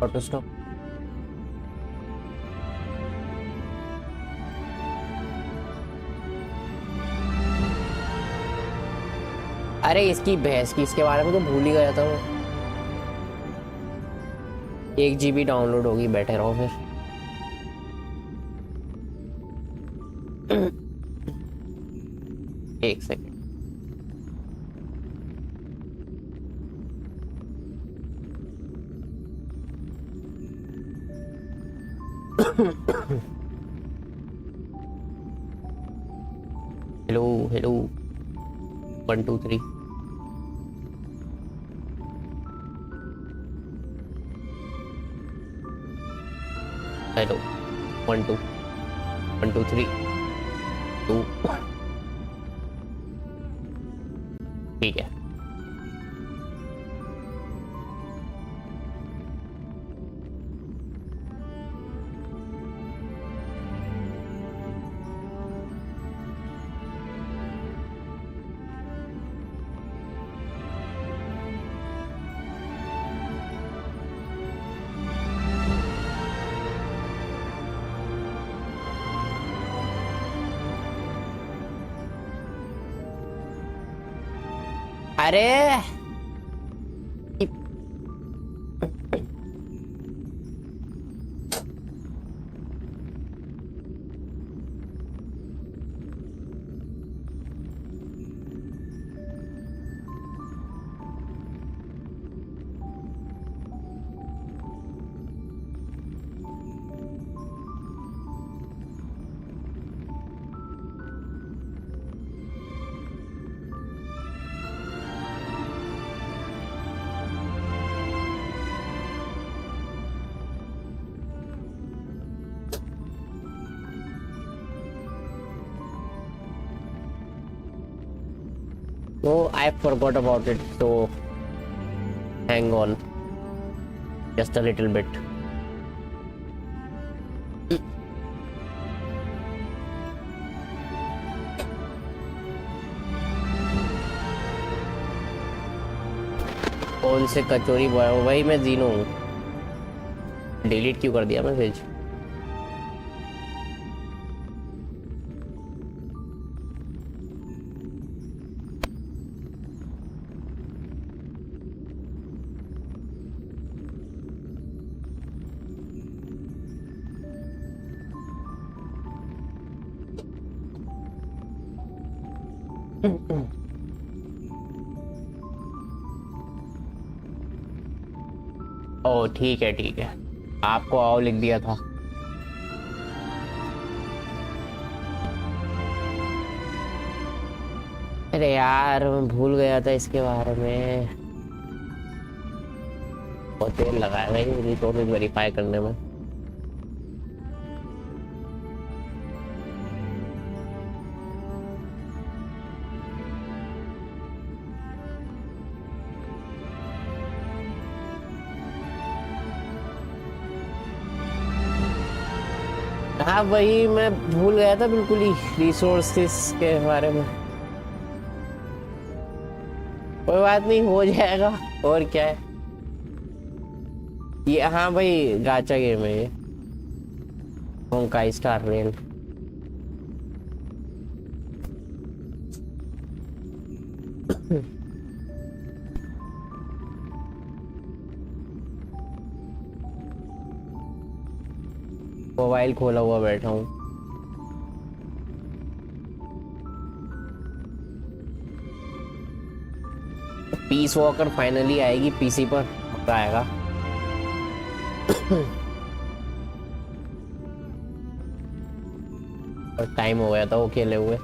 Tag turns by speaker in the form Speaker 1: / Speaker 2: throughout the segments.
Speaker 1: Auto stop. अरे इसकी भैंस की, इसके बारे में तो भूल ही गया था मैं। 1 GB डाउनलोड होगी, बैठे रहो फिर। एक सेकंड। Hello hello 1 2 3। हेलो 1 2 1 2 3 2। ठीक है। अरे No, I forgot about it, so hang on just a little bit. कौन से कचौरी वही मैं जीनो हूँ। डिलीट क्यों कर दिया मैसेज? ओ ठीक है ठीक है, आपको आओ लिख दिया था। अरे यार मैं भूल गया था इसके बारे में। बहुत देर लगाया भाई रिसोर्सेज वेरीफाई करने में। हाँ वही मैं भूल गया था बिल्कुल ही रिसोर्सेस के बारे में। कोई बात नहीं, हो जाएगा। और क्या है ये? हाँ भाई गाचा गेम है ये, होंकाई स्टार रेल। मोबाइल खोला हुआ बैठा हूँ। पीस वॉकर फाइनली आएगी पीसी पर, मजा आएगा। और टाइम हो गया था वो खेले हुए।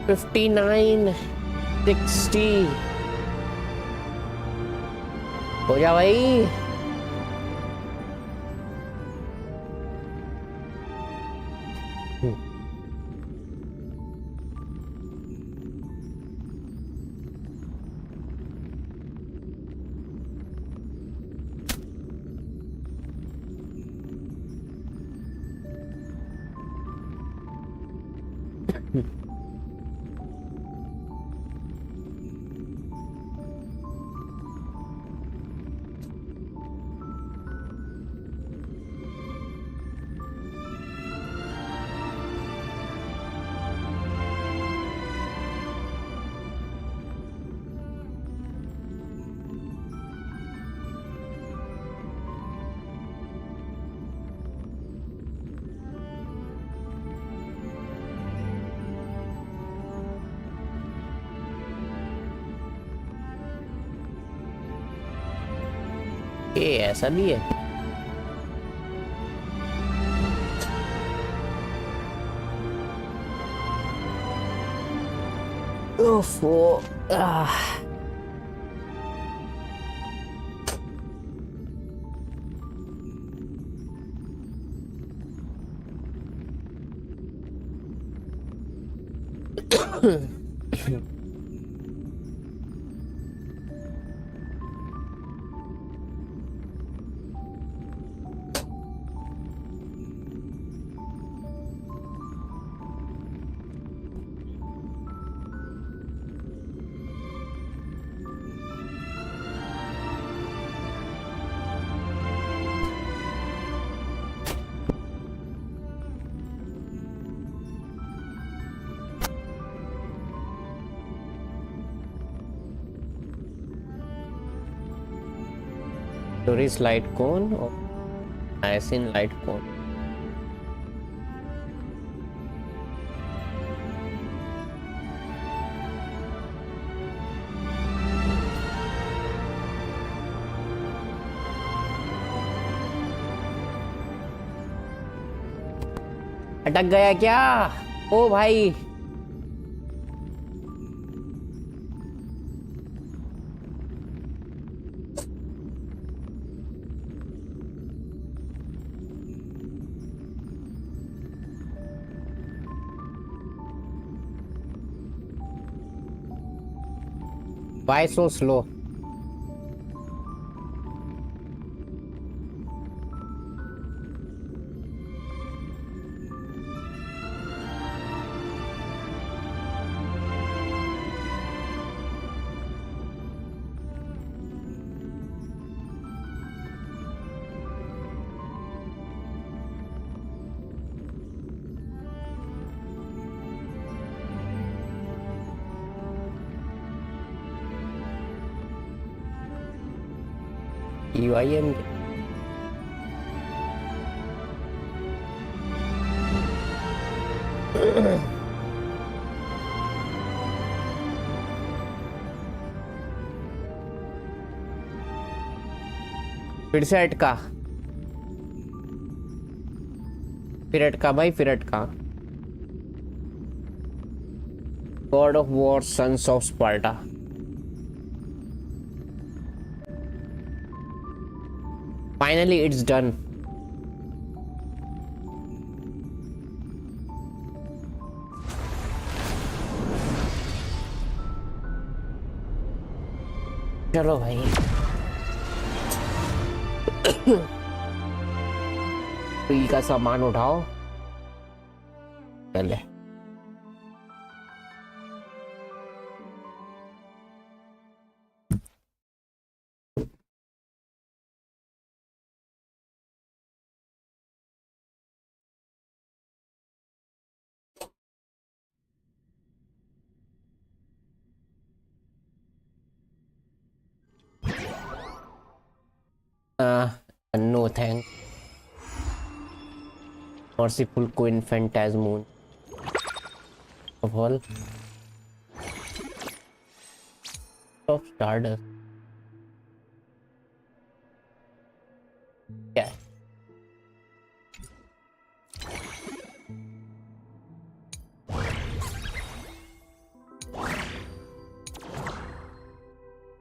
Speaker 1: $59 $60 हो जा भाई। ये ऐसा भी है। ओफो Stories light cone or niacin light cone. अटक गया क्या? ओ भाई Why so slow? UIM फिर से अटका, फिर अटका भाई, फिर अटका। God of war, sons of Sparta. Finally, it's done. चलो भाई फ्री का सामान उठाओ पहले। No thanks. Merciful Queen Phantasmoon of all of Stardust. Yeah.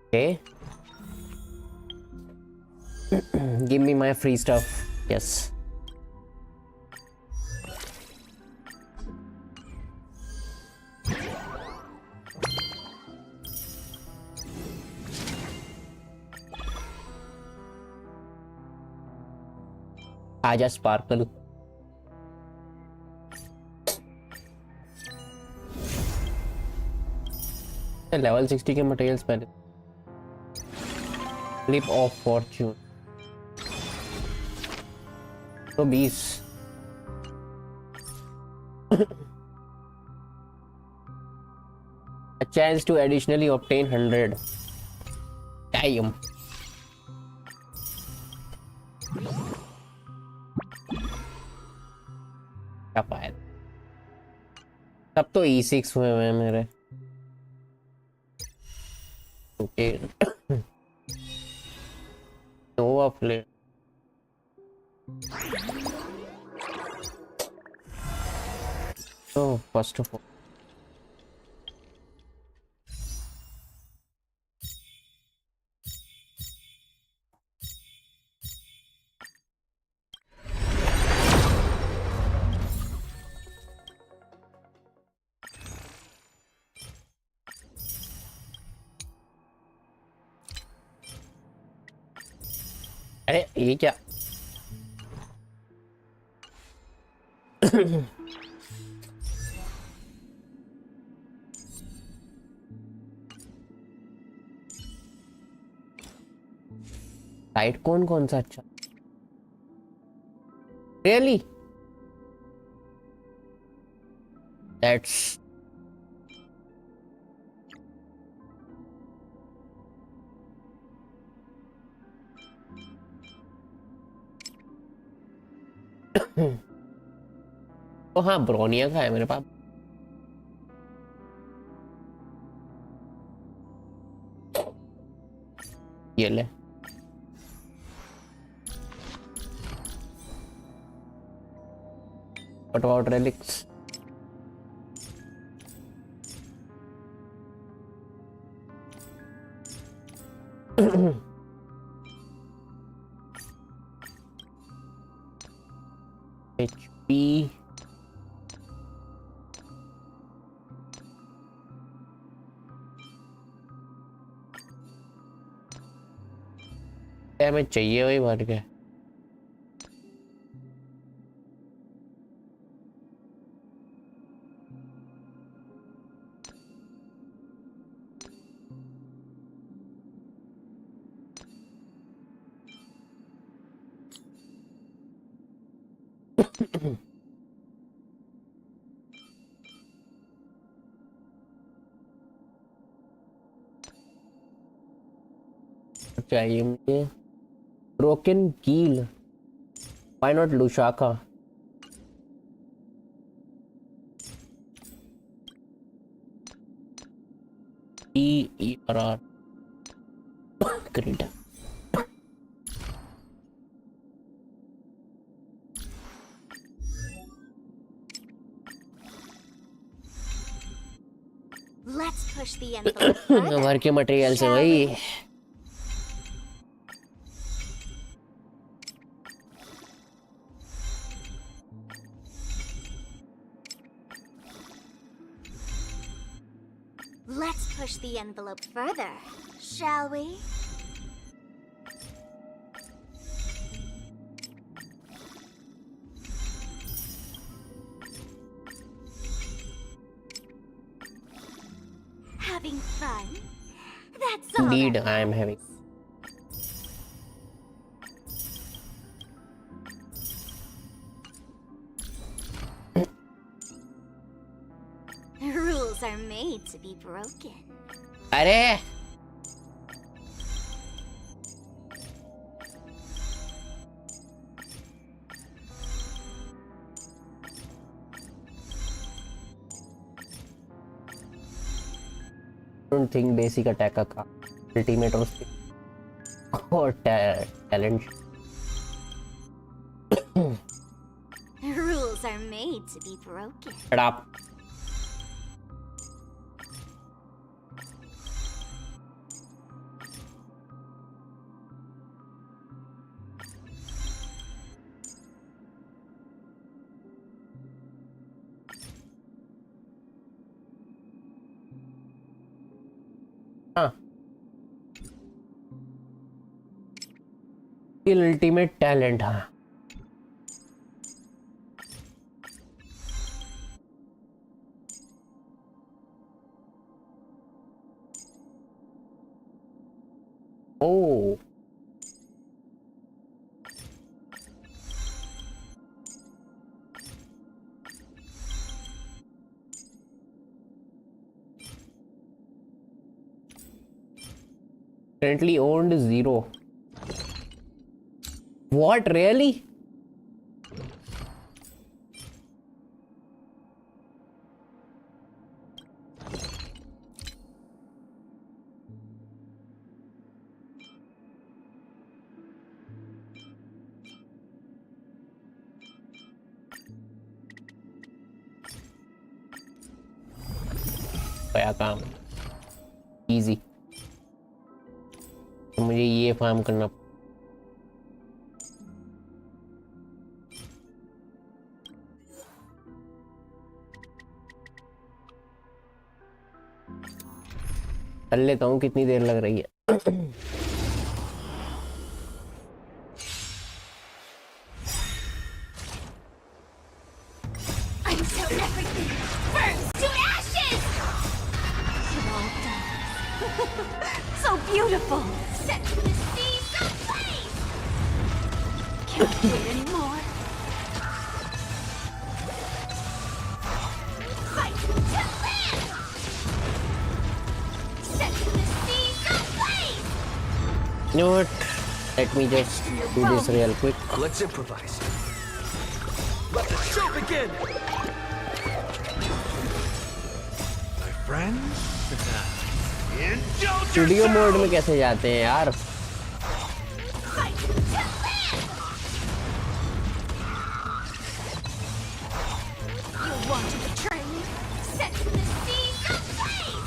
Speaker 1: Okay. Give me my free stuff. Yes. आजा स्पार्कल। लेवल 60 के मटेरियल्स पहले फ्लिप ऑफ फॉर्च्यून तो 20 a chance to additionally obtain 100 damn क्या फायदा तब तो E6 हुए हैं मेरे ओके नोवा फ्लेट तो फर्स्ट ऑफ ऑल अरे ये क्या साइट कौन कौन सा अच्छा रियली दैट्स तो हाँ ब्रोनिया का है मेरे पास ये ले What about relics? HP हमें चाहिए वही भर के चाहिए मुझे ब्रोकन कील व्हाई नॉट लुशाका EERR क्रीटा
Speaker 2: Let's push the envelope further.
Speaker 1: Work के मटेरियल से
Speaker 2: Shall
Speaker 1: वही
Speaker 2: we? Let's push the envelope further, shall we? Having fun? That's all.
Speaker 1: indeed
Speaker 2: that
Speaker 1: I am having
Speaker 2: Rules are made to be broken.
Speaker 1: अरे don't think basic attack का ultimate और talent
Speaker 2: Rules are made to be broken.
Speaker 1: shut up हाँ ultimate talent हाँ Oh. Currently owned 0. What, really? गया काम easy. तो मुझे ये फार्म करना कर लेता हूँ, कितनी देर लग रही है।
Speaker 2: Until everything burns to ashes! It all dies. So beautiful! Set the seas ablaze! Can't wait anymore. Fight to live! Set the seas ablaze!
Speaker 1: You know what? Let me just do this real quick.
Speaker 3: Let's improvise. Let the show begin! My friends? Indulge
Speaker 1: studio mode में
Speaker 3: yourselves!
Speaker 1: कैसे जाते हैं यार?
Speaker 2: Fight to live! You want to betray me? Set the seas ablaze!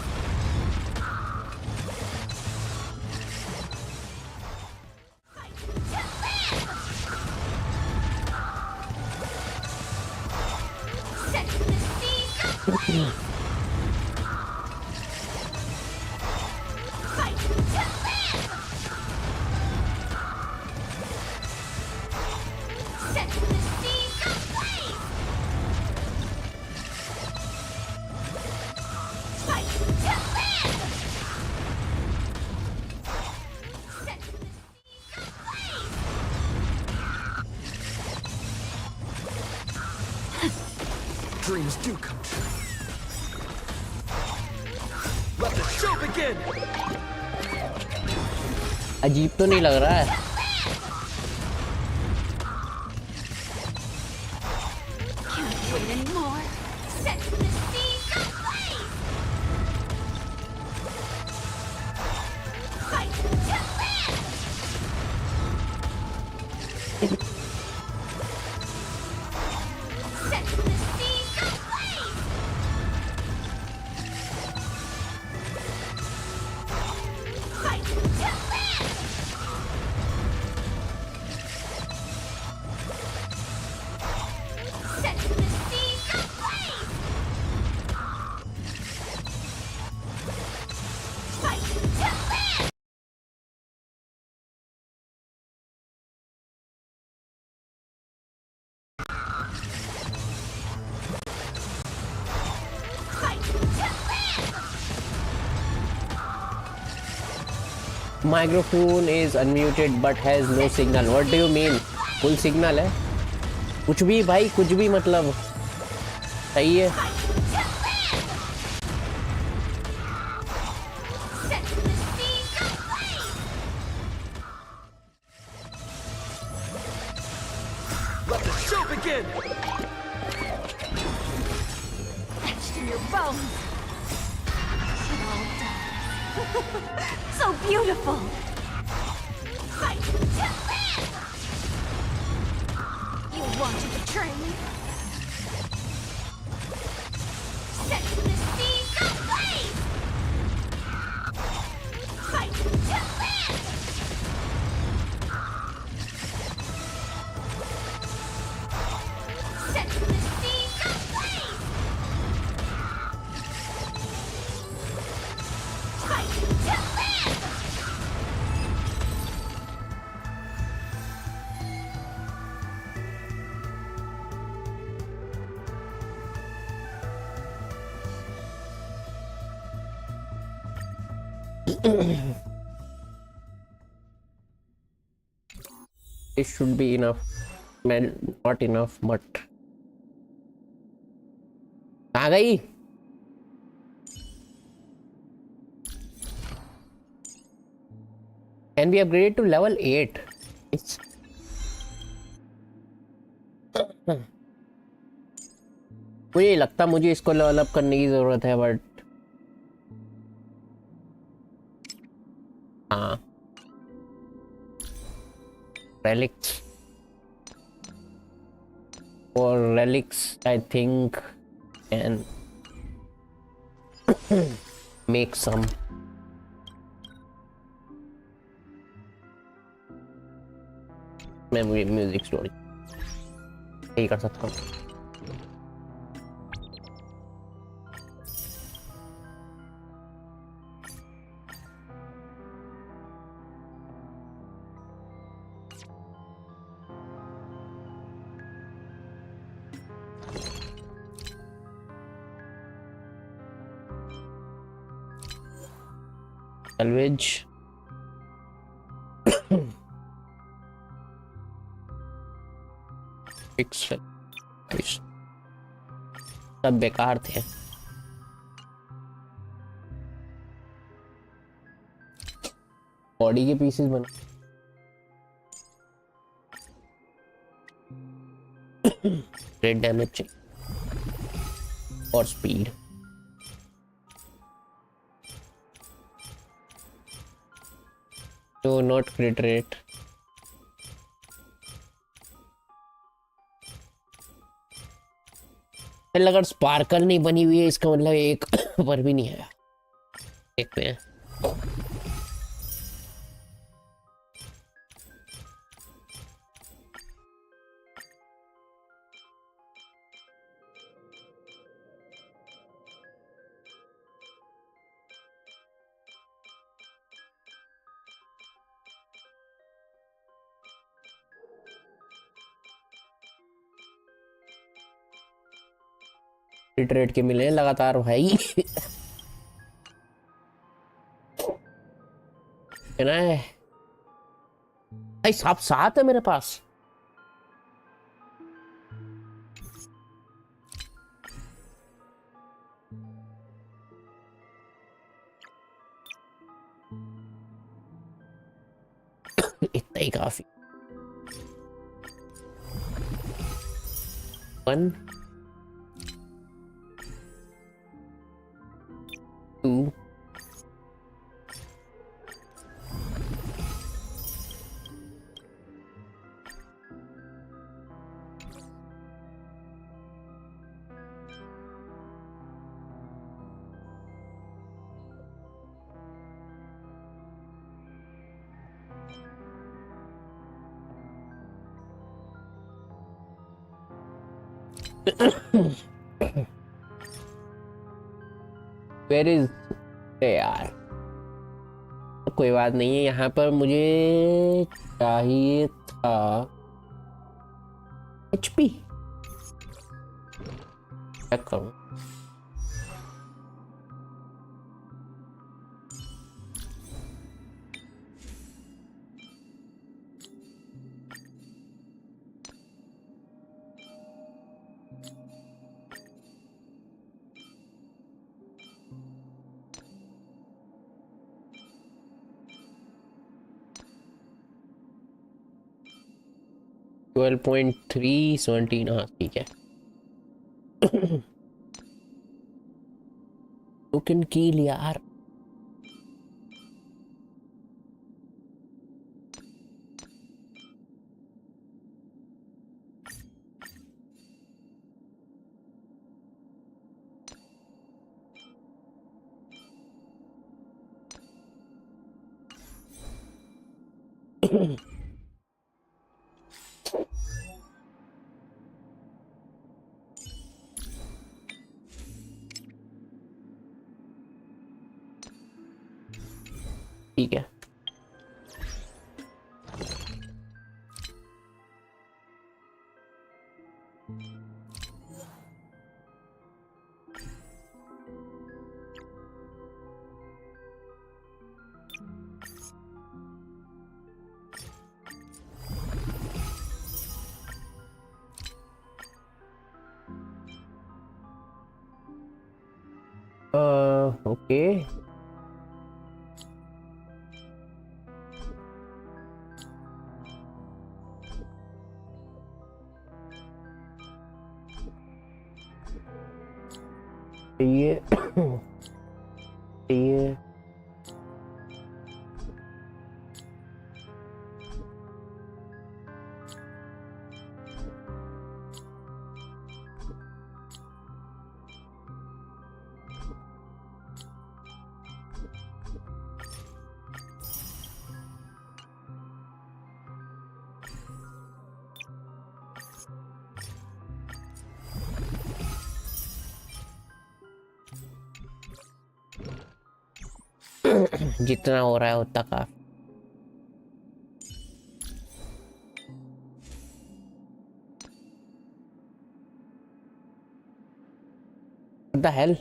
Speaker 2: Fight to live! Set the seas ablaze! Fight to live! Set the seas ablaze! Fight to live! Set the seas ablaze!
Speaker 3: Dreams do come true. Let the show begin!
Speaker 1: अजीब तो नहीं लग रहा है?
Speaker 2: Can't wait anymore. Set the seas ablaze! Fight to live! Set the seas ablaze! Fight to live! Set the seas ablaze! Fight to live! Fight to live!
Speaker 1: Microphone is unmuted but has no signal. What do you mean? Full signal है? कुछ भी भाई, कुछ भी मतलब सही है।
Speaker 2: Fight to live! Set the seas ablaze!
Speaker 3: Let the show begin!
Speaker 2: Etched in your bones. It all dies. So beautiful. Fight to live! You want to betray me? Set the seas ablaze! Fight to live! Set the seas ablaze! Fight to live!
Speaker 1: This should be enough. Man, not enough, but कहाँ गई? Can be upgraded to level 8. It's मुझे लगता मुझे इसको level up करने की जरूरत है, बट हाँ relics or relics I think can make some. मैं म्यूजिक स्टोरी यही कर सकता हूँ. salvage fix सब बेकार थे. बॉडी के पीसेस बन रेड डैमेज और स्पीड. तो नॉट क्रिट रेट. अगर स्पार्कल नहीं बनी हुई है इसका मतलब एक पर भी नहीं है. देखते हैं. ट्रेड के मिले लगातार भाई. है ना भाई, साथ साथ है मेरे पास. इतना ही काफी. 1 2 Where is यार. कोई बात नहीं है. यहाँ पर मुझे चाहिए था HP. चेक करूँ. ट्वेल्व 12.317. हाँ ठीक है. टोकन की यार. ठीक है. Okay. ये ये जितना हो रहा है उतना काफी। What the hell?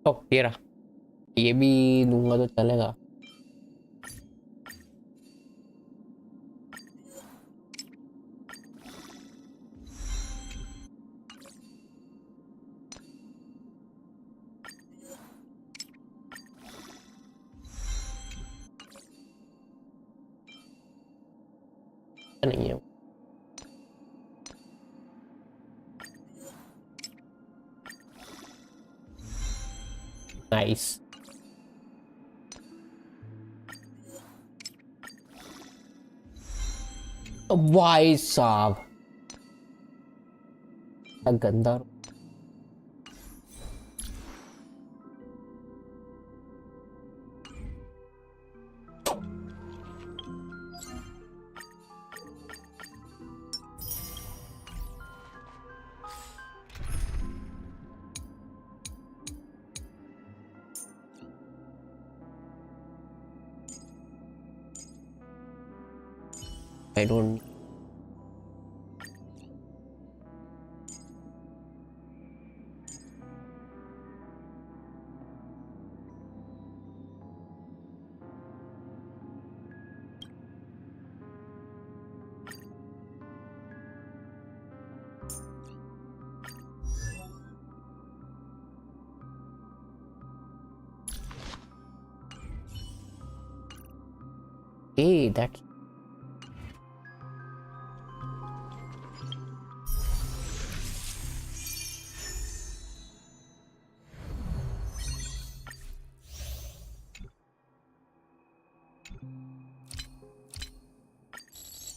Speaker 1: ओ ये रहा, ये भी दूंगा तो चलेगा। नहीं है नाइस। भाई साहब गंदा। I don't. Hey, that's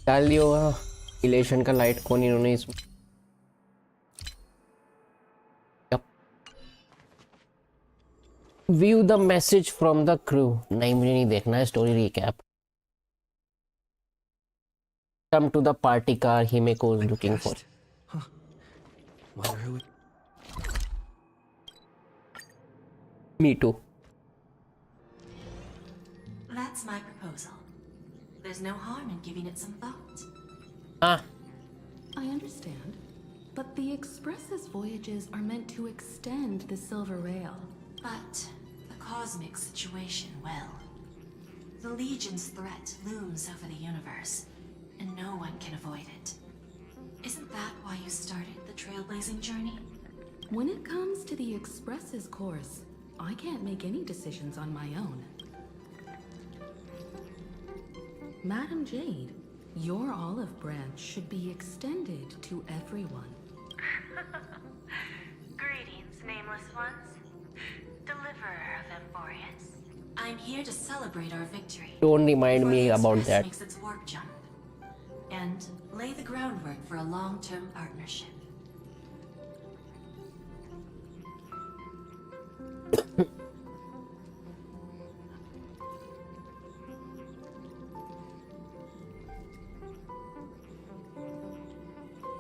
Speaker 1: डाल दिया होगा इलेशन का लाइट कौन इन्होंने इसमें। View the message from the crew. नहीं मुझे नहीं देखना है story recap. Come to the party car Himeko is looking for. Me too.
Speaker 4: That's my proposal. There's no harm in giving it some thought.
Speaker 1: हाँ
Speaker 5: I understand, but the Express's voyages are meant to extend the Silver Rail.
Speaker 4: But the cosmic situation, well, the Legion's threat looms over the universe, and no one can avoid it. Isn't that why you started the trailblazing journey?
Speaker 5: When it comes to the Express's course, I can't make any decisions on my own. Madam Jade, your olive branch should be extended to everyone.
Speaker 4: Greetings, nameless ones. Deliverer of Enquiries. I'm here to celebrate our victory.
Speaker 1: don't remind
Speaker 4: before
Speaker 1: me
Speaker 4: the
Speaker 1: about
Speaker 4: Express
Speaker 1: that.
Speaker 4: makes its warp jump, and lay the groundwork for a long-term partnership.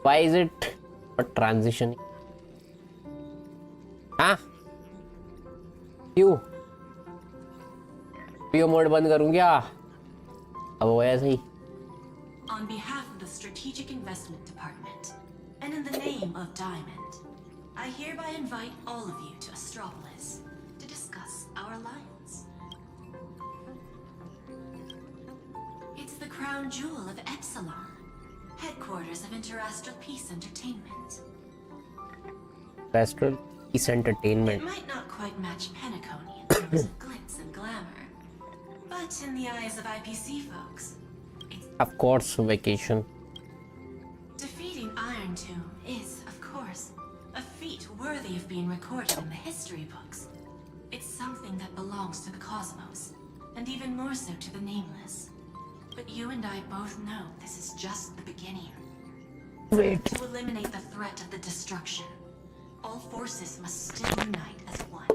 Speaker 1: Why is it a transition? हाँ क्यों? PO mode बंद करूं क्या? अब वो ऐसे ही।
Speaker 4: On behalf of the Strategic Investment Department, and in the name of Diamond, I hereby invite all of you to Astropolis to discuss our alliance. It's the crown jewel of Epsilon, headquarters of Interastral Peace Entertainment.
Speaker 1: Astral Peace Entertainment.
Speaker 4: It might not quite match Penacony in terms of glitz and glamour, but in the eyes of IPC folks, it's...
Speaker 1: Of course, vacation.
Speaker 4: Defeating Iron Tomb is, of course, a feat worthy of being recorded in the history books. It's something that belongs to the cosmos, and even more so to the Nameless. But you and I both know this is just the beginning.
Speaker 1: Wait.
Speaker 4: To eliminate the threat of the destruction, all forces must still unite as one.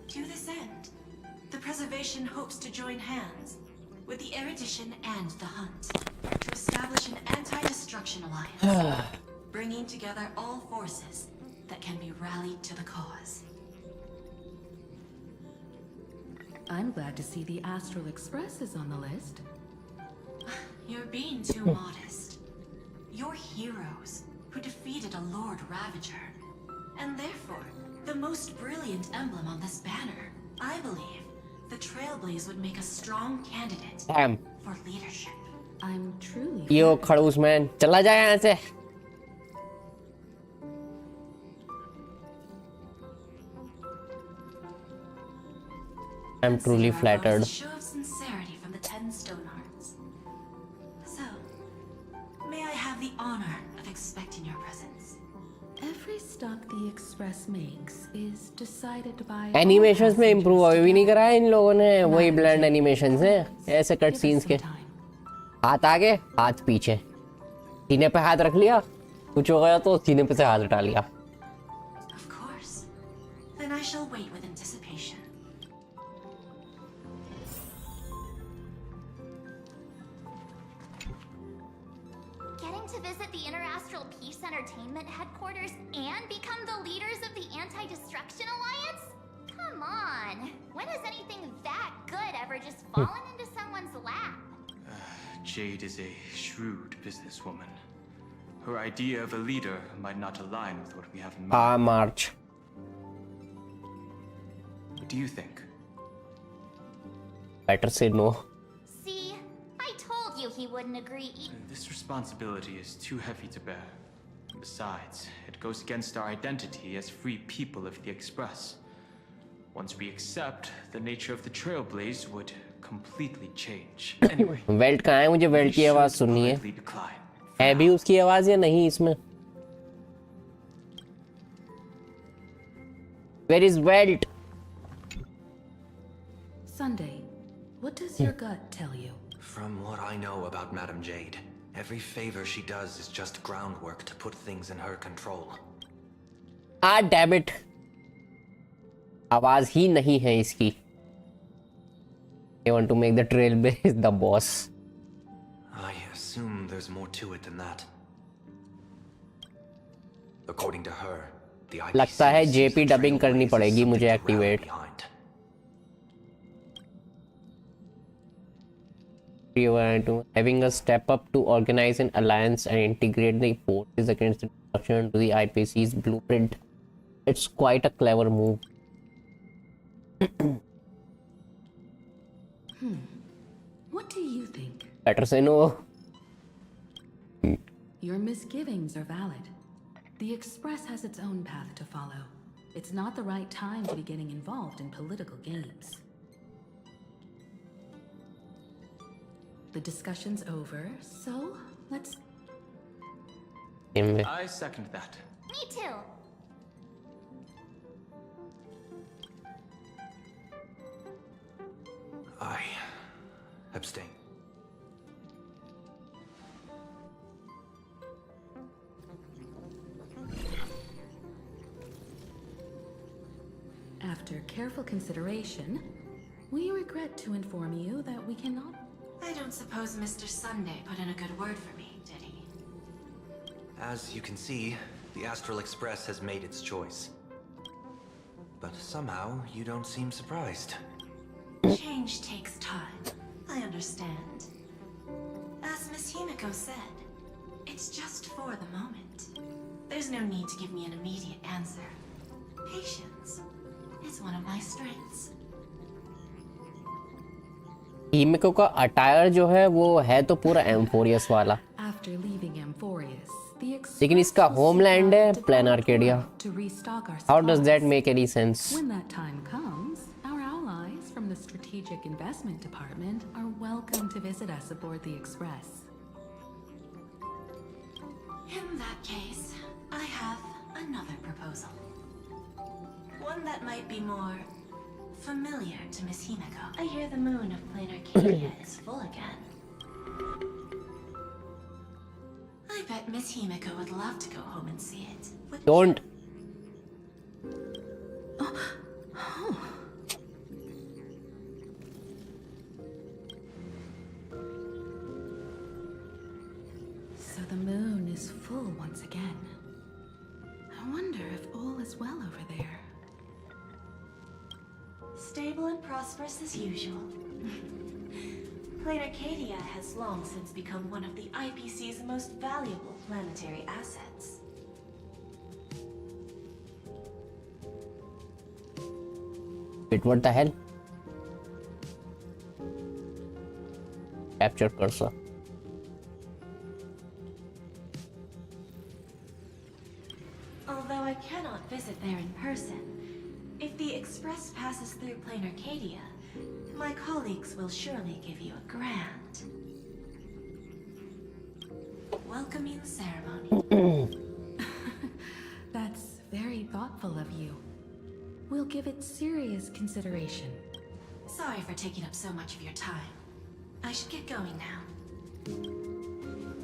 Speaker 4: To this end, the Preservation hopes to join hands with the Erudition and the Hunt to establish an anti-destruction alliance, bringing together all forces that can be rallied to the cause.
Speaker 5: I'm glad to see the Astral Express is on the list.
Speaker 4: You're being too modest. You're heroes who defeated a Lord Ravager, and therefore the most brilliant emblem on this banner. I believe the Trailblaze would make a strong candidate
Speaker 1: Damn.
Speaker 4: for leadership.
Speaker 5: I'm truly
Speaker 1: yo
Speaker 5: flattered.
Speaker 1: खड़ूस man चला जाए यहाँ से। I'm truly
Speaker 4: Consider our vote
Speaker 1: flattered.
Speaker 4: as a show of sincerity from the 10 Stonehearts. So, may I have the honor of expecting your presence?
Speaker 5: Every stop the Express makes is decided by
Speaker 1: animations में improve अभी भी नहीं करा है इन लोगों ने, वही
Speaker 5: Madam
Speaker 1: bland
Speaker 5: Jane,
Speaker 1: animations हैं ऐसे cut
Speaker 5: give us
Speaker 1: scenes
Speaker 5: some
Speaker 1: के।
Speaker 5: time.
Speaker 1: हाथ आगे हाथ पीछे, सीने पे हाथ रख लिया, कुछ हो गया तो सीने पे से हाथ हटा लिया।
Speaker 4: Of course. Then I shall wait with anticipation.
Speaker 2: Getting to visit the Interastral Peace Entertainment headquarters and become the leaders of the Anti-Destruction Alliance? Come on. When has anything that good ever just fallen into someone's lap?
Speaker 3: Jade is a shrewd businesswoman. Her idea of a leader might not align with what we have in mind.
Speaker 1: हाँ मार्च।
Speaker 3: What do you think?
Speaker 1: Better say no.
Speaker 2: See, I told you he wouldn't agree.
Speaker 3: This responsibility is too heavy to bear. Besides, it goes against our identity as free people of the Express. Once we accept, the nature of the Trailblaze would completely change. Anyway,
Speaker 1: belt कहाँ है? मुझे belt की आवाज सुननी है.
Speaker 3: politely decline.
Speaker 1: है भी उसकी आवाज या नहीं इसमें? Where is Welt?
Speaker 5: Sunday, what does your gut tell you?
Speaker 6: From what I know about Madame Jade, every favor she does is just groundwork to put things in her control.
Speaker 1: Ah, damn it. आवाज ही नहीं है इसकी. They want to make the Trailblaze the boss.
Speaker 6: I assume there's more to it than that. According to her, the IPC
Speaker 1: लगता है
Speaker 6: sees
Speaker 1: JP
Speaker 6: the
Speaker 1: dubbing करनी
Speaker 6: Trailblaze as
Speaker 1: पड़ेगी
Speaker 6: something
Speaker 1: मुझे
Speaker 6: to rally
Speaker 1: activate.
Speaker 6: behind.
Speaker 1: Having a step up to organize an alliance and integrate the forces against the destruction to the IPC's blueprint. It's quite a clever move.
Speaker 5: What do you think?
Speaker 1: Better say no.
Speaker 5: Your misgivings are valid. The Express has its own path to follow. It's not the right time to be getting involved in political games. The discussion's over, so let's...
Speaker 3: I second that.
Speaker 2: Me too.
Speaker 6: I abstain.
Speaker 5: After careful consideration, we regret to inform you that we cannot...
Speaker 4: I don't suppose Mr. Sunday put in a good word for me, did he?
Speaker 6: As you can see, the Astral Express has made its choice. But somehow, you don't seem surprised.
Speaker 4: Change takes time. I understand. As Miss Himiko said, it's just for the moment. There's no need to give me an immediate answer. Patience is one of my strengths.
Speaker 1: हिमिको का attire जो है वो है तो पूरा एम्फोरियस वाला.
Speaker 5: After leaving Enquiries, the Express
Speaker 1: लेकिन इसका होमलैंड है
Speaker 5: to
Speaker 1: plan Arcadia.
Speaker 5: to restock our
Speaker 1: How does that
Speaker 5: supplies.
Speaker 1: make any sense?
Speaker 5: When that time comes, our allies from the Strategic Investment Department are welcome to visit us aboard the Express.
Speaker 4: In that case, I have another proposal. One that might be more familiar to Miss Himiko. I hear the moon of Plain Arcadia is full again. I bet Miss Himiko would love to go home and see it.
Speaker 1: Don't.
Speaker 5: So the moon is full once again. I wonder if all is well over there.
Speaker 4: Stable and prosperous as usual. Plain Arcadia has long since become one of the IPC's most valuable planetary assets.
Speaker 1: Wait, what the hell? Capture cursor.
Speaker 4: Although I cannot visit there in person, if the Express passes through Plain Arcadia, my colleagues will surely give you a grand welcoming ceremony.
Speaker 5: That's very thoughtful of you. We'll give it serious consideration.
Speaker 4: Sorry for taking up so much of your time. I should get going now.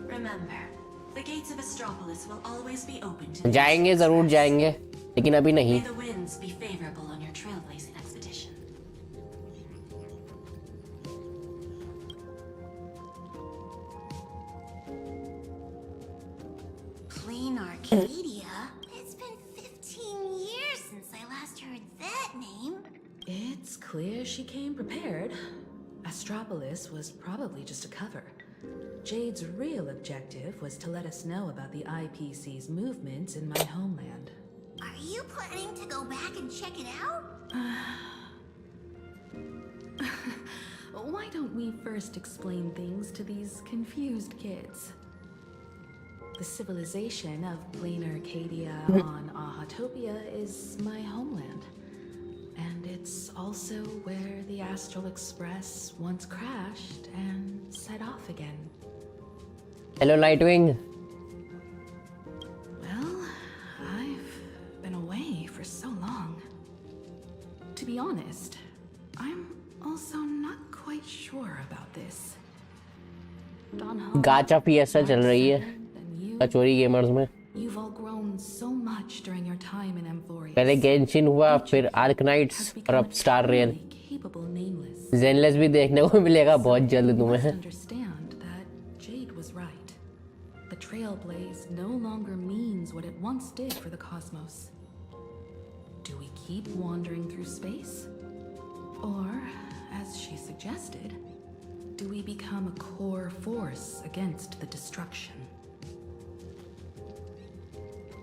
Speaker 4: Remember, the gates of Astropolis will always be open to the
Speaker 1: जाएंगे जरूर जाएंगे लेकिन अभी नहीं.
Speaker 4: May the winds be favorable on your trailblazing expedition.
Speaker 2: Plain Arcadia? It's been 15 years since I last heard that name.
Speaker 5: It's clear she came prepared. Astropolis was probably just a cover. Jade's real objective was to let us know about the IPC's movements in my homeland.
Speaker 2: Are you planning to go back and check it out?
Speaker 5: Why don't we first explain things to these confused kids? The civilization of planar Arcadia on Okhtopia is my homeland. And it's also where the Astral Express once crashed and set off again.
Speaker 1: Hello, Lightwing.
Speaker 5: Well, I've been away for so long. To be honest, I'm also not quite sure about this.
Speaker 1: गाचा PSA चल रही है kachori gamers में.
Speaker 5: You've all grown so much during your time in Enquiries.
Speaker 1: पहले Genshin हुआ, फिर आर्कनाइट्स और अब star rail. ज़ेनलेस भी देखने को मिलेगा बहुत जल्द तुम्हें.
Speaker 5: Understand that Jade was right. The Trailblaze no longer means what it once did for the cosmos. Do we keep wandering through space? Or, as she suggested, do we become a core force against the destruction?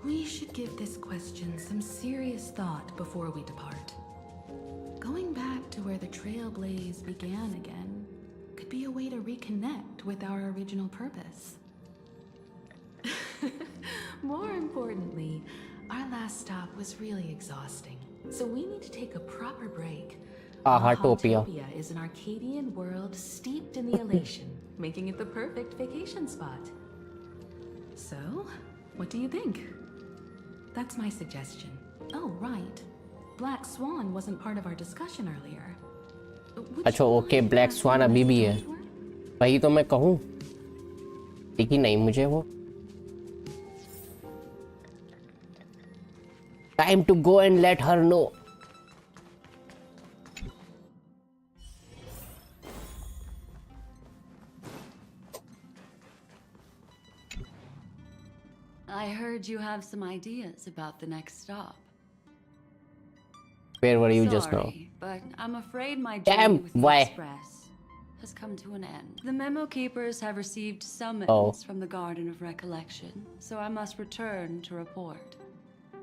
Speaker 5: We should give this question some serious thought before we depart. Going back to where the Trailblaze began again could be a way to reconnect with our original purpose. More importantly, our last stop was really exhausting, so we need to take a proper break.
Speaker 1: Okhtopia
Speaker 5: is an Arcadian world steeped in the elation, making it the perfect vacation spot. So, what do you think? That's my suggestion. Oh, right. Black Swan wasn't part of our discussion earlier.
Speaker 1: अच्छा okay, black swan अभी भी है. वही तो मैं कहूँ, दिखी नहीं मुझे वो. Time to go and let her know.
Speaker 7: I heard you have some ideas about the next stop.
Speaker 1: Where were you just now?
Speaker 7: Sorry, but I'm afraid my
Speaker 1: Damn,
Speaker 7: journey with the
Speaker 1: why?
Speaker 7: Express has come to an end. The memo keepers have received summons from the Garden of Recollection, so I must return to report.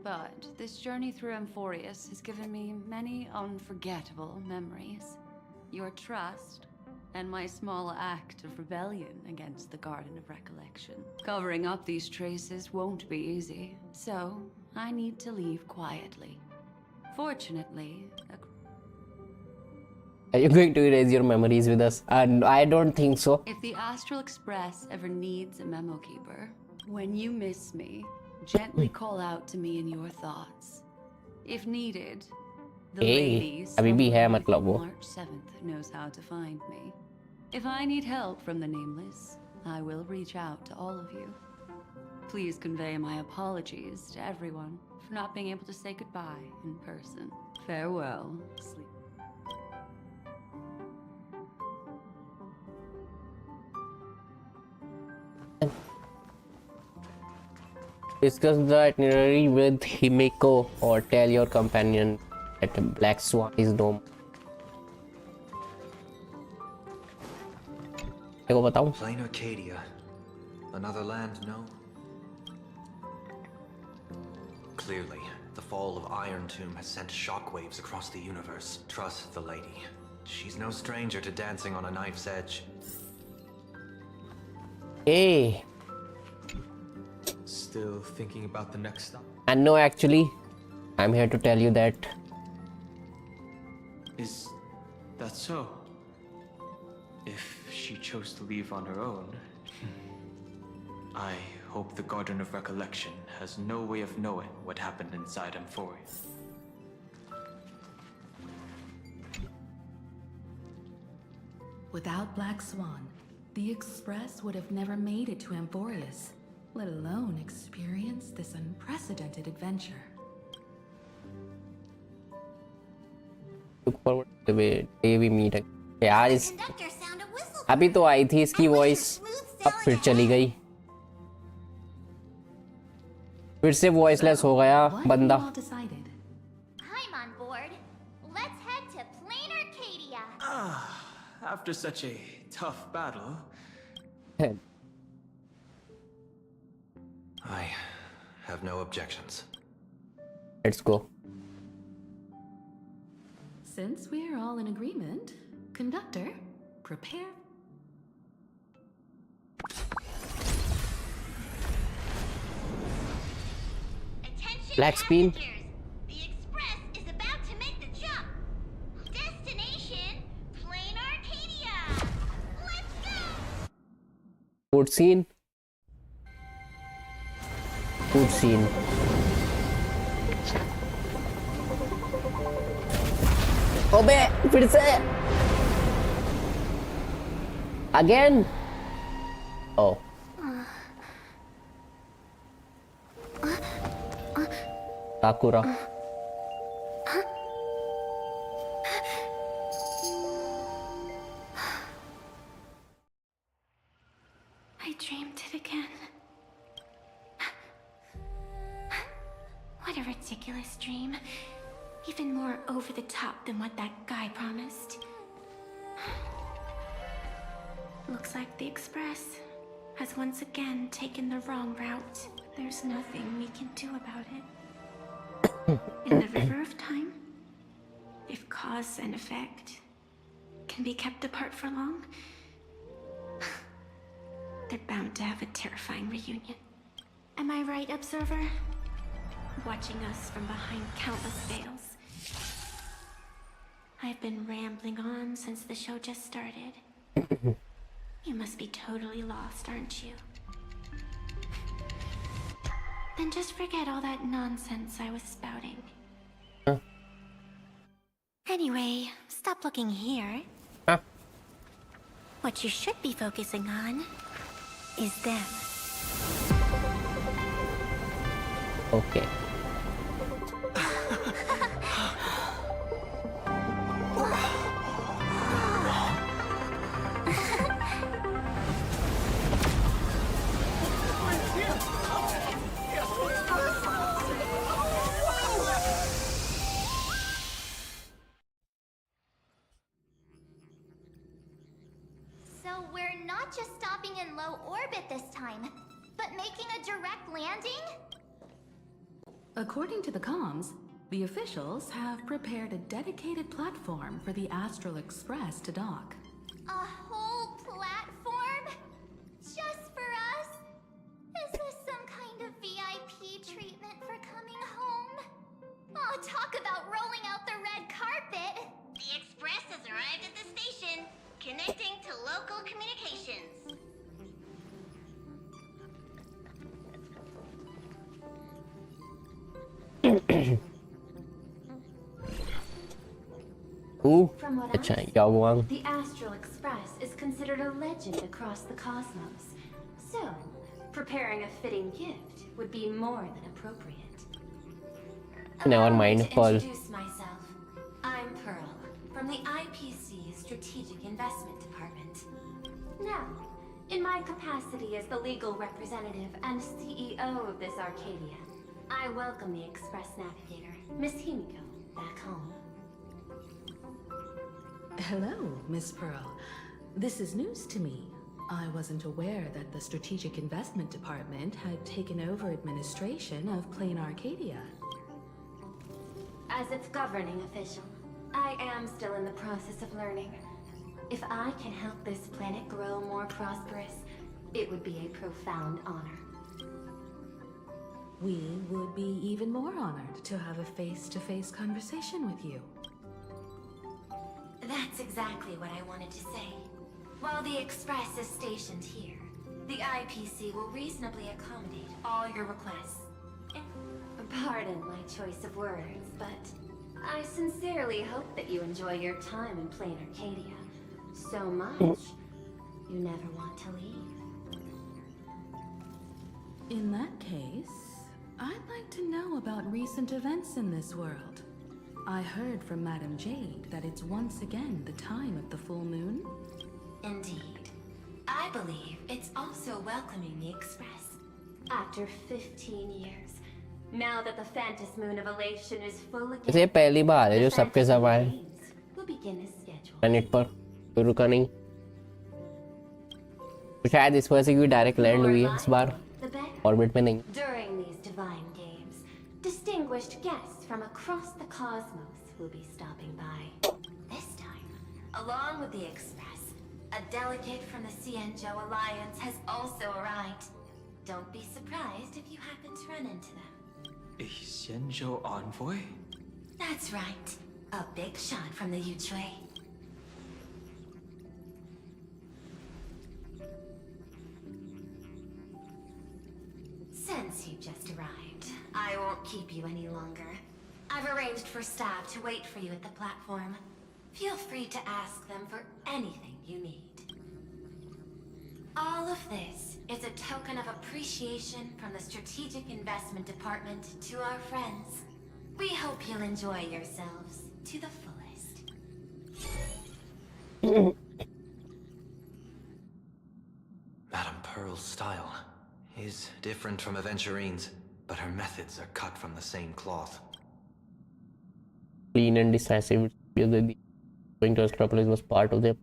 Speaker 7: But this journey through Enquiries has given me many unforgettable memories. Your trust and my small act of rebellion against the Garden of Recollection. Covering up these traces won't be easy, so I need to leave quietly. Fortunately,
Speaker 1: Are you going to erase your memories with us? I don't think so.
Speaker 7: if the Astral Express ever needs a memo keeper, when you miss me, gently call out to me in your thoughts. If needed, the
Speaker 1: Hey,
Speaker 7: ladies
Speaker 1: अभी भी है
Speaker 7: of
Speaker 1: मतलब वो.
Speaker 7: March 7th knows how to find me. If I need help from the Nameless, I will reach out to all of you. Please convey my apologies to everyone for not being able to say goodbye in person. Farewell, sleep.
Speaker 1: Discuss the itinerary with Himiko or tell your companion that Black Swan is no more. देखो बताऊं.
Speaker 6: Plain Arcadia. Another land, no? Clearly, the fall of Iron Tomb has sent shockwaves across the universe. Trust the lady. She's no stranger to dancing on a knife's edge.
Speaker 1: Hey,
Speaker 3: Still thinking about the next stop?
Speaker 1: and no, actually, I'm here to tell you that
Speaker 3: Is that so? If she chose to leave on her own, I hope the Garden of Recollection has no way of knowing what happened inside Enquiries.
Speaker 5: Without Black Swan, the Express would have never made it to Enquiries, let alone experience this unprecedented adventure.
Speaker 1: look forward to the day we meet again. यार इस
Speaker 2: Conductor, sound a whistle.
Speaker 1: अभी तो आई थी इसकी voice, अब फिर चली गई. फिर से वॉइसलेस हो गया
Speaker 5: What have you
Speaker 1: बंदा.
Speaker 5: all decided?
Speaker 2: I'm on board. Let's head to Plain Arcadia.
Speaker 3: After such a tough battle,
Speaker 6: I have no objections.
Speaker 1: Let's go.
Speaker 5: Since we're all in agreement, Conductor, prepare.
Speaker 1: Black screen.
Speaker 2: Passengers, the Express is about to make the jump. Destination, Plain Arcadia. Let's go!
Speaker 1: Food scene. Food scene. अबे फिर से again. Oh. Sakura.
Speaker 2: I dreamed it again. What a ridiculous dream. Even more over the top than what that guy promised. Looks like the Express has once again taken the wrong route. There's nothing we can do about it. In the river of time, if cause and effect can be kept apart for long, they're bound to have a terrifying reunion. Am I right, Observer? Watching us from behind countless veils. I've been rambling on since the show just started. You must be totally lost, aren't you? Then just forget all that nonsense I was spouting.
Speaker 1: Huh?
Speaker 2: Anyway, stop looking here.
Speaker 1: Huh?
Speaker 2: What you should be focusing on is them.
Speaker 1: Okay.
Speaker 2: So we're not just stopping in low orbit this time, but making a direct landing?
Speaker 5: According to the comms, the officials have prepared a dedicated platform for the Astral Express to dock.
Speaker 2: A whole platform? Just for us? Is this some kind of VIP treatment for coming home? Oh, talk about rolling out the red carpet!
Speaker 8: The Express has arrived at the station, connecting to local communications.
Speaker 1: Ooh.
Speaker 2: From what
Speaker 1: अच्छा
Speaker 2: I
Speaker 1: Yaoguang.
Speaker 2: the Astral Express is considered a legend across the cosmos. So, preparing a fitting gift would be more than appropriate.
Speaker 1: Never
Speaker 2: Allow me
Speaker 1: mind,
Speaker 2: to
Speaker 1: Paul.
Speaker 2: introduce myself. I'm Pearl, from the IPC Strategic Investment Department. Now, in my capacity as the legal representative and CEO of this Arcadia, I welcome the Express Navigator, Miss Himiko, back home.
Speaker 5: Hello, Miss Pearl. This is news to me. I wasn't aware that the Strategic Investment Department had taken over administration of Plain Arcadia.
Speaker 2: As its governing official, I am still in the process of learning. If I can help this planet grow more prosperous, it would be a profound honor.
Speaker 5: We would be even more honored to have a face-to-face conversation with you.
Speaker 2: That's exactly what I wanted to say. While the Express is stationed here, the IPC will reasonably accommodate all your requests. Pardon my choice of words, but I sincerely hope that you enjoy your time in Plain Arcadia so much you never want to leave.
Speaker 5: In that case, I'd like to know about recent events in this world. I heard from Madame Jade that it's once again the time of the full moon.
Speaker 2: Indeed. I believe it's also welcoming the Express. After 15 years, now that the Phantom Moon of Elation is full again,
Speaker 1: ये पहली बार है जो
Speaker 2: the
Speaker 1: सबके
Speaker 2: Phantom
Speaker 1: सब आए
Speaker 2: Games will begin as scheduled.
Speaker 1: Planet पर, कोई रुका नहीं। तो शायद इस वजह से भी डायरेक्ट लैंड हुई है इस बार,
Speaker 2: The better.
Speaker 1: ऑर्बिट में नहीं।
Speaker 2: During these divine games, distinguished guests from across the cosmos will be stopping by. This time, along with the Express, a delegate from the XeN0 Alliance has also arrived. Don't be surprised if you happen to run into them.
Speaker 3: A XeN0 envoy?
Speaker 4: That's right. A big shot from the Yuchui. Since you just arrived, I won't keep you any longer. I've arranged for staff to wait for you at the platform. Feel free to ask them for anything you need. All of this is a token of appreciation from the Strategic Investment Department to our friends. We hope you'll enjoy yourselves to the fullest.
Speaker 6: Madame Pearl's style is different from Aventurine's, but her methods are cut from the same cloth.
Speaker 1: Clean and decisive. Going to Astropolis was part of their.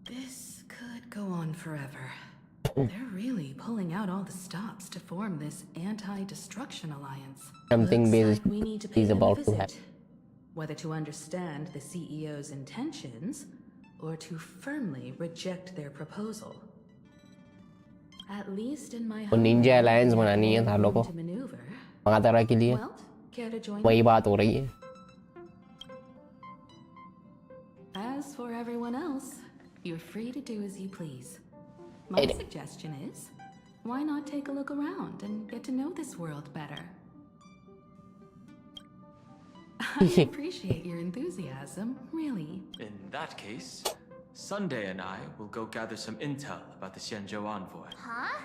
Speaker 5: This could go on forever. They're really pulling out all the stops to form this anti-destruction alliance.
Speaker 1: Something
Speaker 5: Looks
Speaker 1: basic
Speaker 5: like we need to pay
Speaker 1: is
Speaker 5: them a
Speaker 1: about to
Speaker 5: visit.
Speaker 1: happen.
Speaker 5: Whether to understand the CEO's intentions or to firmly reject their proposal. At least in my home,
Speaker 1: Ninja Alliance बनानी है सालों को
Speaker 5: to maneuver.
Speaker 1: मातारा के लिए
Speaker 5: Well, care to join?
Speaker 1: वही बात हो रही है.
Speaker 5: As for everyone else, you're free to do as you please. My suggestion is, why not take a look around and get to know this world better? I appreciate your enthusiasm, really.
Speaker 3: In that case, Sunday and I will go gather some intel about the XeN0 envoy.
Speaker 2: Huh?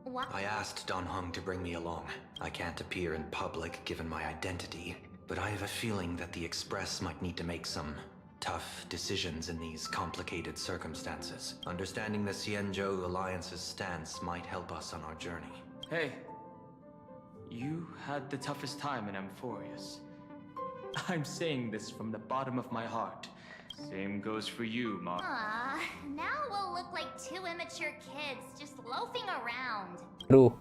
Speaker 2: What?
Speaker 6: I asked Don Hung to bring me along. I can't appear in public given my identity, but I have a feeling that the Express might need to make some tough decisions in these complicated circumstances. Understanding the XeN0 Alliance's stance might help us on our journey.
Speaker 3: Hey, you had the toughest time in Amphorius. I'm saying this from the bottom of my heart. Same goes for you, Mar.
Speaker 2: Now we'll look like two immature kids just loafing around.
Speaker 1: True.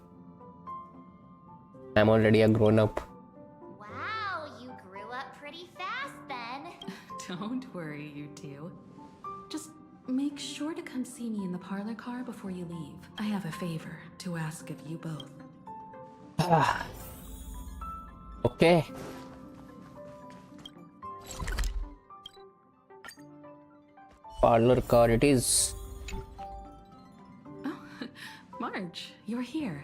Speaker 1: I'm already a grown-up.
Speaker 2: Wow, you grew up pretty fast then.
Speaker 5: Don't worry, you two. Just make sure to come see me in the parlor car before you leave. I have a favor to ask of you both.
Speaker 1: Okay. Parlor car it is.
Speaker 5: Oh, Marge, you're here.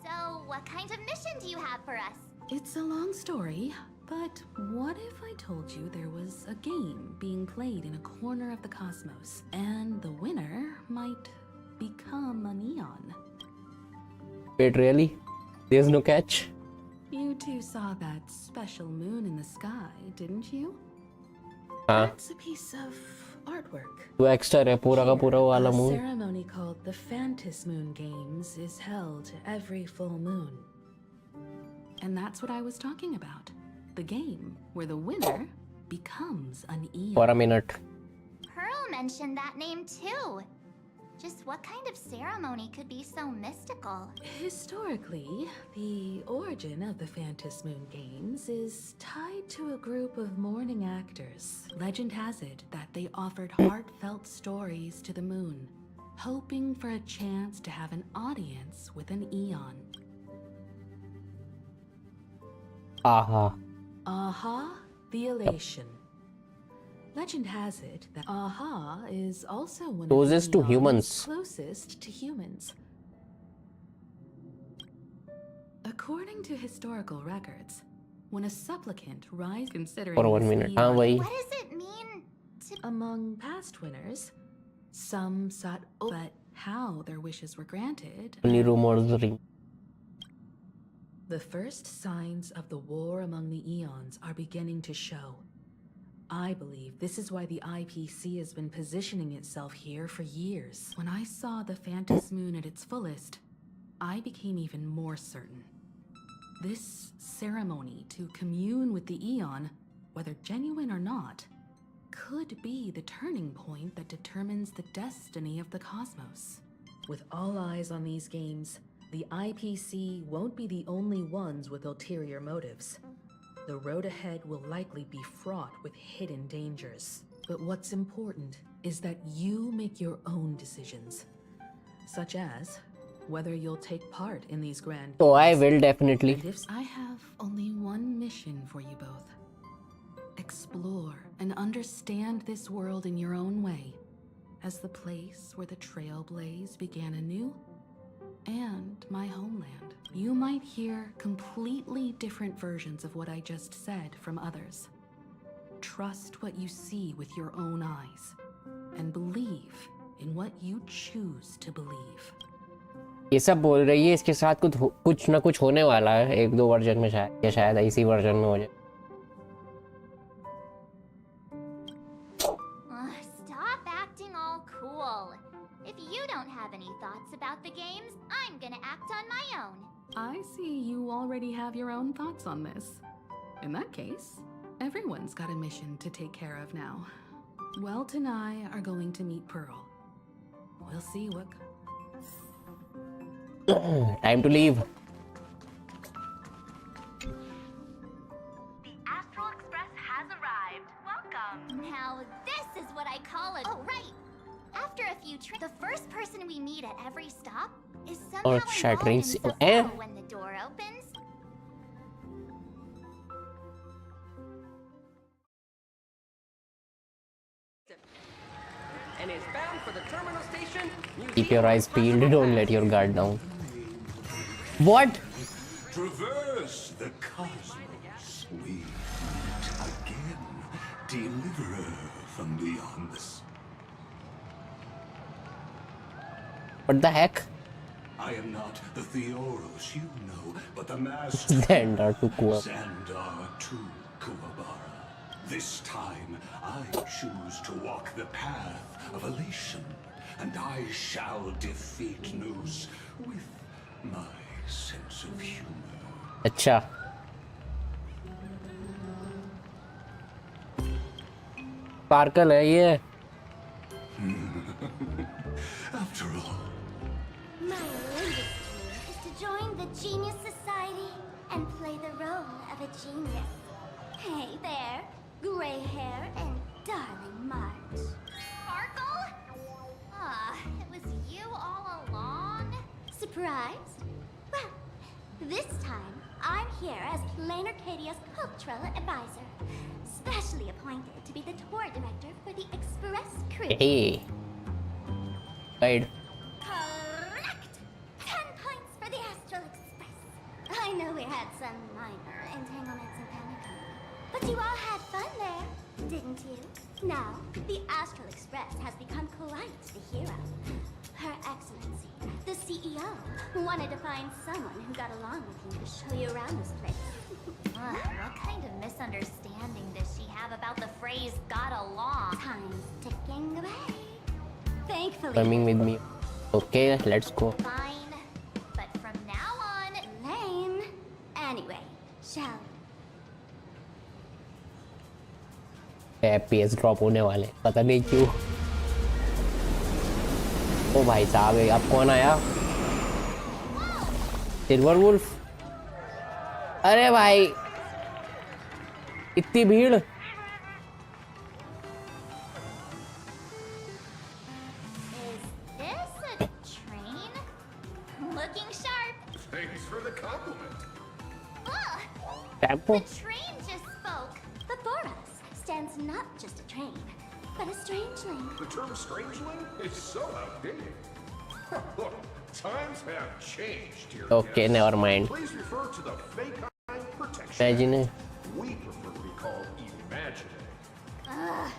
Speaker 2: So, what kind of mission do you have for us?
Speaker 5: It's a long story, but what if I told you there was a game being played in a corner of the cosmos, and the winner might become a neon?
Speaker 1: Wait, really? There's no catch?
Speaker 5: You two saw that special moon in the sky, didn't you?
Speaker 1: हाँ.
Speaker 5: That's a piece of artwork.
Speaker 1: तो extra है पूरा का पूरा वो वाला
Speaker 5: A
Speaker 1: moon.
Speaker 5: ceremony called the Phantom Moon Games is held every full moon. And that's what I was talking about. The game where the winner becomes an eon.
Speaker 1: For a minute.
Speaker 2: Pearl mentioned that name too. Just what kind of ceremony could be so mystical?
Speaker 5: Historically, the origin of the Phantom Moon Games is tied to a group of mourning actors. Legend has it that they offered heartfelt stories to the moon, hoping for a chance to have an audience with an eon.
Speaker 1: Aha.
Speaker 5: Aha, the elation. Legend has it that Aha is also one
Speaker 1: Closest
Speaker 5: of
Speaker 1: to
Speaker 5: the
Speaker 1: humans.
Speaker 5: closest to humans. According to historical records, when a supplicant rises considering
Speaker 1: For 1
Speaker 5: this
Speaker 1: minute.
Speaker 5: eon
Speaker 1: हाँ वही.
Speaker 2: What does it mean to...
Speaker 5: among past winners, some sought but how their wishes were granted.
Speaker 1: Only rumors ring.
Speaker 5: The first signs of the war among the eons are beginning to show. I believe this is why the IPC has been positioning itself here for years. When I saw the Phantom Moon at its fullest, I became even more certain. This ceremony to commune with the eon, whether genuine or not, could be the turning point that determines the destiny of the cosmos. With all eyes on these games, the IPC won't be the only ones with ulterior motives. The road ahead will likely be fraught with hidden dangers. But what's important is that you make your own decisions. Such as, whether you'll take part in these grand.
Speaker 1: So I will definitely.
Speaker 5: And if I have only one mission for you both. Explore and understand this world in your own way, as the place where the Trailblaze began anew, and my homeland. You might hear completely different versions of what I just said from others. Trust what you see with your own eyes, and believe in what you choose to believe.
Speaker 1: ये सब बोल रही है, इसके साथ कुछ ना कुछ होने वाला है एक दो वर्जन में शायद, या शायद इसी वर्जन में हो जाए.
Speaker 2: Stop acting all cool. If you don't have any thoughts about the games, I'm gonna act on my own.
Speaker 5: I see you already have your own thoughts on this. In that case, everyone's got a mission to take care of now. Welt and I are going to meet Pearl. We'll see what...
Speaker 1: Time to leave.
Speaker 8: The Astral Express has arrived. Welcome.
Speaker 2: Now this is what I call a... Oh, right! After a few the first person we meet at every stop is somehow involved
Speaker 1: shattering
Speaker 2: in some
Speaker 1: eh?
Speaker 2: trouble when the door opens.
Speaker 9: And is bound for the terminal station.
Speaker 1: Keep your eyes peeled, don't let your guard down. What?
Speaker 10: Traverse the cosmos, we meet again, deliverer from beyond the sea.
Speaker 1: What the heck?
Speaker 10: I am not the Theoros you know, but the master
Speaker 1: Xandar to Kuwabara.
Speaker 10: Xandar to Kuwabara. This time, I choose to walk the path of elation, and I shall defeat Noose with my sense of humor.
Speaker 1: अच्छा. Sparkle है ये.
Speaker 10: After all,
Speaker 2: My latest dream is to join the Genius Society and play the role of a genius. Hey there, gray hair and darling Marge. Sparkle? Ah, it was you all along? Surprised? Well, this time I'm here as Plain Arcadia's cultural advisor, specially appointed to be the tour director for the Express crew.
Speaker 1: Hey. Guide.
Speaker 2: Correct! 10 points for the Astral Express. I know we had some minor entanglements and panic, but you all had fun there, didn't you? Now, the Astral Express has become quite the hero. Her Excellency, the CEO, wanted to find someone who got along with you to show you around this place. What kind of misunderstanding does she have about the phrase "got along"? Time's ticking away. Thankfully,
Speaker 1: Coming with me. Okay, let's go.
Speaker 2: fine. But from now on, lame. Anyway, shall we?
Speaker 1: FPS drop होने वाले, पता नहीं क्यों. ओ भाई साहब, अब कौन आया? Silver wolf. अरे भाई, इतनी भीड़.
Speaker 2: Is this a train? Looking sharp.
Speaker 10: thanks for the compliment.
Speaker 2: Ugh!
Speaker 1: Tempo.
Speaker 2: The train just spoke. But for us, stands not just a train, but a strangeling.
Speaker 10: The term strangeling is so outdated. Look, times have changed here.
Speaker 1: Okay, never mind.
Speaker 10: Please refer to the fake eye protection.
Speaker 1: Imagine.
Speaker 10: We prefer to be called imaginary.
Speaker 2: Ugh.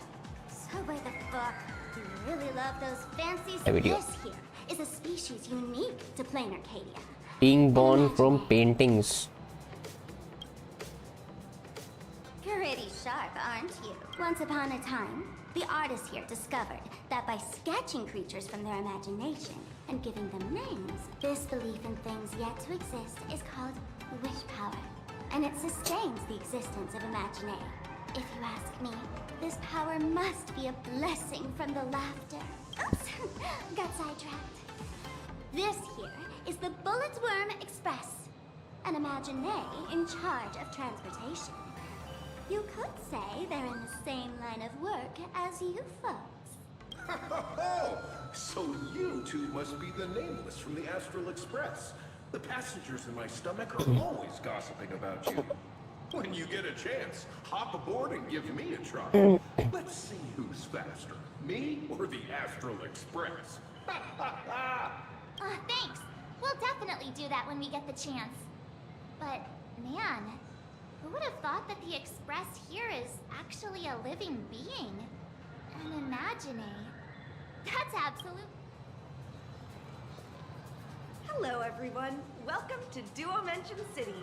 Speaker 2: So by the fuck, do you really love those fancies?
Speaker 1: A video.
Speaker 2: This here is a species unique to Plain Arcadia.
Speaker 1: Being born from paintings.
Speaker 2: Pretty sharp, aren't you? Once upon a time, the artists here discovered that by sketching creatures from their imagination and giving them names, this belief in things yet to exist is called wish power. And it sustains the existence of Imaginary. If you ask me, this power must be a blessing from the laughter. Oops, got sidetracked. This here is the Bullet Worm Express, an Imaginary in charge of transportation. You could say they're in the same line of work as you folks.
Speaker 10: So you two must be the nameless from the Astral Express. The passengers in my stomach are always gossiping about you. When you get a chance, hop aboard and give me a try. Let's see who's faster, me or the Astral Express.
Speaker 2: Thanks. We'll definitely do that when we get the chance. But, man, who would have thought that the Express here is actually a living being? An imaginary. That's absolute.
Speaker 11: Hello everyone. Welcome to Duo Mention City.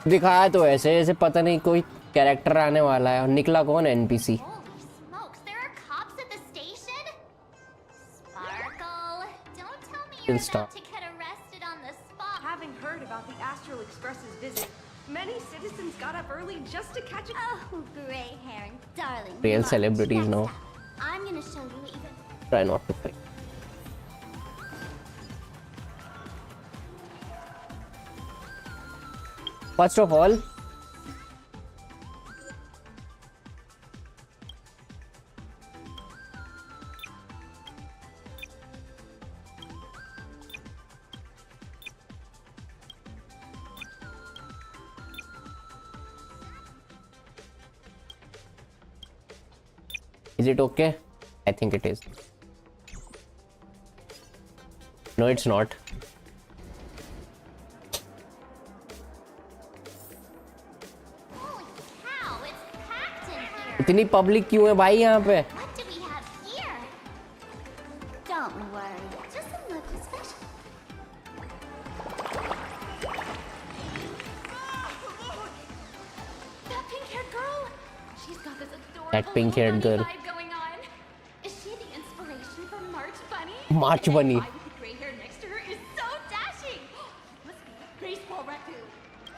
Speaker 1: दिखाया तो ऐसे जैसे पता नहीं कोई character आने वाला है और निकला कौन NPC.
Speaker 2: Holy smokes, there are cops at the station? Sparkle, don't tell me you're about to get arrested on the spot.
Speaker 11: Having heard about the Astral Express's visit, many citizens got up early just to catch it.
Speaker 2: Oh, gray hair, darling.
Speaker 1: Real celebrities now.
Speaker 2: I'm gonna show you even.
Speaker 1: Try not to fight. First of all, is it okay? I think it is. No, it's not.
Speaker 2: Holy cow, it's packed in here.
Speaker 1: इतनी public क्यों है भाई यहाँ पे?
Speaker 2: What do we have here? Don't worry, just some local special.
Speaker 11: That pink-haired girl. She's got this adorable
Speaker 1: That pink-haired
Speaker 11: bunny
Speaker 1: girl.
Speaker 11: vibe going on. Is she the inspiration for March Bunny?
Speaker 1: March
Speaker 11: And
Speaker 1: Bunny.
Speaker 11: that guy with the gray hair next to her is so dashing. Must be a graceful raccoon.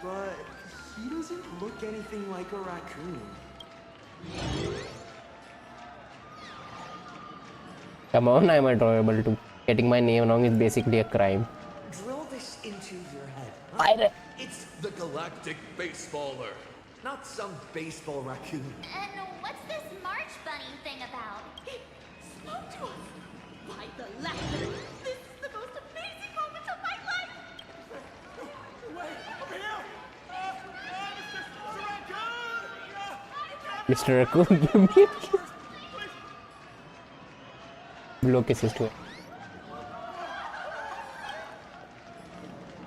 Speaker 3: But he doesn't look anything like a raccoon.
Speaker 1: Come on, I'm adorable too. Getting my name wrong is basically a crime.
Speaker 3: Drill this into your head.
Speaker 12: It's the Galactic Baseballer, not some baseball raccoon.
Speaker 2: And what's this March Bunny thing about?
Speaker 11: He spoke to us. By the laughter. This is the most amazing moment of my life.
Speaker 12: Wait, over here!
Speaker 1: Mr. Raccoon, give me a kiss. Blow kisses to it.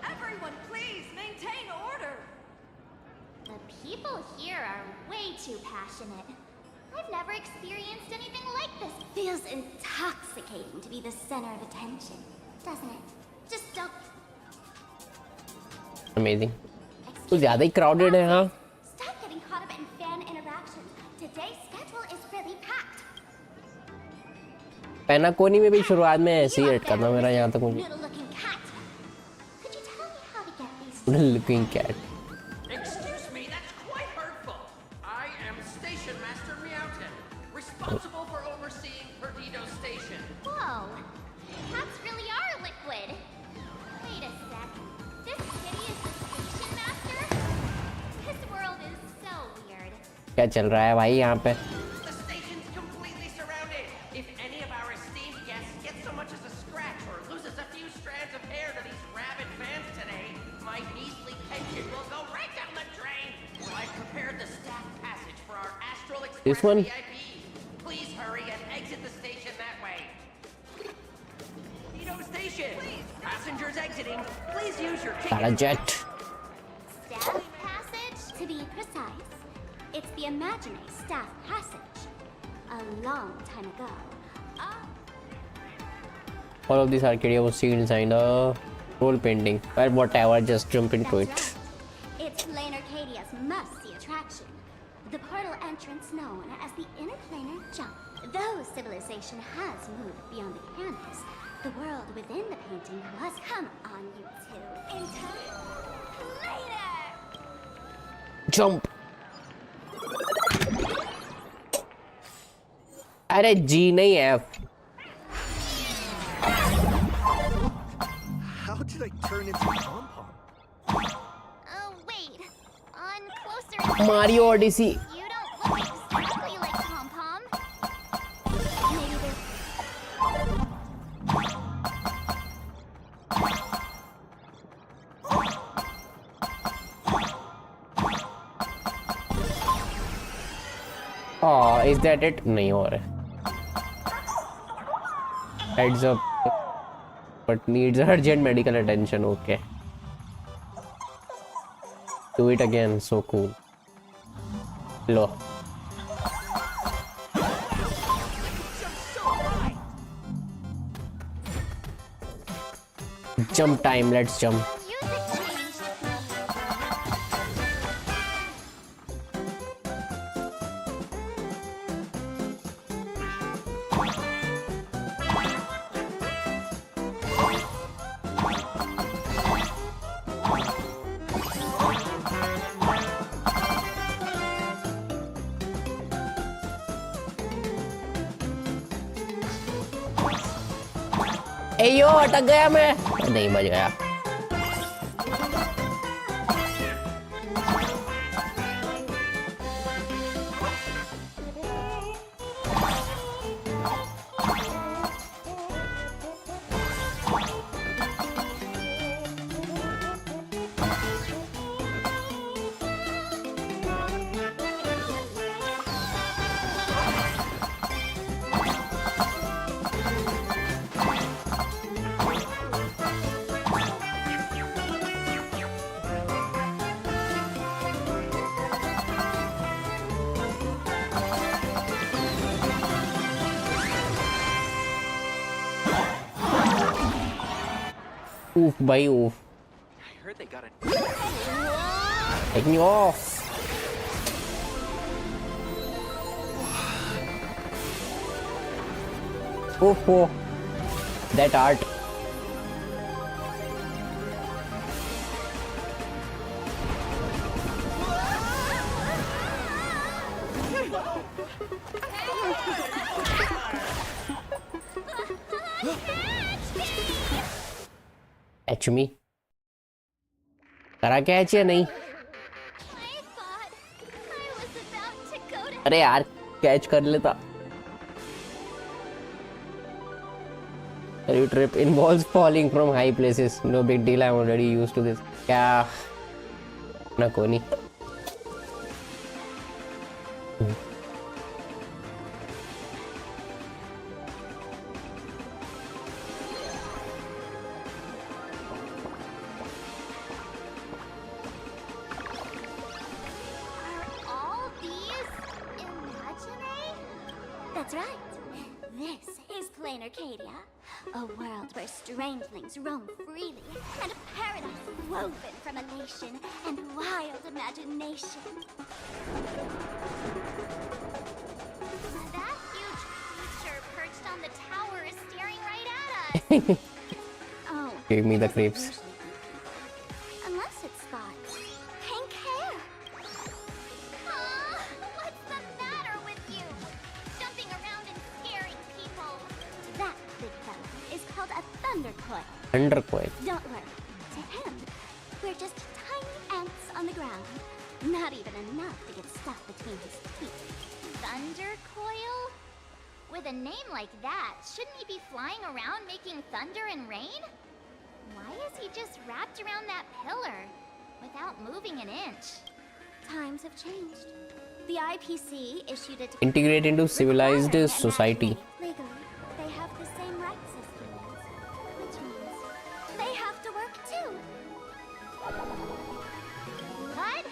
Speaker 11: Everyone, please maintain order.
Speaker 2: The people here are way too passionate. I've never experienced anything like this. Feels intoxicating to be the center of attention, doesn't it? Just don't.
Speaker 1: Amazing. तो ज़्यादा ही crowded है हाँ.
Speaker 2: Stop getting caught up in fan interactions. Today's schedule is really packed.
Speaker 1: पैनाकोनी में भी शुरुआत में ऐसे ही अटका था मेरा यहाँ तक मुझे.
Speaker 2: Noodle-looking cat. Could you tell me how to get these?
Speaker 1: Looking cat.
Speaker 9: Excuse me, that's quite hurtful. I am Station Master Meowton, responsible for overseeing Perdido Station.
Speaker 2: Whoa, cats really are liquid. Wait a sec. This kitty is the station master? This world is so weird.
Speaker 1: क्या चल रहा है भाई यहाँ पे?
Speaker 9: The station's completely surrounded. If any of our esteemed guests gets so much as a scratch or loses a few strands of hair to these rabid fans today, my measly pension will go right down the drain. So I've prepared the staff passage for our Astral Express
Speaker 1: This one?
Speaker 9: VIPs. Please hurry and exit the station that way. Perdido Station. Passengers exiting. Please use your ticket.
Speaker 1: साला jet.
Speaker 2: Staff passage? To be precise, it's the imaginary staff passage. A long time ago.
Speaker 1: All of this Arcadia was seen inside a role painting. Well, whatever, just jump into
Speaker 2: That's
Speaker 1: it.
Speaker 2: right. It's Lane Arcadia's must-see attraction. The portal entrance known as the Interplanar Jump. Though civilization has moved beyond the campus, the world within the painting was. Come on, you two. Interplanar!
Speaker 1: Jump. अरे G नहीं F.
Speaker 12: How did I turn into a pom-pom?
Speaker 2: Oh, wait. On closer
Speaker 1: Mario Odyssey.
Speaker 2: you don't look exactly like Pom Pom. Maybe there's
Speaker 1: Oh, is that it? नहीं हो रहा. Heads up, but needs urgent medical attention. Okay. Do it again. So cool. Lo. Jump time. Let's jump. एयो अटक गया मैं. नहीं बच गया. Oof, bhai, oof.
Speaker 9: I heard they got it.
Speaker 1: Take me off. Oof, oh. That art. Catch me. करा catch या नहीं? अरे यार कैच कर लेता. Trip involves falling from high places. No big deal. I'm already used to this. क्या? ना कोई नहीं.
Speaker 2: That's right. This is plain Arcadia, a world where strangelings roam freely, and a paradise woven from elation and wild imagination. That huge creature perched on the tower is staring right at us. Oh.
Speaker 1: Give me the creeps.
Speaker 2: Unless it's spots. Pink hair. What's the matter with you? Jumping around and scaring people. That big fella is called a thundercoil.
Speaker 1: Thundercoil.
Speaker 2: Don't worry. To him, we're just tiny ants on the ground. Not even enough to get stuck between his teeth. Thundercoil? With a name like that, shouldn't he be flying around making thunder and rain? Why is he just wrapped around that pillar without moving an inch? Times have changed. The IPC issued a
Speaker 1: integrate into civilized society.
Speaker 2: Legally, they have the same rights as humans, which means they have to work too. What?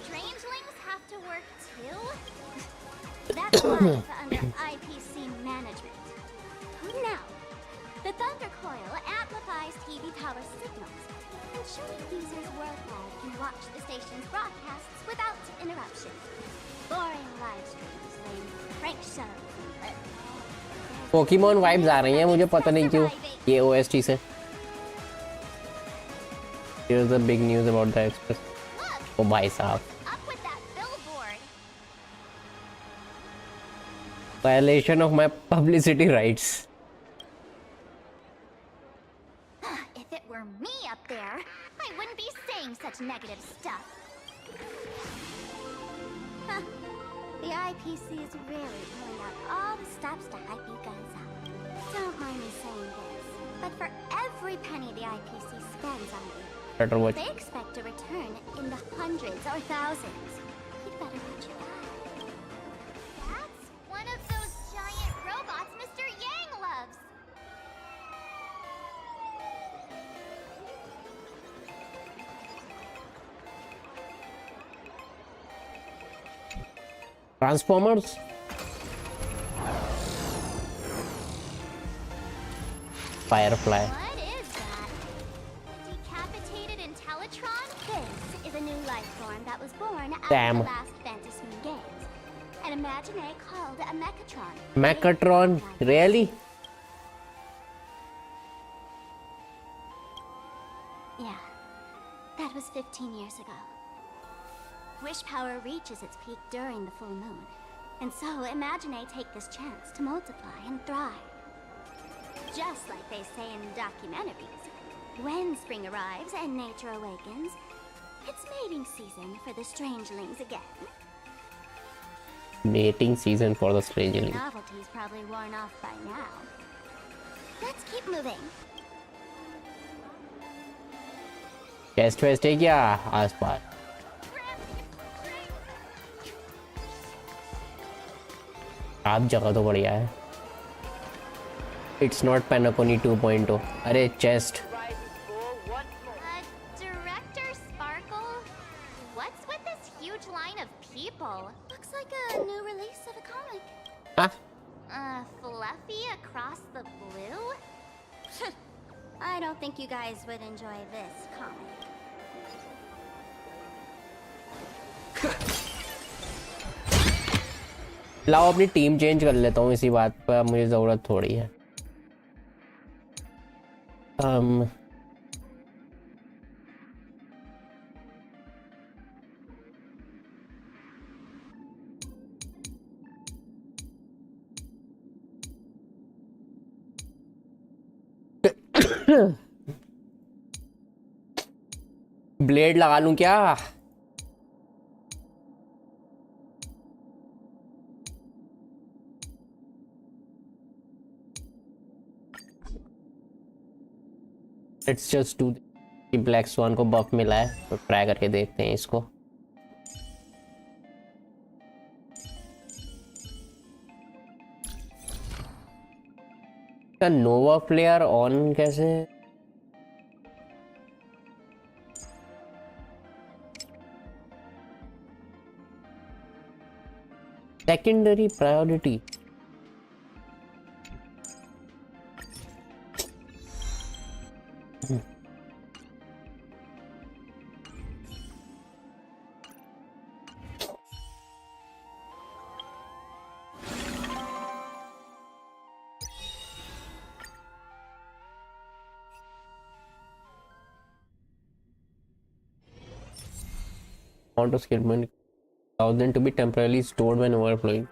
Speaker 2: Strangelings have to work too? That's life under IPC management. Now, the Thundercoil amplifies TV tower signals, ensuring users worldwide can watch the station's broadcasts without interruption. Boring live streams, lame prank shows.
Speaker 1: Pokemon vibes आ रही हैं मुझे पता नहीं क्यों ये OST से. Here's the big news about the Express. ओ भाई साहब. Violation of my publicity rights.
Speaker 2: If it were me up there, I wouldn't be saying such negative stuff. Huh. The IPC is really pulling out all the stops to hype you guys up. Don't mind me saying this, but for every penny the IPC spends on you, they expect a return in the hundreds or thousands. You'd better watch your back.
Speaker 1: Transformers. Firefly.
Speaker 2: What is that? A decapitated Intellitron? This is a new life form that was born after
Speaker 1: Damn.
Speaker 2: the last Fantasy Moon Games. An imagine called a Mechatron.
Speaker 1: Mechatron, really?
Speaker 2: Yeah, that was 15 years ago. Wish power reaches its peak during the full moon. And so imagine take this chance to multiply and thrive. Just like they say in documentaries. When spring arrives and nature awakens, it's mating season for the strangelings again.
Speaker 1: Mating season for the strangeling.
Speaker 2: Novelty's probably worn off by now. Let's keep moving.
Speaker 1: Chest vest है क्या आसपास? आप जगह तो बढ़िया है. It's not Panopony 2.0. अरे chest.
Speaker 2: Director Sparkle? What's with this huge line of people? Looks like a new release of a comic.
Speaker 1: Huh?
Speaker 2: Fluffy across the blue? I don't think you guys would enjoy this comic.
Speaker 1: लाओ अपनी team change कर लेता हूँ इसी बात पर. मुझे ज़रूरत थोड़ी है. ब्लेड लगा लूं क्या? Let's just do. Black swan को बफ मिला है तो ट्राई करके देखते हैं इसको. का नोवा प्लेयर ऑन कैसे? Secondary priority. Auto skillment allows them to be temporarily stored when overflowing.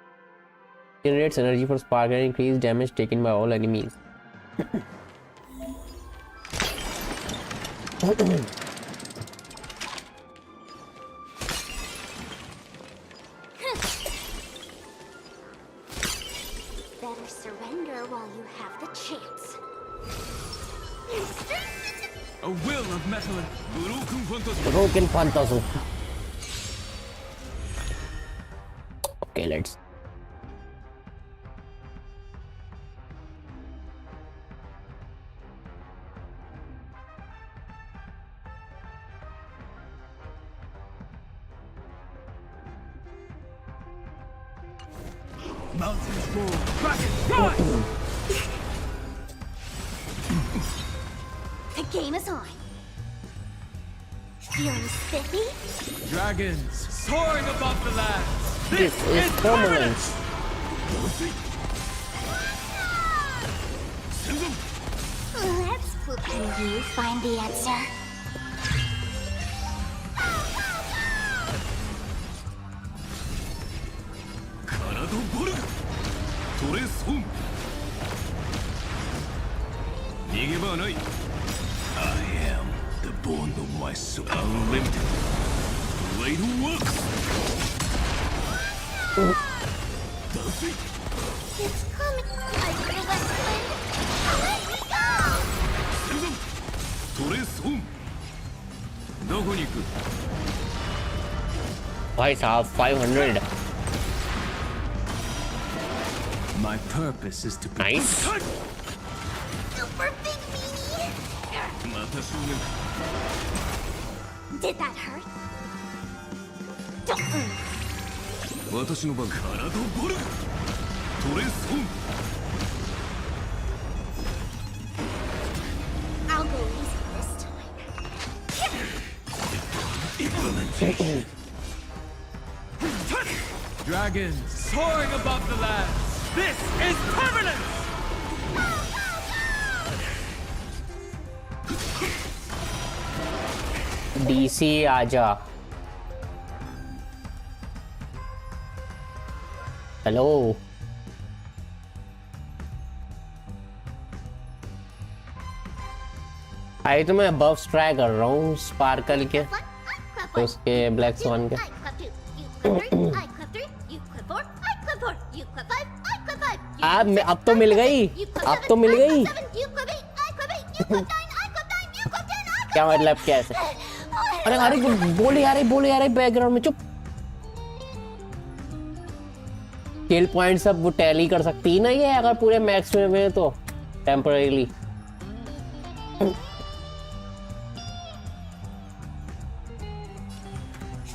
Speaker 1: Generates energy for spark and increase damage taken by all enemies.
Speaker 2: Better surrender while you have the chance.
Speaker 12: A will of metal and
Speaker 1: Broken Fantasy. Okay, let's.
Speaker 12: mountains roar. Kraken, rise!
Speaker 2: The game is on. Feeling spiffy?
Speaker 12: Dragons soaring above the lands.
Speaker 1: This is permanent.
Speaker 2: Let's flip. Can you find the answer?
Speaker 12: I am the bond of my soul. Unlimited. Blade works.
Speaker 2: It's coming. I feel the wind. Let me go!
Speaker 1: भाई साहब 500.
Speaker 12: My purpose is to
Speaker 1: Nice.
Speaker 2: Super big meanie. Did that hurt? Don't.
Speaker 12: 私の番か。カラドボルグトレソン。
Speaker 2: I'll go easy this time.
Speaker 12: Dragons soaring above the lands. This is permanence.
Speaker 1: DC आजा। Hello आई तो मैं बफ्स try कर रहा हूँ sparkle के उसके ब्लैक स्वान के। अब तो मिल गई, अब तो मिल गई। क्या मतलब क्या ऐसे? अरे अरे बोले यार बैकग्राउंड में चुप। स्किल पॉइंट सब वो टैली कर सकती है ना ये, अगर पूरे मैक्स में तो temporarily.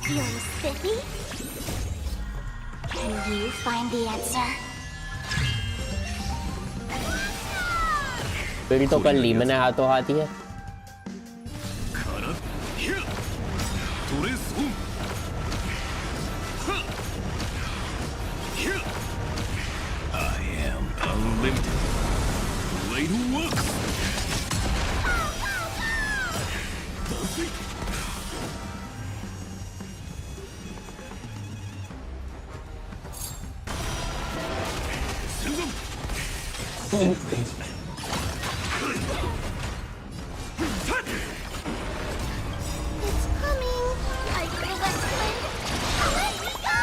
Speaker 2: Feeling spiffy? Can you find the answer?
Speaker 1: Build तो कर ली मैंने हाथों हाथ ही है।
Speaker 12: I am unlimited. Blade works.
Speaker 2: It's coming. Like the west wind. Let me go!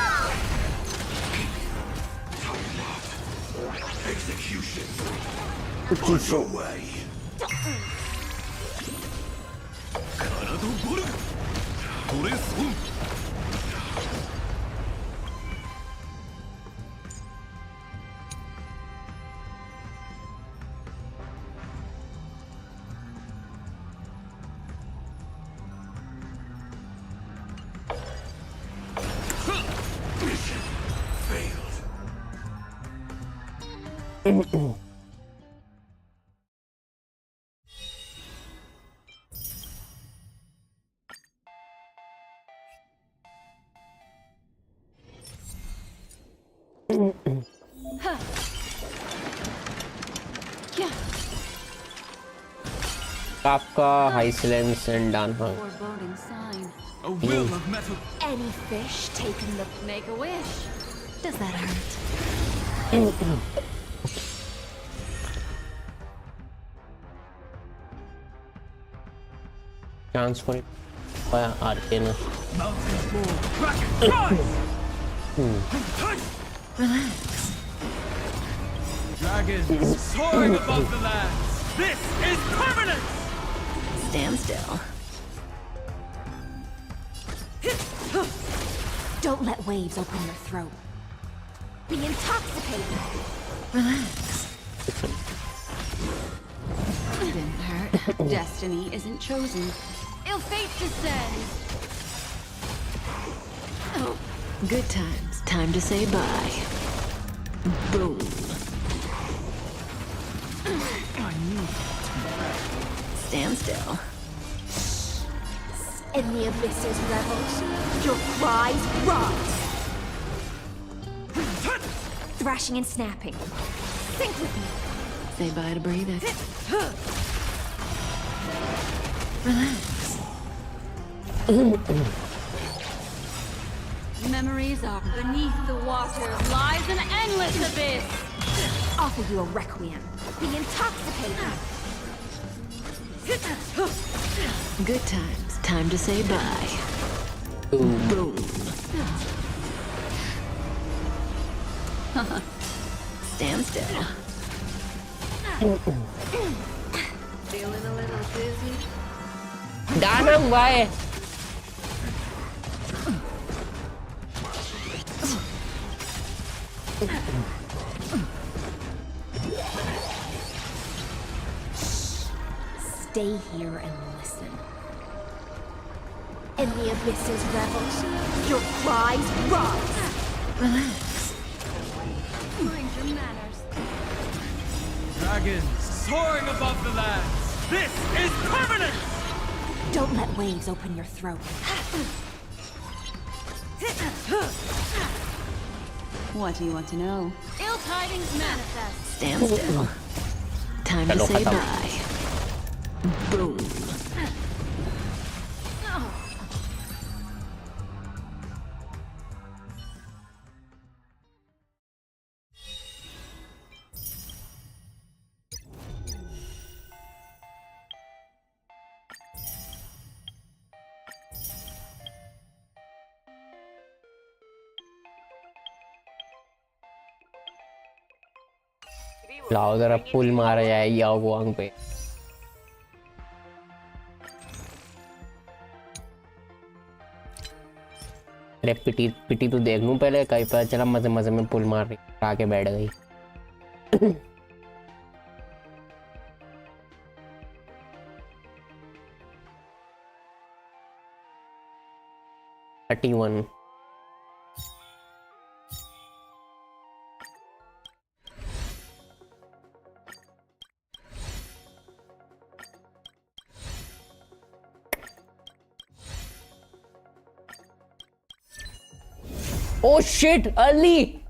Speaker 10: Execution.
Speaker 1: Put
Speaker 10: your way.
Speaker 12: Karado boru. Tore son.
Speaker 10: Mission failed.
Speaker 1: Kafka, Highlands and Danhang.
Speaker 7: Foreboding sign.
Speaker 12: A will of metal.
Speaker 2: Any fish taking the...
Speaker 7: Make a wish.
Speaker 2: Does that hurt?
Speaker 1: Chance for it by Arcana.
Speaker 12: Mountains fall. Kraken rise.
Speaker 5: Relax.
Speaker 12: Dragons soaring above the lands. This is permanence.
Speaker 5: Stand still.
Speaker 2: Don't let waves open your throat. Be intoxicated.
Speaker 5: Relax.
Speaker 7: Didn't hurt. Destiny isn't chosen. Ill fate descends. Oh.
Speaker 5: Good times. Time to say bye. Boom. Stand still.
Speaker 2: In the abyss's revels, your cries rise. Thrashing and snapping. Think with me.
Speaker 5: Say bye to breathing. Relax.
Speaker 7: Memories are beneath the waters lies an endless abyss.
Speaker 2: Offer you a requiem. Be intoxicated.
Speaker 5: Good times. Time to say bye. Boom. Stand still.
Speaker 7: Feeling a little dizzy.
Speaker 1: Danhang, why?
Speaker 2: Stay here and listen. In the abyss's revels, your cries rise.
Speaker 4: Relax.
Speaker 7: Mind your manners.
Speaker 13: Dragons soaring above the lands. This is permanent!
Speaker 11: Don't let waves open your throat.
Speaker 7: What do you want to know? Ill tidings manifest.
Speaker 4: Stand still. Time to say bye. Boom.
Speaker 1: लाओ जरा पुल मारा जाए याओ गुआंग पे। अरे पिटी पिटी तो देख लूं पहले, कहीं पता चला मजे मजे में पुल मार रही आके बैठ गई। Thirty one. Oh shit, early!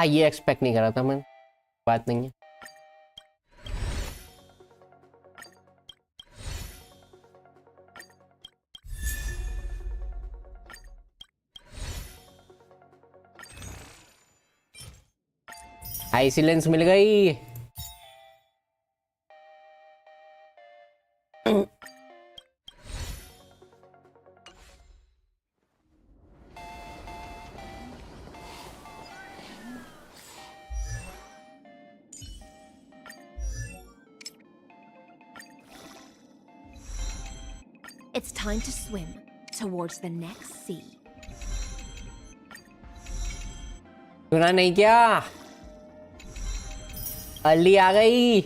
Speaker 1: ये एक्सपेक्ट नहीं करा था मैं, बात नहीं है। आइसलैंड मिल गई।
Speaker 11: It's time to swim towards the next sea.
Speaker 1: सुना नहीं क्या? अर्ली आ गई।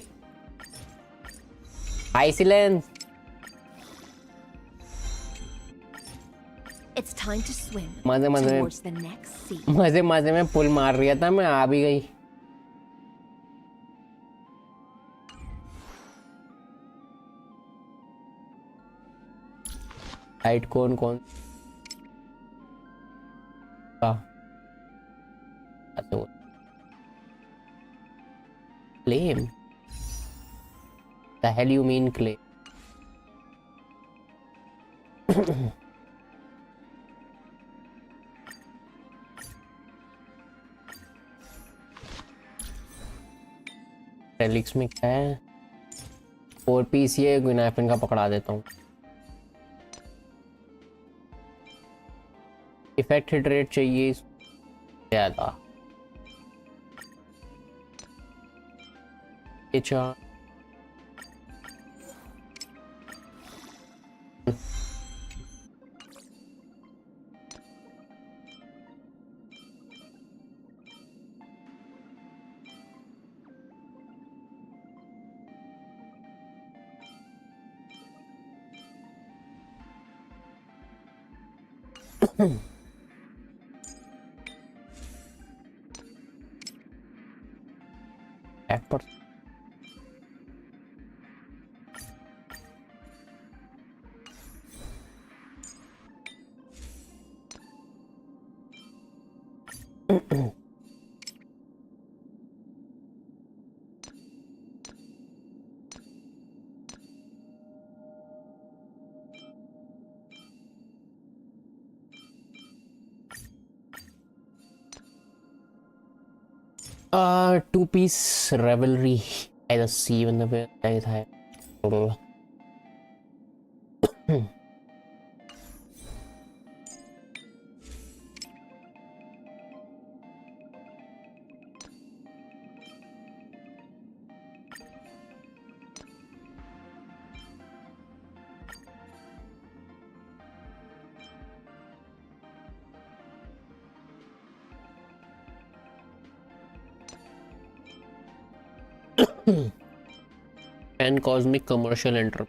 Speaker 1: Iceland.
Speaker 11: It's time to swim
Speaker 1: मजे मजे में
Speaker 11: towards the next sea.
Speaker 1: मजे मजे में पुल मार रही था मैं, आ भी गई। लाइट कौन कौन claim? The hell you mean claim? Relics में क्या है? 4 पीस ये गुनाफिन का पकड़ा देता हूँ। इफेक्ट हिट रेट चाहिए ज्यादा। चार पर two-piece revelry by the sea when the guy था। and cosmic commercial enterprise.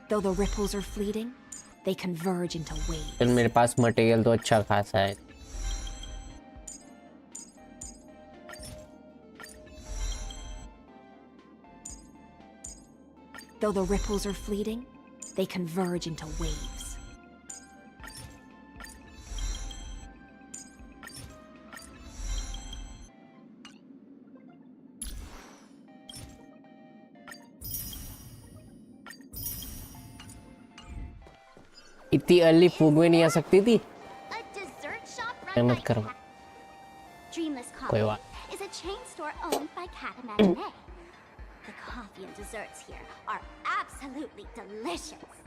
Speaker 14: Though the ripples are fleeting, they converge into waves.
Speaker 1: चल मेरे पास मटेरियल तो अच्छा खासा है.
Speaker 14: Though the ripples are fleeting, they converge into waves.
Speaker 1: इतनी early फूग में नहीं आ सकती थी.
Speaker 2: A dessert shop run
Speaker 1: मत
Speaker 2: by
Speaker 1: करो.
Speaker 2: Dreamless
Speaker 1: कोई
Speaker 2: Coffee
Speaker 1: बात.
Speaker 2: is a chain store owned by Cat Imaginet. The coffee and desserts here are absolutely delicious.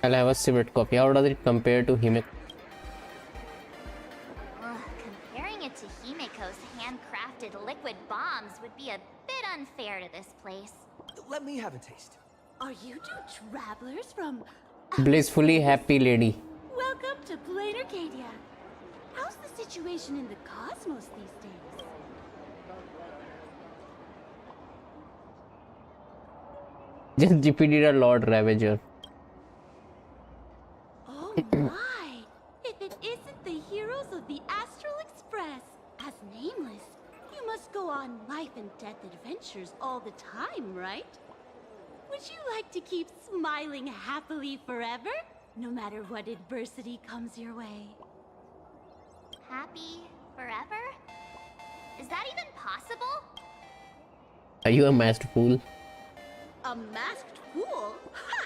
Speaker 1: I'll have a civet coffee. How does it compare to Hime?
Speaker 2: Comparing it to Himiko's handcrafted liquid bombs would be a bit unfair to this place.
Speaker 12: Let me have a taste.
Speaker 11: Are you two travelers from...
Speaker 1: Blissfully happy lady.
Speaker 11: Welcome to Plain Arcadia. How's the situation in the cosmos these days?
Speaker 1: Just defeated a Lord Ravager.
Speaker 11: Oh my! If it isn't the heroes of the Astral Express! As nameless, you must go on life and death adventures all the time, right? Would you like to keep smiling happily forever? No matter what adversity comes your way.
Speaker 2: Happy forever? Is that even possible?
Speaker 1: Are you a masked fool?
Speaker 11: A masked fool? Ha!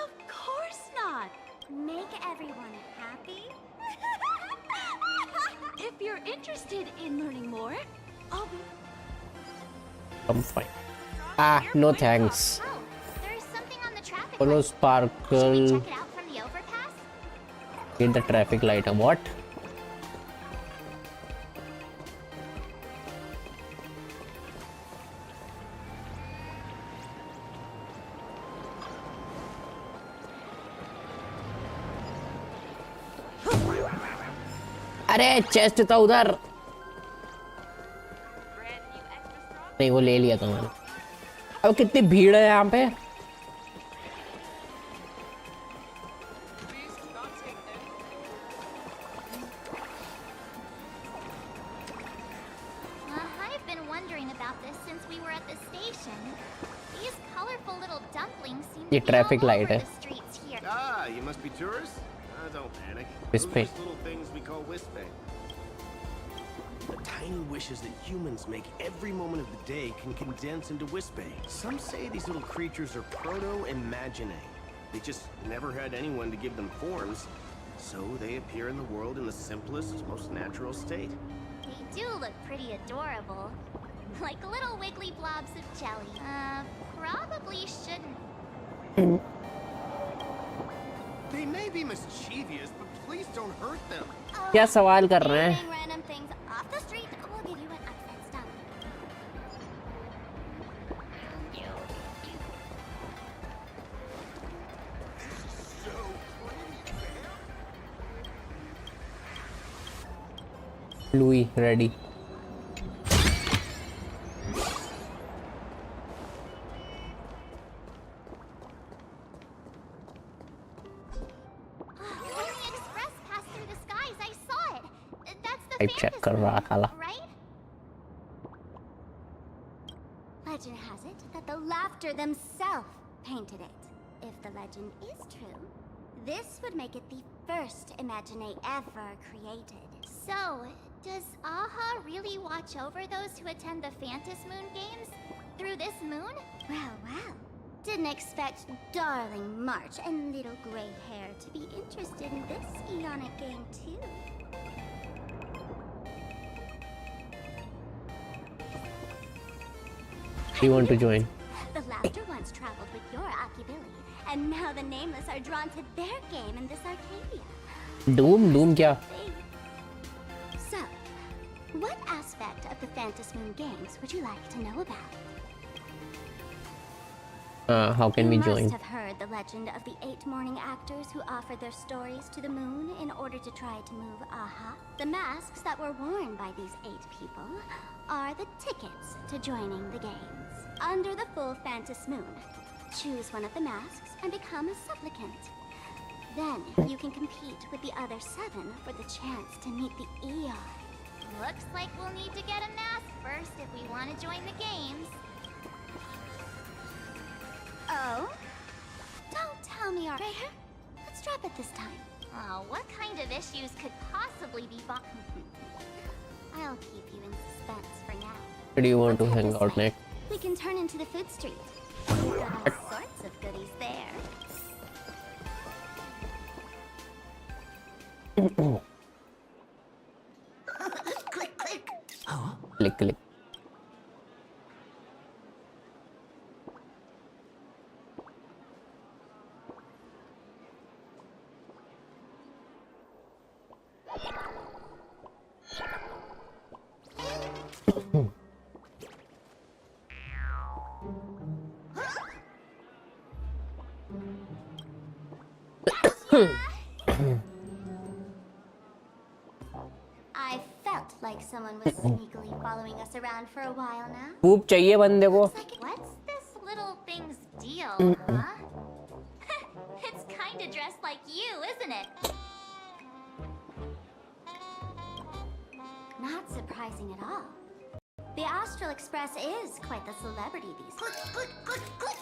Speaker 11: Of course not!
Speaker 2: Make everyone happy?
Speaker 11: If you're interested in learning more, I'll be...
Speaker 1: I'm fine. Ah, no thanks.
Speaker 2: Oh, there's something on the traffic
Speaker 1: Follow
Speaker 2: light.
Speaker 1: Sparkle.
Speaker 2: Should we check it out from the overpass?
Speaker 1: Hit the traffic light. What? अरे chest था उधर. नहीं वो ले लिया था मैंने. अब कितनी भीड़ है यहाँ पे.
Speaker 2: I've been wondering about this since we were at the station. These colorful little dumplings seem
Speaker 1: ये
Speaker 2: to be
Speaker 1: traffic
Speaker 2: all
Speaker 1: light
Speaker 2: over
Speaker 1: है.
Speaker 2: the streets here.
Speaker 15: Ah, you must be tourists? Don't panic.
Speaker 1: Wisp
Speaker 15: Those are
Speaker 1: Bay.
Speaker 15: just little things we call Wisp Bay. The tiny wishes that humans make every moment of the day can condense into Wisp Bay. Some say these little creatures are proto-imaginae. They just never had anyone to give them forms, so they appear in the world in the simplest, most natural state.
Speaker 2: They do look pretty adorable. Like little wiggly blobs of jelly. Probably shouldn't.
Speaker 15: They may be mischievous, but please don't hurt them.
Speaker 1: क्या सवाल कर रहे हैं?
Speaker 2: Buying random things off the street will give you an upset stomach.
Speaker 1: Louis ready. check कर रहा साला.
Speaker 2: Legend has it that the Laughter themselves painted it. If the legend is true, this would make it the first Imaginate ever created. So, does Aha really watch over those who attend the Phantom Moon Games? Through this moon? Well, well. Didn't expect darling March and little gray hair to be interested in this Eonic game too.
Speaker 1: Do you want to join?
Speaker 2: The Laughter once traveled with your okibili, and now the Nameless are drawn to their game in this Arcadia.
Speaker 1: Doom क्या?
Speaker 2: So, what aspect of the Phantasm Moon games would you like to know about?
Speaker 1: How can we
Speaker 2: You
Speaker 1: join?
Speaker 2: must have heard the legend of the 8 morning actors who offered their stories to the moon in order to try to move Aha. The masks that were worn by these 8 people are the tickets to joining the games. Under the full Phantasm Moon, choose one of the masks and become a supplicant. Then you can compete with the other 7 for the chance to meet the Eon. Looks like we'll need to get a mask first if we want to join the games. Oh? Don't tell me our hair. Let's drop it this time. Oh, what kind of issues could possibly be I'll keep you in suspense for now.
Speaker 1: Where do you want to
Speaker 2: Let's head
Speaker 1: hang
Speaker 2: this
Speaker 1: out
Speaker 2: way.
Speaker 1: next?
Speaker 2: We can turn into the food street. We've got all sorts of goodies there.
Speaker 15: Click, click. Huh?
Speaker 1: Click.
Speaker 2: I felt like someone was sneakily following us around for a while now.
Speaker 1: खूब चाहिए बंदे को.
Speaker 2: What's this little thing's deal, huh? It's kinda dressed like you, isn't it? Not surprising at all. The Astral Express is quite the celebrity these days. Click, click, click.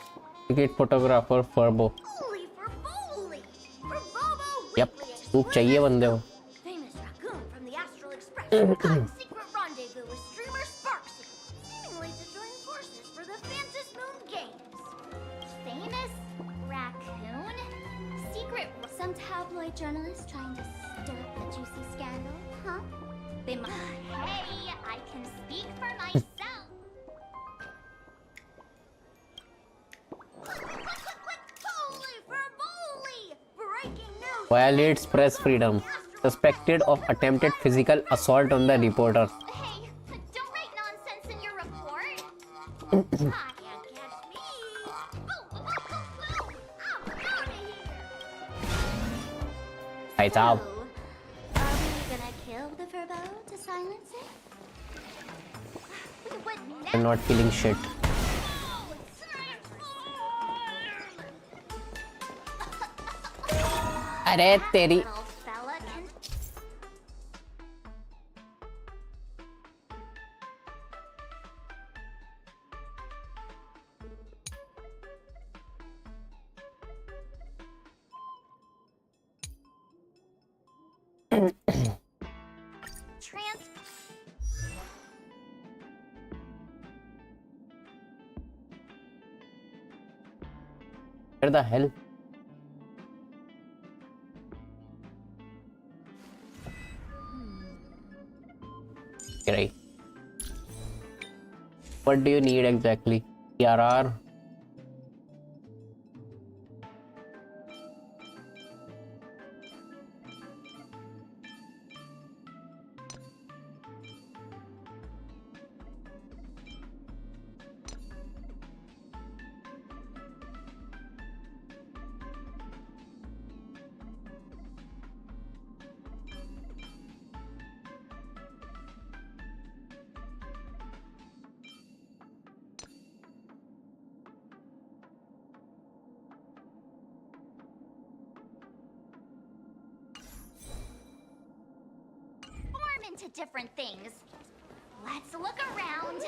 Speaker 1: Ticket photographer Furbo.
Speaker 2: Holy for Bowley! For Bobo!
Speaker 1: Yep. खूब चाहिए बंदे को.
Speaker 2: Famous raccoon from the Astral Express got a secret rendezvous with streamer Sparksy, seemingly to join forces for the Phantasm Moon Games. Famous raccoon? Secret? Some tabloid journalist trying to stir up the juicy scandal, huh? They might. Hey, I can speak for myself. Holy for Bowley! Breaking news!
Speaker 1: Violates press freedom. Suspected of attempted physical assault on the reporter.
Speaker 2: Hey, don't write nonsense in your report. I can't catch me. I'm out of here.
Speaker 1: भाई साहब.
Speaker 2: Are we gonna kill the Furbo to silence it? We would never.
Speaker 1: I'm not killing shit. अरे तेरी.
Speaker 2: Little fella can.
Speaker 1: Where the hell? Right. What do you need exactly? TRR.
Speaker 2: Into different things. Let's look around.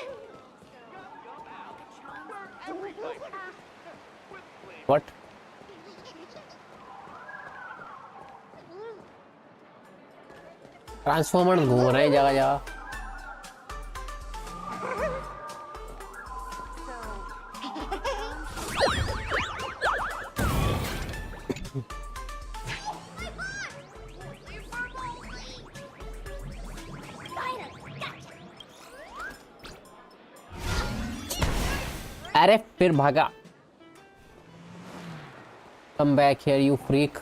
Speaker 1: What? Transformer घूम रहे हैं जगह जगह. अरे फिर भागा। Come back here, you freak.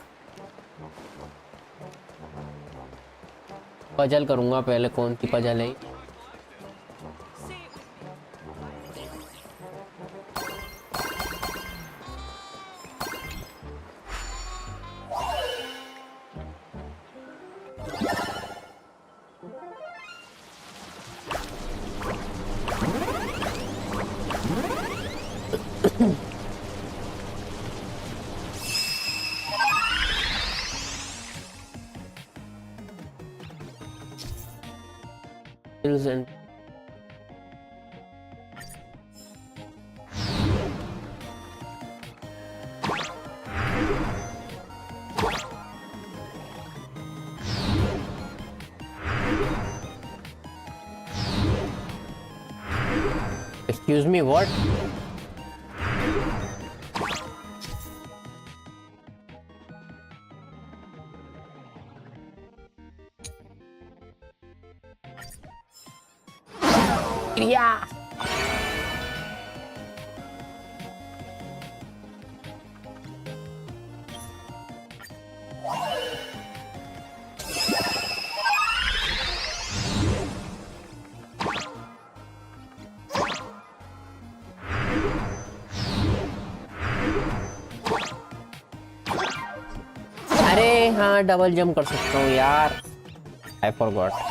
Speaker 1: Puzzle करूंगा पहले, कौन सी पजल है? And excuse me, what? Yeah. अरे हाँ, डबल जंप कर सकता हूँ यार। I forgot.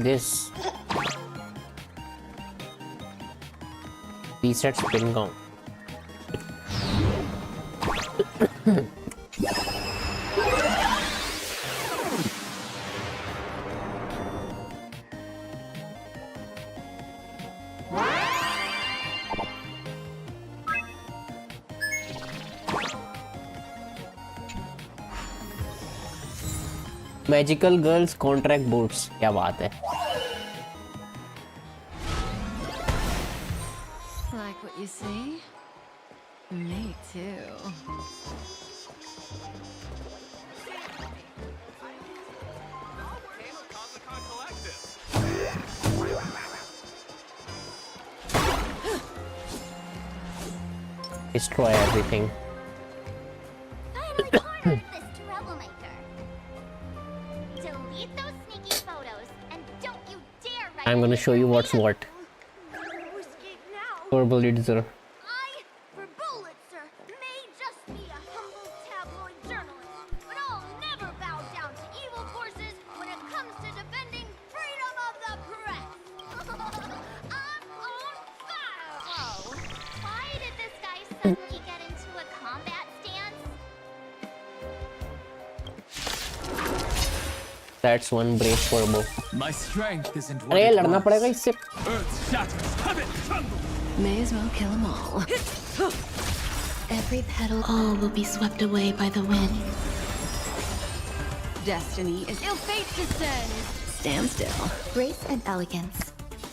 Speaker 1: This reset spin count. Magical girls contract boots, क्या बात है।
Speaker 7: Like what you see? Me too.
Speaker 1: Destroy everything. I'm gonna show you what's what. Turbolizer.
Speaker 2: I, for bullets, sir, may just be a humble tabloid journalist, but I'll never bow down to evil forces when it comes to defending freedom of the press. I'm on fire! Whoa. Why did this guy suddenly get into a combat stance?
Speaker 1: That's one brave turbo.
Speaker 13: My strength isn't what
Speaker 1: अरे
Speaker 13: it
Speaker 1: लड़ना
Speaker 13: was.
Speaker 1: पड़ेगा इससे।
Speaker 13: Earth shatters, heaven trembles.
Speaker 4: May as well kill them all. Every petal, all will be swept away by the wind.
Speaker 7: Destiny is ill fate descends.
Speaker 4: Stand still.
Speaker 14: Grace and elegance.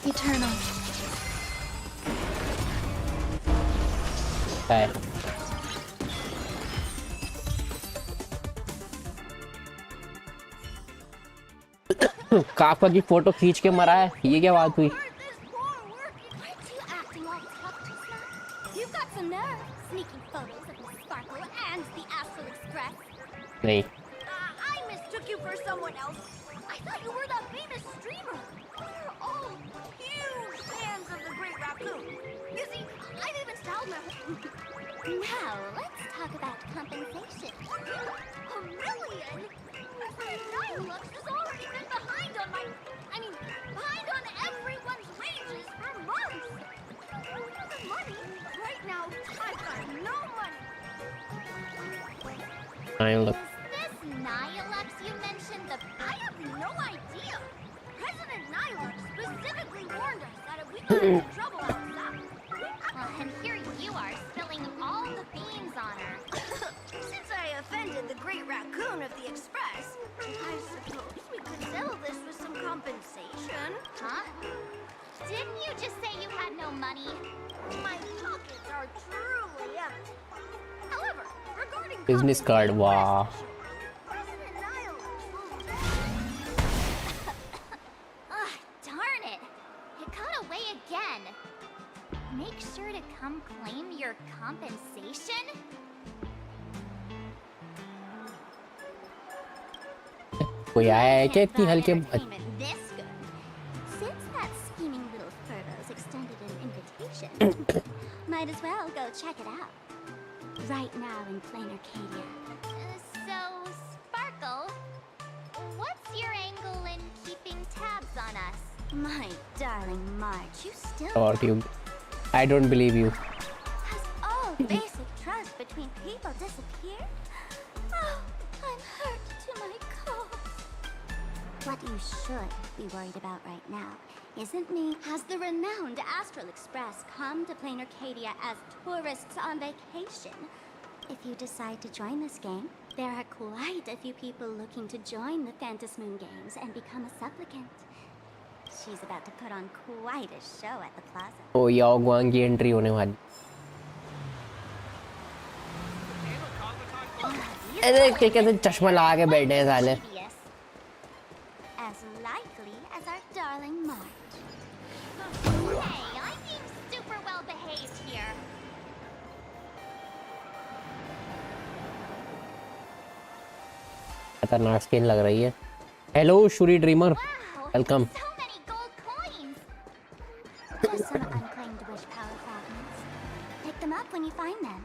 Speaker 14: Eternal.
Speaker 1: है। काका की photo खींच के मरा है, ये क्या बात हुई?
Speaker 2: You've got some nerve, sneaking photos of the Sparkle and the Astral Express.
Speaker 1: नहीं।
Speaker 2: I mistook you for someone else. I thought you were the famous streamer. We're all huge fans of the Great Raccoon. You see, I've even styled them. Now, let's talk about compensation. $1 million? Nihilux has already been behind on behind on everyone's wages for months. Where's the money? Right now, I've got no money.
Speaker 1: Nihilux.
Speaker 2: Is this Nihilux you mentioned? I have no idea trouble outside. And here you are spilling all the beans on her.
Speaker 8: Since I offended the great raccoon of the Express, I suppose we could settle this with some compensation.
Speaker 2: Huh? Didn't you just say you had no money?
Speaker 8: My pockets are truly empty. However, regarding
Speaker 1: business card, wow.
Speaker 2: Ugh, darn it. It got away again. Make sure to come claim your compensation?
Speaker 1: कोई आया है क्या इतनी हल्के?
Speaker 2: This good. Since that scheming little Furbo's extended an invitation, might as well go check it out. Right now in plain Arcadia. So, Sparkle, what's your angle in keeping tabs on us?
Speaker 8: My darling Marge, you still
Speaker 1: About you, I don't believe you.
Speaker 8: Has all basic trust between people disappeared? Oh, I'm hurt to my core.
Speaker 2: What you should be worried about right now isn't me.
Speaker 8: Has the renowned Astral Express come to plain Arcadia as tourists on vacation?
Speaker 2: If you decide to join this game, there are quite a few people looking to join the Phantasmoon Games and become a supplicant. She's about to put on quite a show at the plaza.
Speaker 1: ओ याओ गुआंग की entry होने वाली। अरे कैसे चश्मा लगा के बैठे हैं साले?
Speaker 2: As likely as our darling Marge. Hey, I'm being super well behaved here.
Speaker 1: खतरनाक स्किन लग रही है। Hello Shuri dreamer, welcome.
Speaker 2: So many gold coins. Just some unclaimed wish power fragments. Pick them up when you find them.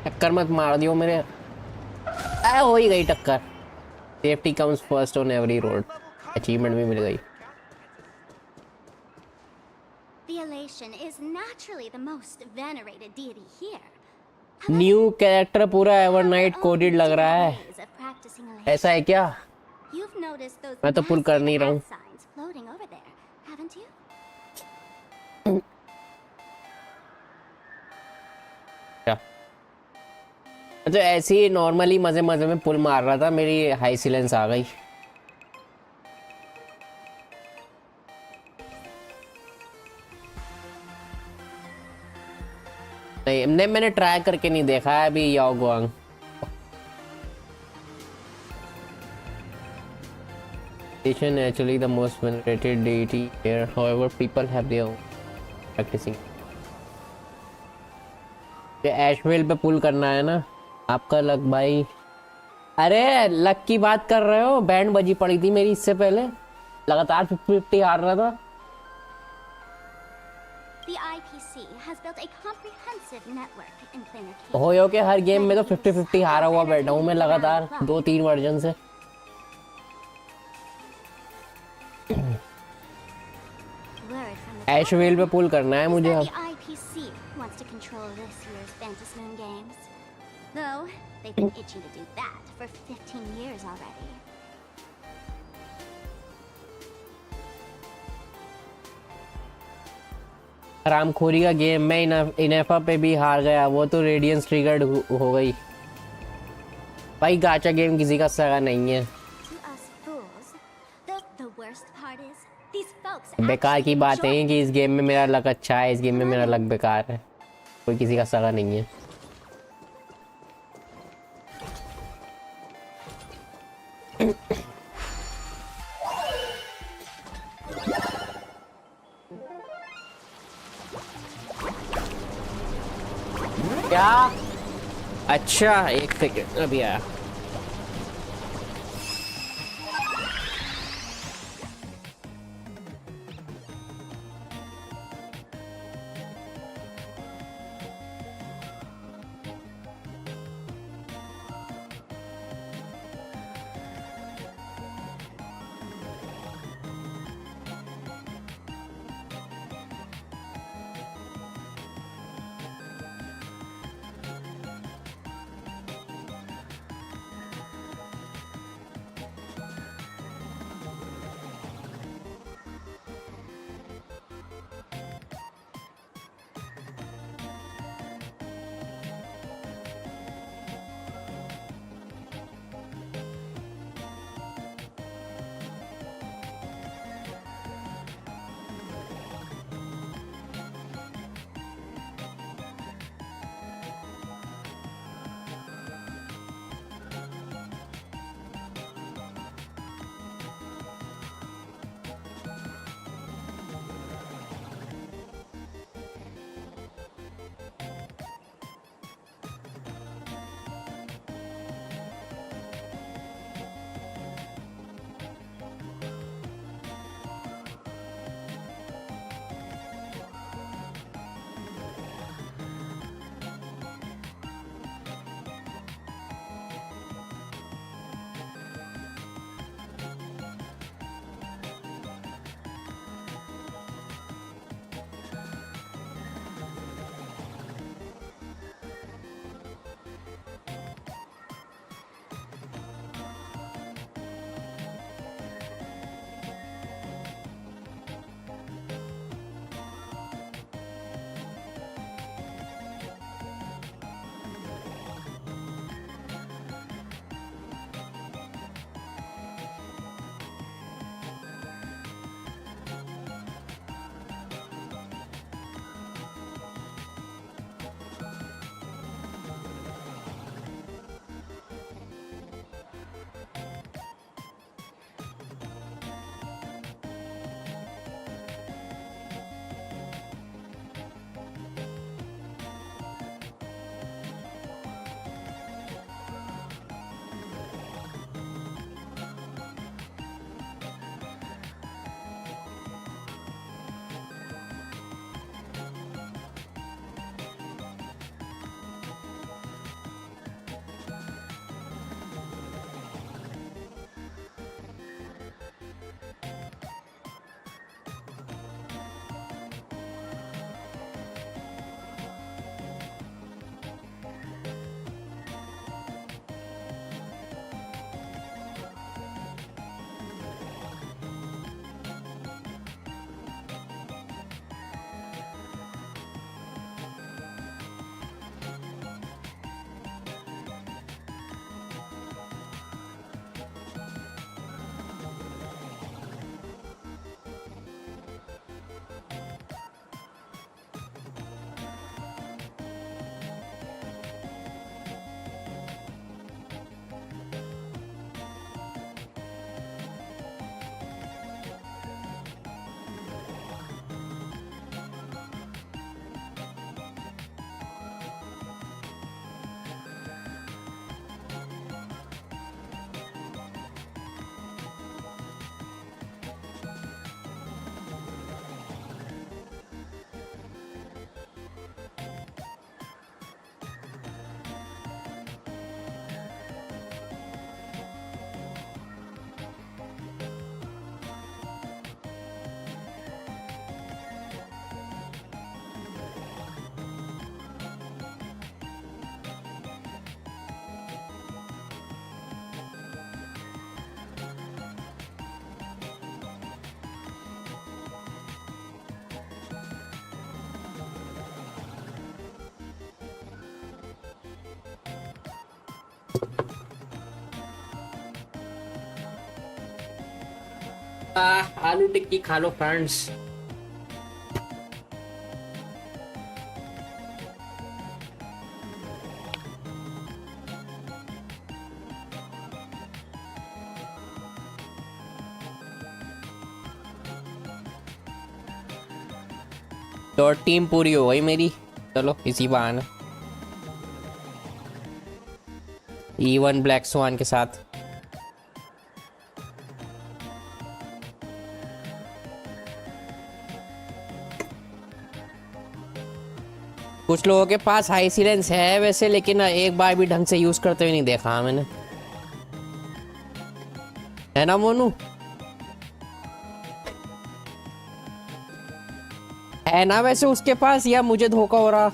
Speaker 1: टक्कर मत मार दियो मेरे। हो ही गई टक्कर। Safety comes first on every road. Achievement भी मिल गई।
Speaker 2: The Elation is naturally the most venerated deity here.
Speaker 1: New character पूरा एवरनाइट कोडेड लग रहा है। ऐसा है क्या?
Speaker 2: You've noticed those
Speaker 1: मैं तो पुल कर नहीं रहा हूँ।
Speaker 2: signs floating over there, haven't you?
Speaker 1: क्या? तो ऐसे ही नॉर्मली मजे मजे में पुल मार रहा था, मेरी हाई सिलेंस आ गई। नहीं मैंने ट्राई करके नहीं देखा है अभी याओ गुआंग। Actually the most venerated deity here, however people have their own practicing. ये एशवेल पे पुल करना है ना आपका लक भाई। अरे लक की बात कर रहे हो? बैंड बजी पड़ी थी मेरी इससे पहले, लगातार 50-50 हार रहा था।
Speaker 2: The IPC has built a comprehensive network in plain Arcadia.
Speaker 1: हो के हर गेम में तो 50-50 हारा हुआ बैठा हूँ मैं लगातार 2-3 वर्जन से। एशवेल पे पुल करना है मुझे अब।
Speaker 2: The IPC wants to control this year's Phantasmoon Games. Though they've been itching to do that for 15 years already.
Speaker 1: रामखोरी का गेम में इनेफा पे भी हार गया, वो तो रेडियंस ट्रिगर्ड हो गई। भाई गाचा गेम किसी का सगा नहीं है। बेकार की बात है कि इस गेम में मेरा लक अच्छा है, इस गेम में मेरा लक बेकार है, कोई किसी का सगा नहीं है। क्या? अच्छा एक सेकेंड अभी आया। आलू टिक्की खा लो फ्रेंड्स। तो टीम पूरी हो गई मेरी, चलो इसी बहाने E1 ब्लैक स्वान के साथ। कुछ लोगों के पास हाई सीलेंस है वैसे, लेकिन एक बार भी ढंग से यूज करते हुए नहीं देखा मैंने, है ना मोनू? है ना वैसे उसके पास, या मुझे धोखा हो रहा?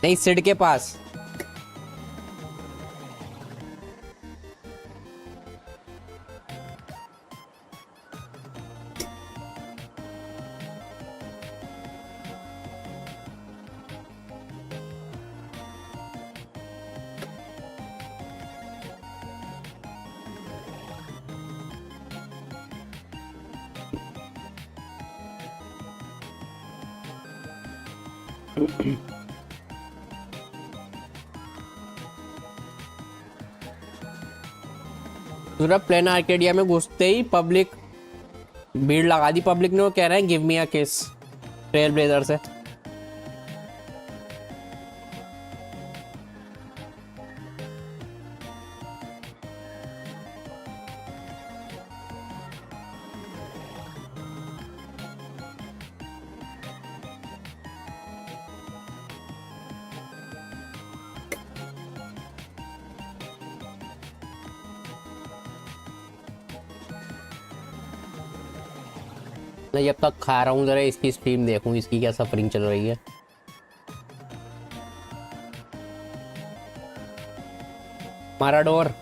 Speaker 1: नहीं, सिड के पास। पूरा प्लेन आर्केडिया में घुसते ही पब्लिक भीड़ लगा दी। पब्लिक ने वो कह रहे हैं गिव मी अ किस ट्रेल ब्लेजर से। मैं जब तक खा रहा हूँ जरा इसकी स्ट्रीम देखूं, इसकी क्या सफरिंग चल रही है। माराडोर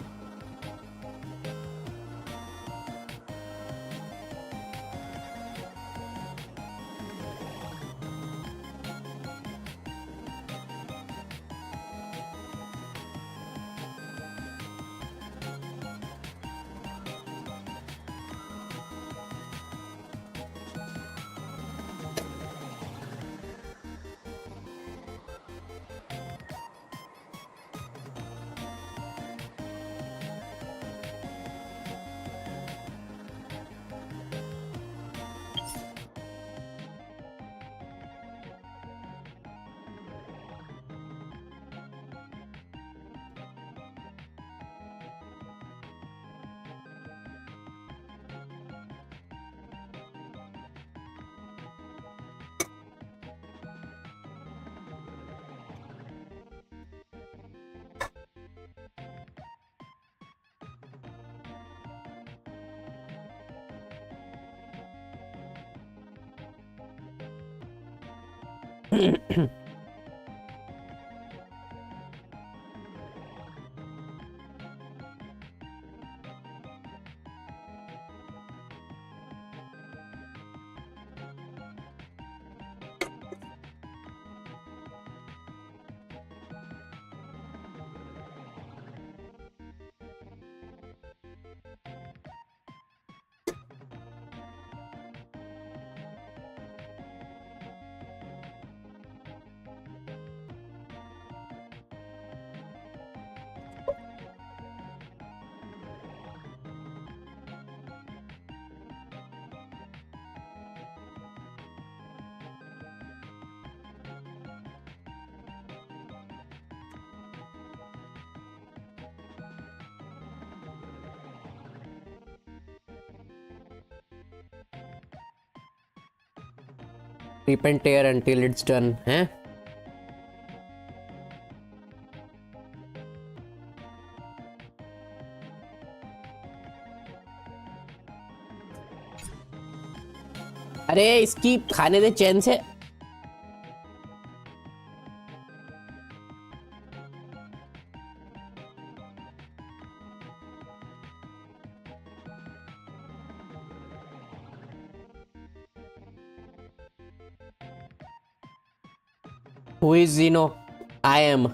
Speaker 1: rip and tear until it's done हैं। अरे इसकी खाने दे चैन से। Who is Zeno? I am.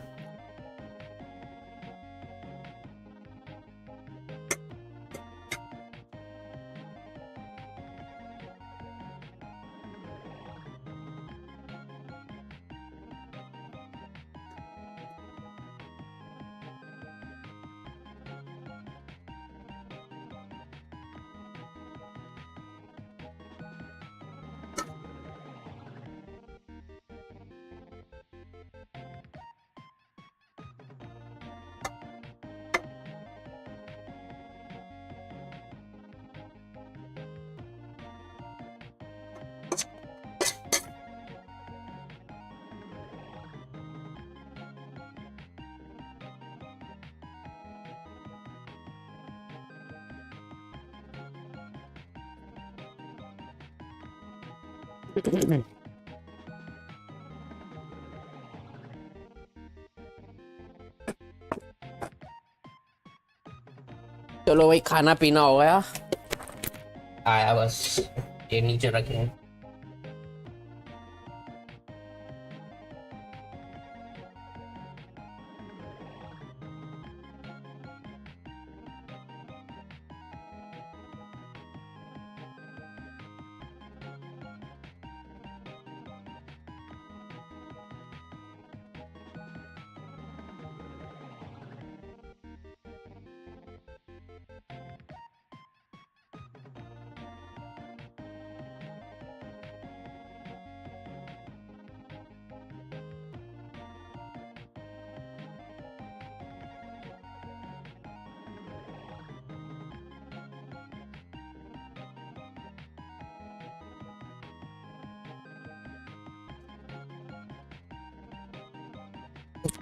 Speaker 1: चलो भाई खाना पीना हो गया, आया बस ये नीचे रखें।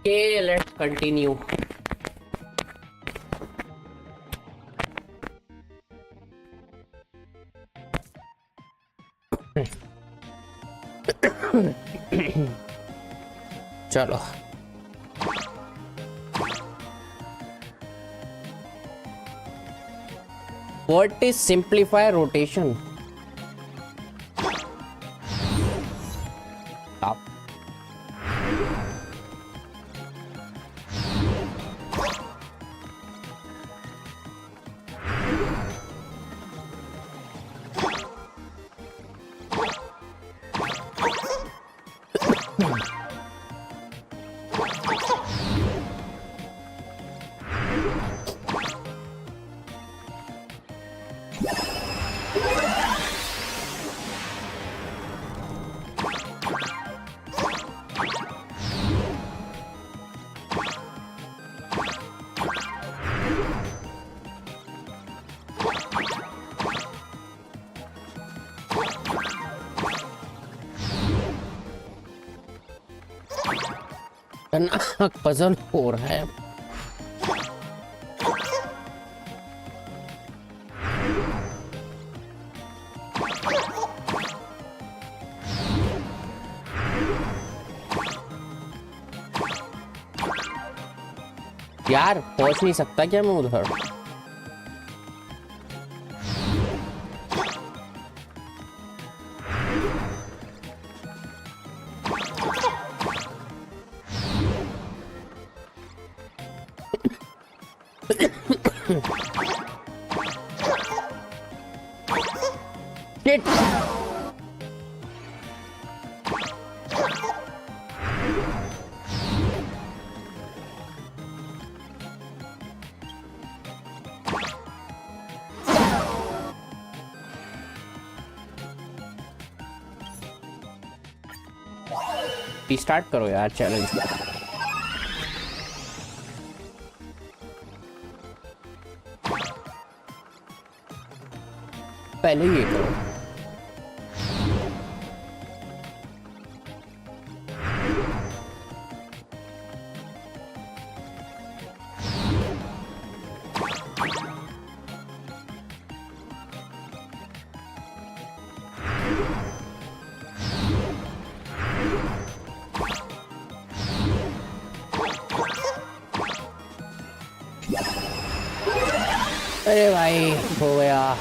Speaker 1: Okay, let's continue. चलो What is simplify rotation? Stop. Puzzle हो रहा है। यार पहुंच नहीं सकता क्या मैं उधर? स्टार्ट करो यार चैलेंज। पहले ये करो। अरे भाई हो गया।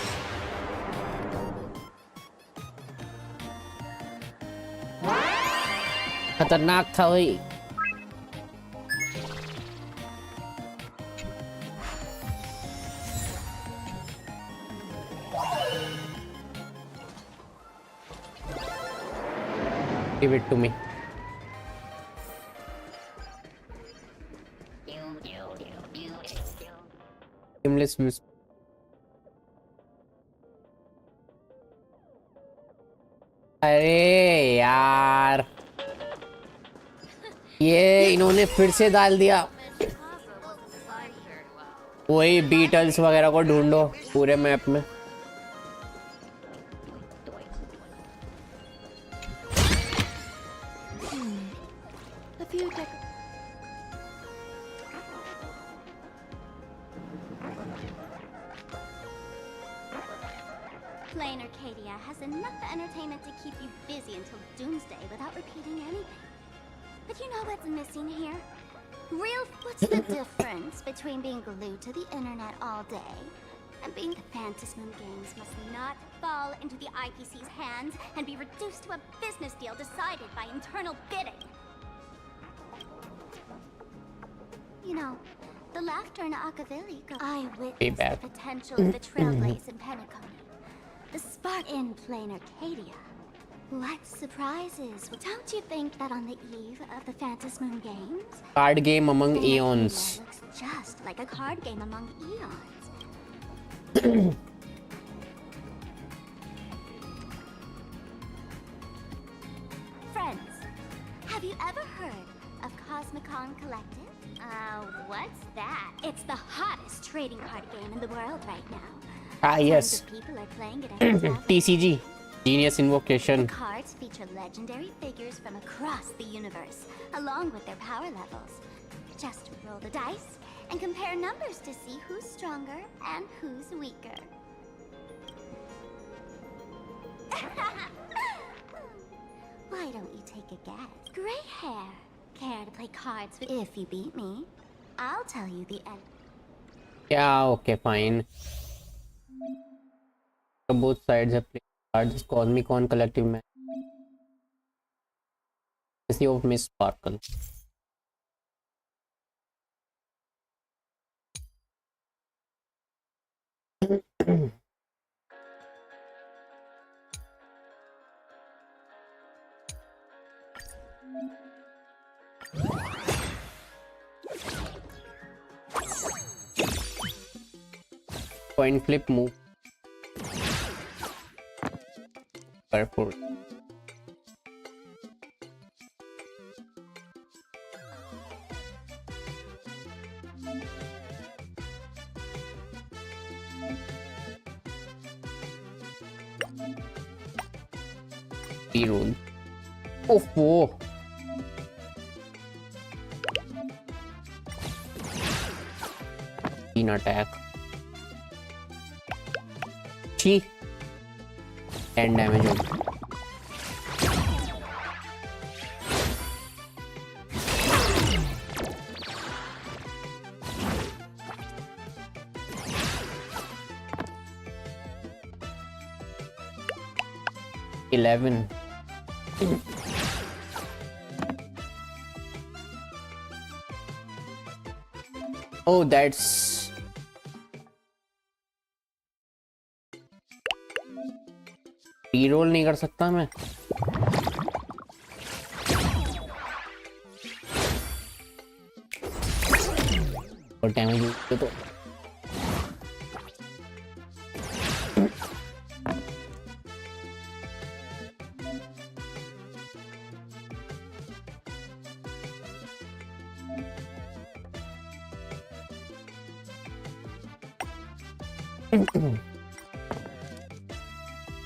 Speaker 1: खतरनाक था भाई। Give it to me. Seamless views. अरे यार ये इन्होंने फिर से डाल दिया। वही बीटल्स वगैरह को ढूंढो पूरे मैप में।
Speaker 2: Plain or Arcadia has enough entertainment to keep you busy until doomsday without repeating anything. But you know what's missing here? What's the difference between being glued to the internet all day and being the Phantasm Games must not fall into the IPC's hands and be reduced to a business deal decided by internal bidding. You know, the laughter in Okhavili. I witnessed the potential of the Trailblaze in Penacony. The spark in plain Arcadia. What surprises? Don't you think that on the eve of the Phantasm Games,
Speaker 1: card game among eons.
Speaker 2: looks just like a card game among eons? Friends, have you ever heard of Cosmicon Collective? What's that? It's the hottest trading card game in the world right now.
Speaker 1: Ah, yes.
Speaker 2: Tons of people are playing it every day.
Speaker 1: TCG. Genius Invocation.
Speaker 2: The cards feature legendary figures from across the universe, along with their power levels. Just roll the dice and compare numbers to see who's stronger and who's weaker. Why don't you take a guess? Gray hair. Care to play cards with? If you beat me, I'll tell you the end.
Speaker 1: Yeah, okay, fine. So both sides have played cards. Cosmicon Collective match. Legacy of Miss Sparkle. Coin flip move. Purple. Reroll. Oh, whoa. Attack. 10 damage on. $11. Oh, that's रीरोल नहीं कर सकता मैं. और damage तो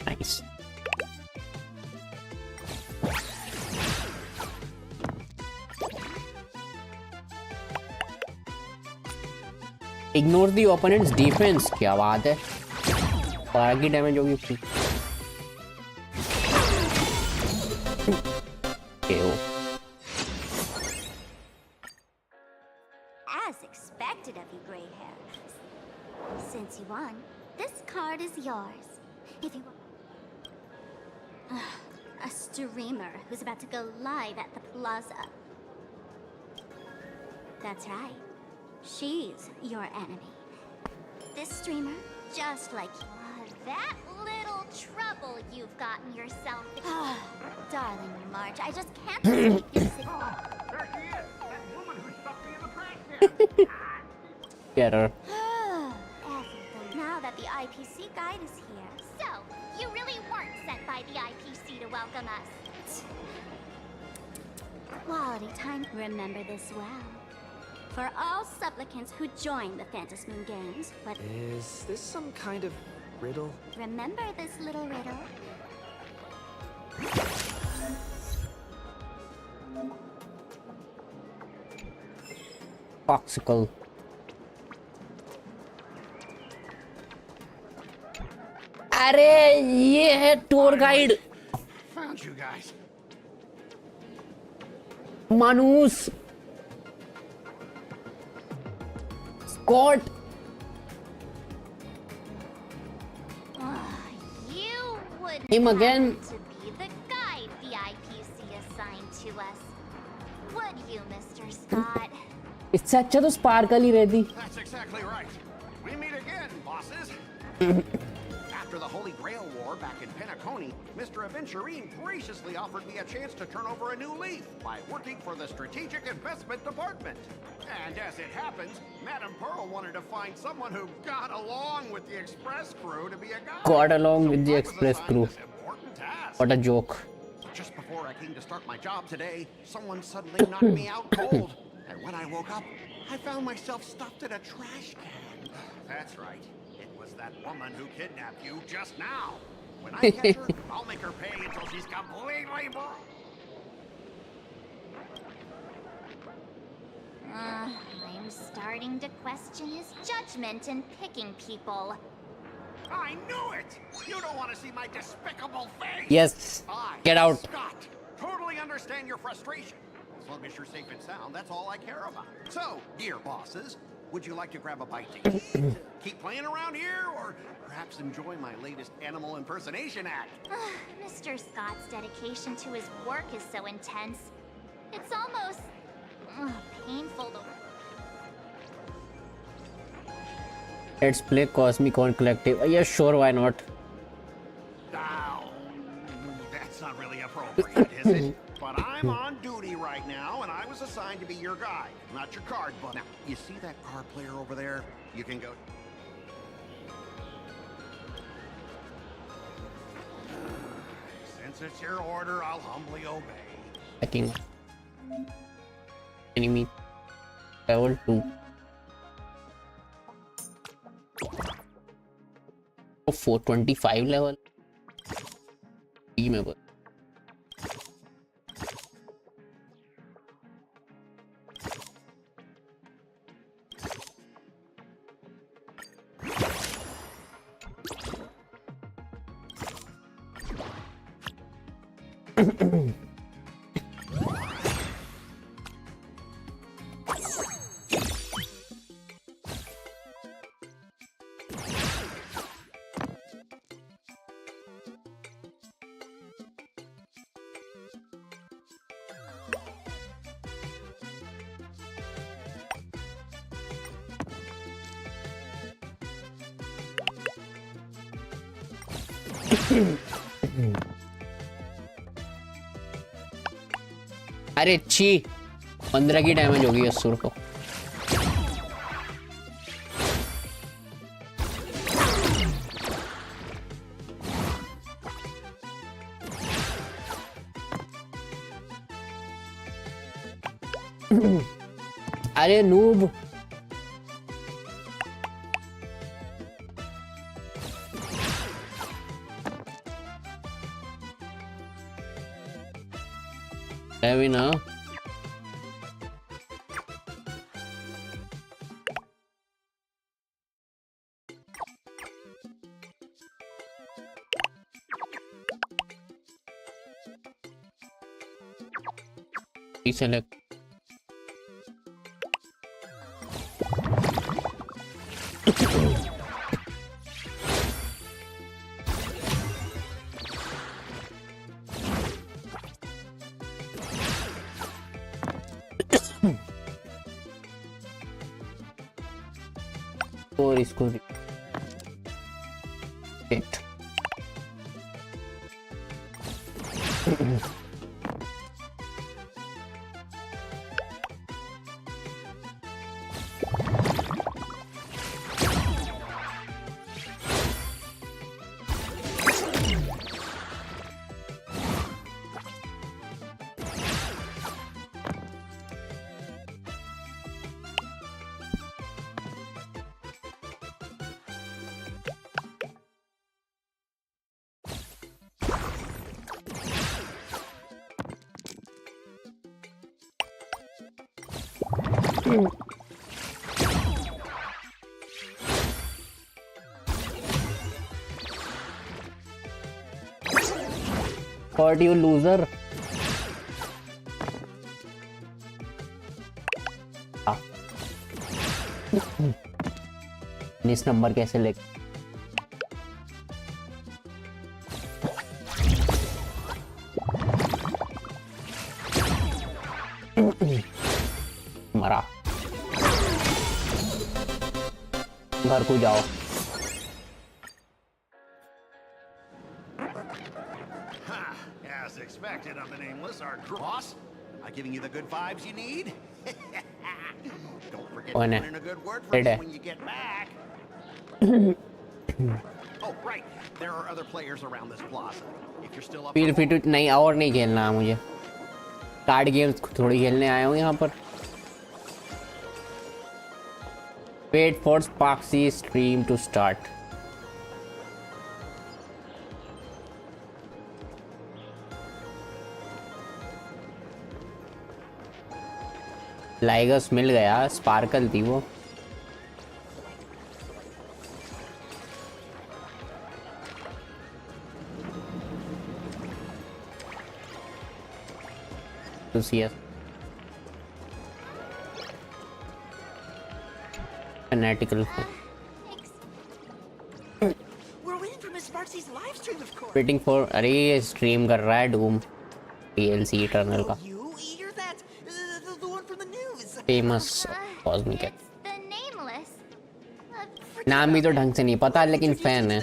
Speaker 1: nice. Ignore the opponent's defense. क्या बात है. और आगे डैमेज होगी उसकी.
Speaker 2: As expected of you, gray hair. Since you won, this card is yours. If you want a streamer who's about to go live at the plaza. That's right. She's your enemy. This streamer, just like you. That little trouble you've gotten yourself. Darling March, I just can't believe you're sitting.
Speaker 9: There she is! That woman who stuck me in the pants.
Speaker 1: Get her.
Speaker 2: Now that the IPC guide is here. So, you really weren't sent by the IPC to welcome us. Quality time. Remember this well. For all supplicants who join the Phantasm Games, but
Speaker 16: is this some kind of riddle?
Speaker 2: Remember this little riddle?
Speaker 1: अरे ये है tour guide
Speaker 17: Found you guys.
Speaker 1: मानूस Scott
Speaker 2: You wouldn't
Speaker 1: Him again.
Speaker 2: happen to be the guide the IPC assigned to us, would you, Mr. Scott?
Speaker 1: इससे अच्छा तो sparkle ही रहती.
Speaker 17: That's exactly right. We meet again, bosses. After the Holy Grail War back in Penacony, Mr. Aventurine graciously offered me a chance to turn over a new leaf by working for the Strategic Investment Department. And as it happens, Madame Pearl wanted to find someone who got along with the Express crew to be a guide.
Speaker 1: Got along with the Express crew. What a joke.
Speaker 17: Just before I came to start my job today, someone suddenly knocked me out cold. And when I woke up, I found myself stuffed in a trash can. That's right. It was that woman who kidnapped you just now. When I catch her, I'll make her pay until she's completely broke.
Speaker 2: I'm starting to question his judgment in picking people.
Speaker 17: I knew it! You don't want to see my despicable face!
Speaker 1: Yes. Get out.
Speaker 17: Scott, totally understand your frustration. As long as you're safe and sound, that's all I care about. So, dear bosses, would you like to grab a bite to eat? Keep playing around here, or perhaps enjoy my latest animal impersonation act?
Speaker 2: Mr. Scott's dedication to his work is so intense. It's almost painful to...
Speaker 1: Let's play Cosmic on Collective. Yeah, sure, why not?
Speaker 17: Ow. That's not really appropriate, is it? But I'm on duty right now, and I was assigned to be your guide, not your card but now, you see that card player over there? You can go... Since it's your order, I'll humbly obey.
Speaker 1: Attacking. Enemy. Level 2. Oh, 425 level. Team ever. अरे छी 15 की damage होगी असुर को. अरे noob है ना. Select. और इसको एट What you loser? इस नंबर कैसे ले मरा घर को जाओ
Speaker 17: As expected, I'm the nameless, our boss. I'm giving you the good vibes you need. Don't forget to put in a good word for me when you get back. Oh, right. There are other players around this plaza. If you're still up
Speaker 1: feel fit नहीं और नहीं खेलना है मुझे card games थोड़ी खेलने आया हूँ यहाँ पर Wait for Sparksy stream to start. लाइगस मिल गया स्पार्कल थी वो to see us fanatical
Speaker 9: We're waiting for Miss Sparksy's live stream, of course.
Speaker 1: waiting for अरे ये स्ट्रीम कर रहा है डूम DLC इटर्नल का फेमस कॉस्मिक है नाम भी तो ढंग से नहीं पता लेकिन फैन है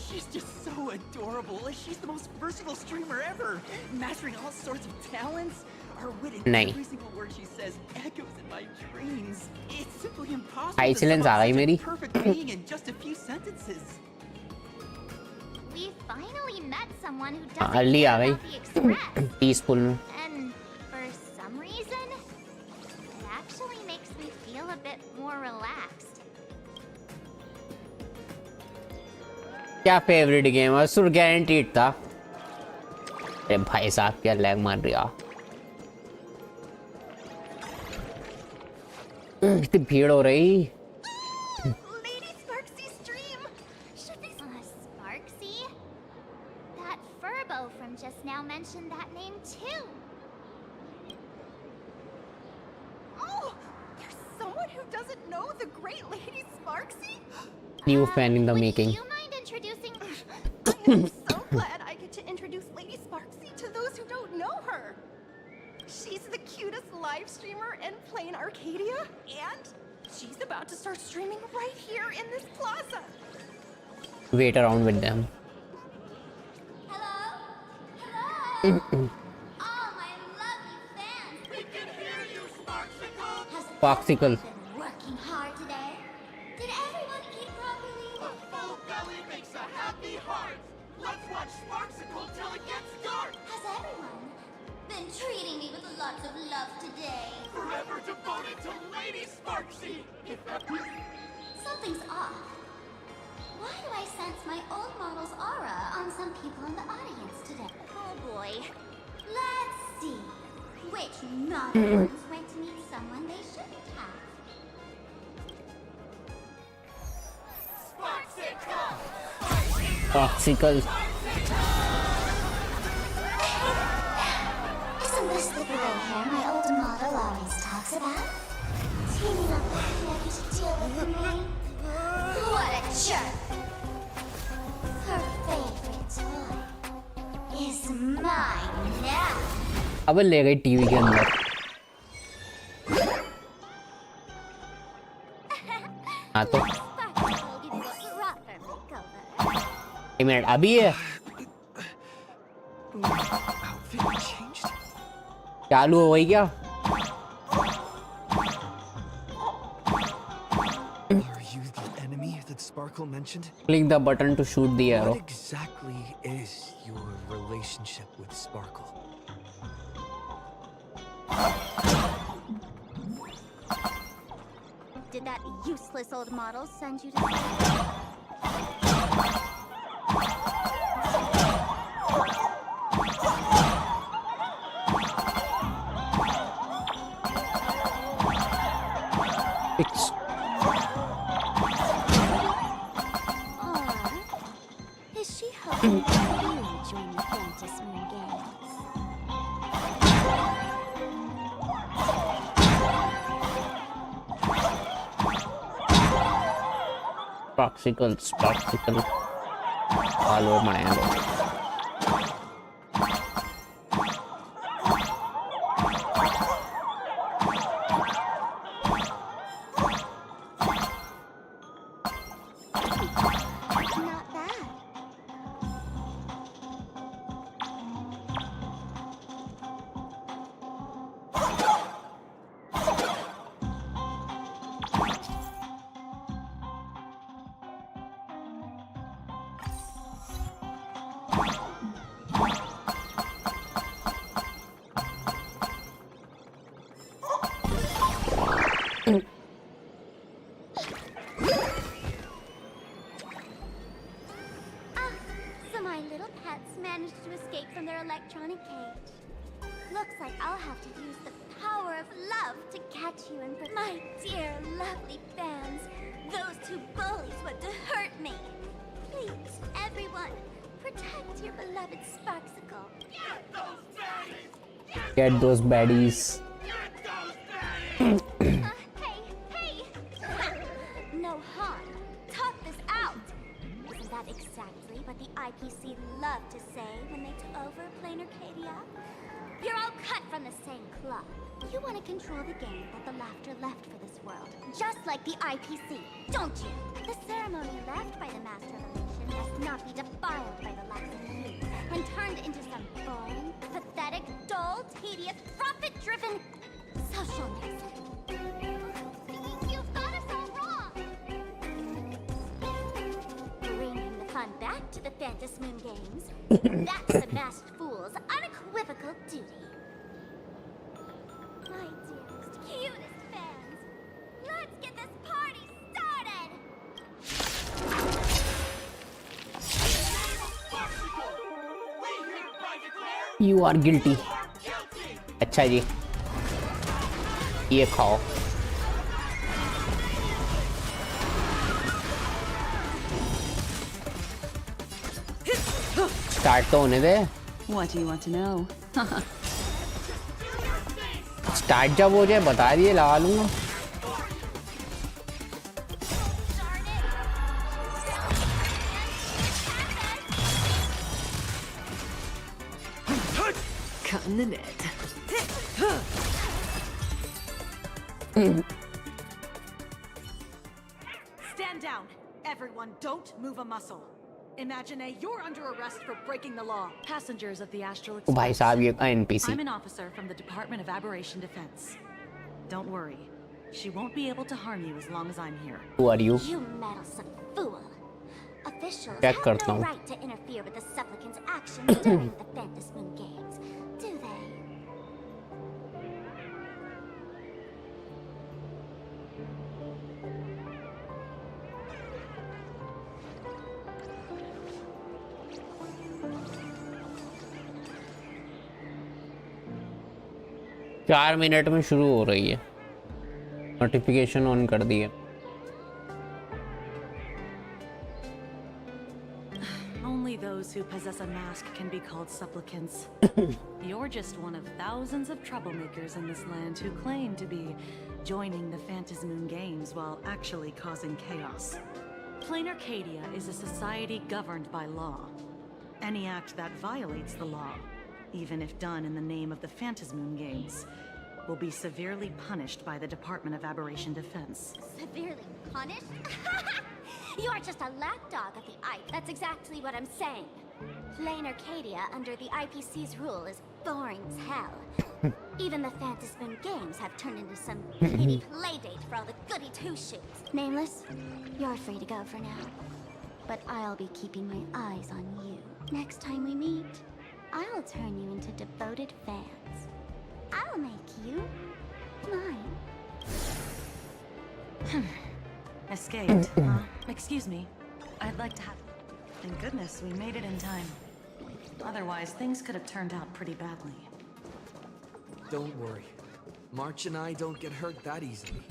Speaker 9: She's just so adorable. She's the most versatile streamer ever, mastering all sorts of talents. Her wit in every single word she says echoes in my dreams. It's simply impossible to sum up such a perfect being in just a few sentences.
Speaker 2: We finally met someone who doesn't
Speaker 1: early आ
Speaker 2: care
Speaker 1: गई
Speaker 2: about the express.
Speaker 1: Peaceful में
Speaker 2: And for some reason, it actually makes me feel a bit more relaxed.
Speaker 1: क्या favourite game है सुर guaranteed था अरे भाई साहब क्या लैग मार रहा इतनी भीड़ हो रही
Speaker 2: Lady Sparksy stream! Should we... Sparksy? That Furbo from just now mentioned that name too.
Speaker 9: Oh, there's someone who doesn't know the great Lady Sparksy?
Speaker 1: new fan in the making
Speaker 2: You mind introducing...
Speaker 9: I am so glad I get to introduce Lady Sparksy to those who don't know her. She's the cutest live streamer in plain Arcadia, and she's about to start streaming right here in this plaza.
Speaker 1: wait around with them
Speaker 2: All my lovely fans! We can hear you, Sparksicle!
Speaker 1: Sparksicle.
Speaker 2: Working hard today? Did everyone eat properly?
Speaker 12: A full belly makes a happy heart. Let's watch Sparksicle till it gets dark.
Speaker 2: Has everyone been treating me with lots of love today?
Speaker 12: Forever devoted to Lady Sparksy.
Speaker 2: Something's off. Why do I sense my old model's aura on some people in the audience today? Oh boy. Let's see. Which naughty ones went to meet someone they shouldn't have?
Speaker 1: Sparksicle.
Speaker 2: Isn't this the gray hair my old model always talks about? Teaming up with Becky to deal with me? What a jerk! Her favorite toy is mine now.
Speaker 1: अब ले गई TV के अंदर हाँ तो एक minute अभी है चालू हो गई क्या
Speaker 16: Are you the enemy that Sparkle mentioned?
Speaker 1: click the button to shoot the arrow
Speaker 16: What exactly is your relationship with Sparkle?
Speaker 2: Did that useless old model send you to...
Speaker 1: It's
Speaker 2: Is she helping you?
Speaker 1: Sparksicles. All over my hand.
Speaker 2: Not bad. So my little pets managed to escape from their electronic cage. Looks like I'll have to use the power of love to catch you and my dear, lovely fans. Those two bullies want to hurt me. Please, everyone, protect your beloved Sparksicle.
Speaker 1: Get those baddies.
Speaker 2: Hey! No harm. Talk this out. Isn't that exactly what the IPC loved to say when they took over Plain Arcadia? You're all cut from the same cloth. You want to control the game that the laughter left for this world, just like the IPC, don't you? The ceremony left by the Master of Illusion must not be defiled by the laughing youth and turned into some boring, pathetic, dull, tedious, profit-driven social mess. You've got us all wrong. Bringing the fun back to the Phantasm Moon Games. That's the masked fool's unequivocal duty. My dearest, cutest fans, let's get this party started!
Speaker 1: You are guilty. अच्छा जी, ये खाओ. Start तो होने दे.
Speaker 7: What do you want to know?
Speaker 1: Start जब हो जाए बता दिए, लगा लूंगा.
Speaker 5: Cut in the net.
Speaker 18: Stand down. Everyone, don't move a muscle. Imagine you're under arrest for breaking the law. Passengers of the Astral
Speaker 1: ओ भाई साहब ये NPC.
Speaker 18: I'm an officer from the Department of Aberration Defense. Don't worry. She won't be able to harm you as long as I'm here.
Speaker 1: Who are you?
Speaker 2: You meddlesome fool. Officials
Speaker 1: Check
Speaker 2: have
Speaker 1: करता
Speaker 2: no
Speaker 1: हूँ.
Speaker 2: right to interfere with the supplicant's actions during the Phantasm Moon Games, do they?
Speaker 1: चार minute में शुरू हो रही है. Notification on कर दिए.
Speaker 18: Only those who possess a mask can be called supplicants. You're just one of thousands of troublemakers in this land who claim to be joining the Phantasm Moon Games while actually causing chaos. Plain Arcadia is a society governed by law. Any act that violates the law, even if done in the name of the Phantasm Moon Games, will be severely punished by the Department of Aberration Defense.
Speaker 2: Severely punished? You are just a lapdog of the IP. That's exactly what I'm saying. Plain Arcadia under the IPC's rule is boring as hell. Even the Phantasm Moon Games have turned into some kiddie playdate for all the goody two-shoes. Nameless, you're free to go for now. But I'll be keeping my eyes on you. Next time we meet, I'll turn you into devoted fans. I'll make you mine.
Speaker 18: Escaped, huh? Excuse me. I'd like to have... Thank goodness we made it in time. Otherwise, things could have turned out pretty badly.
Speaker 16: Don't worry. March and I don't get hurt that easily.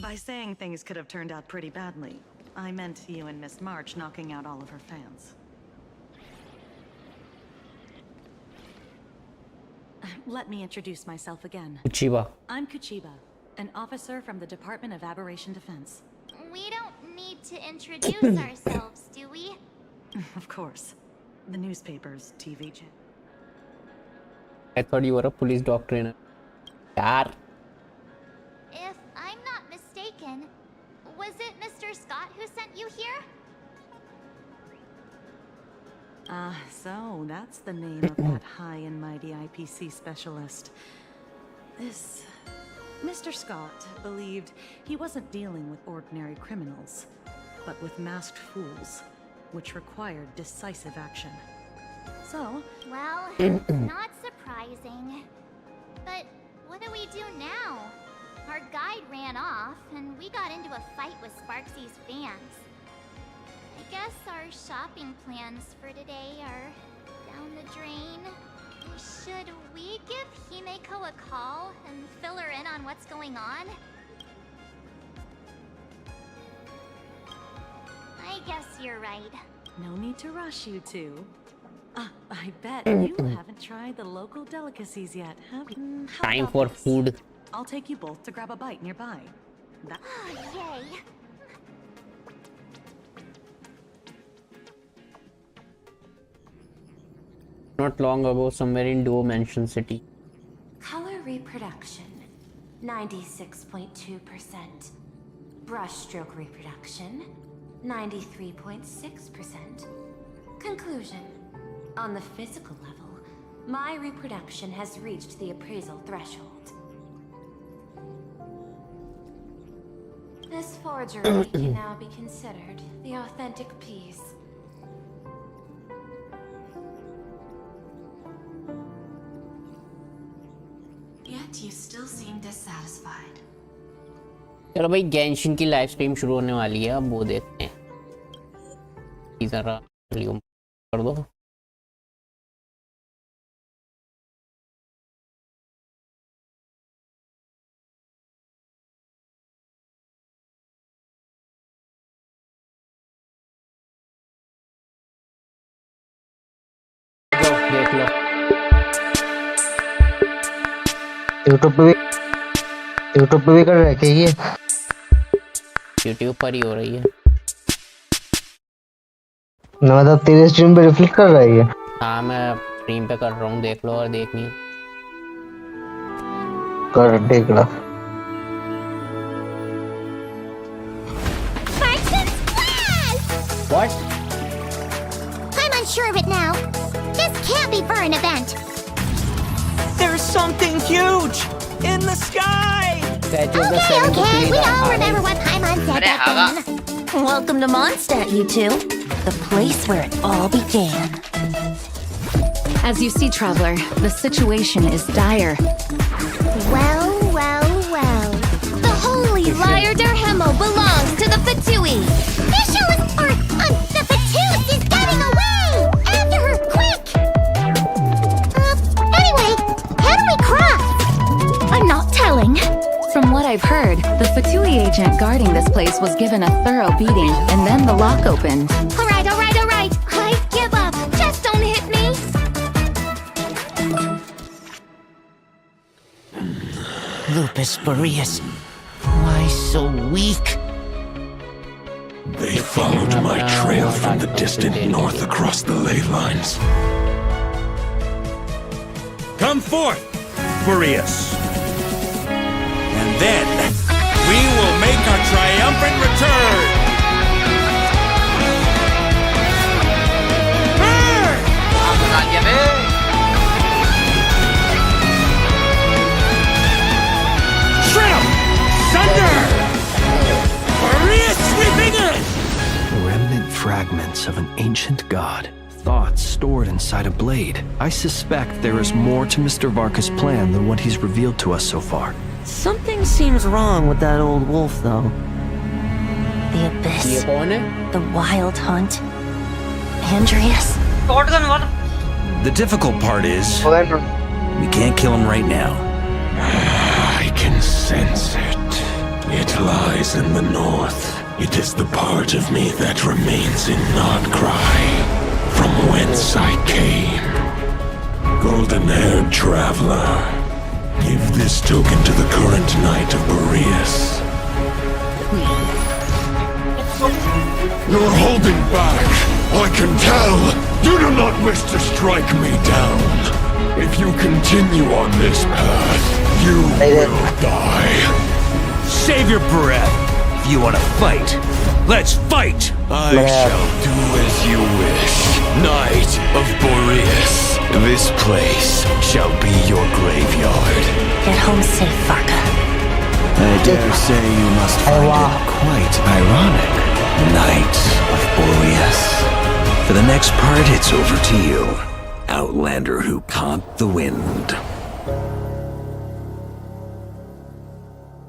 Speaker 18: By saying things could have turned out pretty badly, I meant you and Miss March knocking out all of her fans. Let me introduce myself again.
Speaker 1: Kuchiba.
Speaker 18: I'm Kuchiba, an officer from the Department of Aberration Defense.
Speaker 2: We don't need to introduce ourselves, do we?
Speaker 18: Of course. The newspapers, TV channel.
Speaker 1: I thought you were a police doctor in a car.
Speaker 2: If I'm not mistaken, was it Mr. Scott who sent you here?
Speaker 18: So that's the name of that high and mighty IPC specialist. This Mr. Scott believed he wasn't dealing with ordinary criminals, but with masked fools, which required decisive action. So,
Speaker 2: well, not surprising. But what do we do now? Our guide ran off, and we got into a fight with Sparksy's fans. I guess our shopping plans for today are down the drain. Should we give Himeko a call and fill her in on what's going on? I guess you're right.
Speaker 18: No need to rush, you two. I bet you haven't tried the local delicacies yet, have you?
Speaker 1: Time for food.
Speaker 18: I'll take you both to grab a bite nearby.
Speaker 2: Yay!
Speaker 1: Not long ago, somewhere in Duo Mansion City.
Speaker 19: Color reproduction, 96.2%. Brushstroke reproduction, 93.6%. Conclusion. On the physical level, my reproduction has reached the appraisal threshold. This forgery can now be considered the authentic piece.
Speaker 4: Yet you still seem dissatisfied.
Speaker 1: चलो भाई Genshin की live stream शुरू होने वाली है, अब वो देखते हैं. जरा वॉल्यूम कर दो. देख लो
Speaker 20: यूट्यूब पे भी कर रहे क्या ये?
Speaker 1: यूट्यूब पर ही हो रही है.
Speaker 20: मतलब तेरे स्ट्रीम पे रिफ्लेक्ट कर रहा है ये?
Speaker 1: हाँ मैं स्ट्रीम पे कर रहा हूँ, देख लो और देखनी है.
Speaker 20: कर देख लो.
Speaker 1: What?
Speaker 2: I'm unsure of it now. This can't be for an event.
Speaker 9: There's something huge in the sky!
Speaker 2: Okay, we all remember what Paimon said back then.
Speaker 19: Welcome to Mondstadt, you two. The place where it all began.
Speaker 21: As you see, Traveler, the situation is dire.
Speaker 2: Well. The holy Liar Derhemo belongs to the Fatui. The Fatui is getting away! After her, quick! Anyway, how do we cross?
Speaker 19: I'm not telling.
Speaker 21: From what I've heard, the Fatui agent guarding this place was given a thorough beating, and then the lock opened.
Speaker 2: All right. I give up. Just don't hit me.
Speaker 9: Lupus Boreas. Why so weak?
Speaker 10: They followed my trail from the distant north across the ley lines.
Speaker 13: Come forth, Boreas. And then, we will make our triumphant return!
Speaker 9: Shred 'em! Thunder!
Speaker 6: fragments of an ancient god. Thoughts stored inside a blade. I suspect there is more to Mr. Varka's plan than what he's revealed to us so far.
Speaker 22: Something seems wrong with that old wolf, though.
Speaker 8: The Abyss. The Wild Hunt. Andreas.
Speaker 6: The difficult part is, we can't kill him right now.
Speaker 10: I can sense it. It lies in the north. It is the part of me that remains in Nodcry, from whence I came. Golden-haired traveler, give this token to the current knight of Boreas. You're holding back. I can tell. You do not wish to strike me down. If you continue on this path, you will die.
Speaker 13: Save your breath. If you want to fight, let's fight.
Speaker 10: I shall do as you wish, Knight of Boreas. This place shall be your graveyard.
Speaker 8: Get home safe, Varka.
Speaker 6: I dare say you must find it quite ironic, Knight of Boreas. For the next part, it's over to you, Outlander who caught the wind.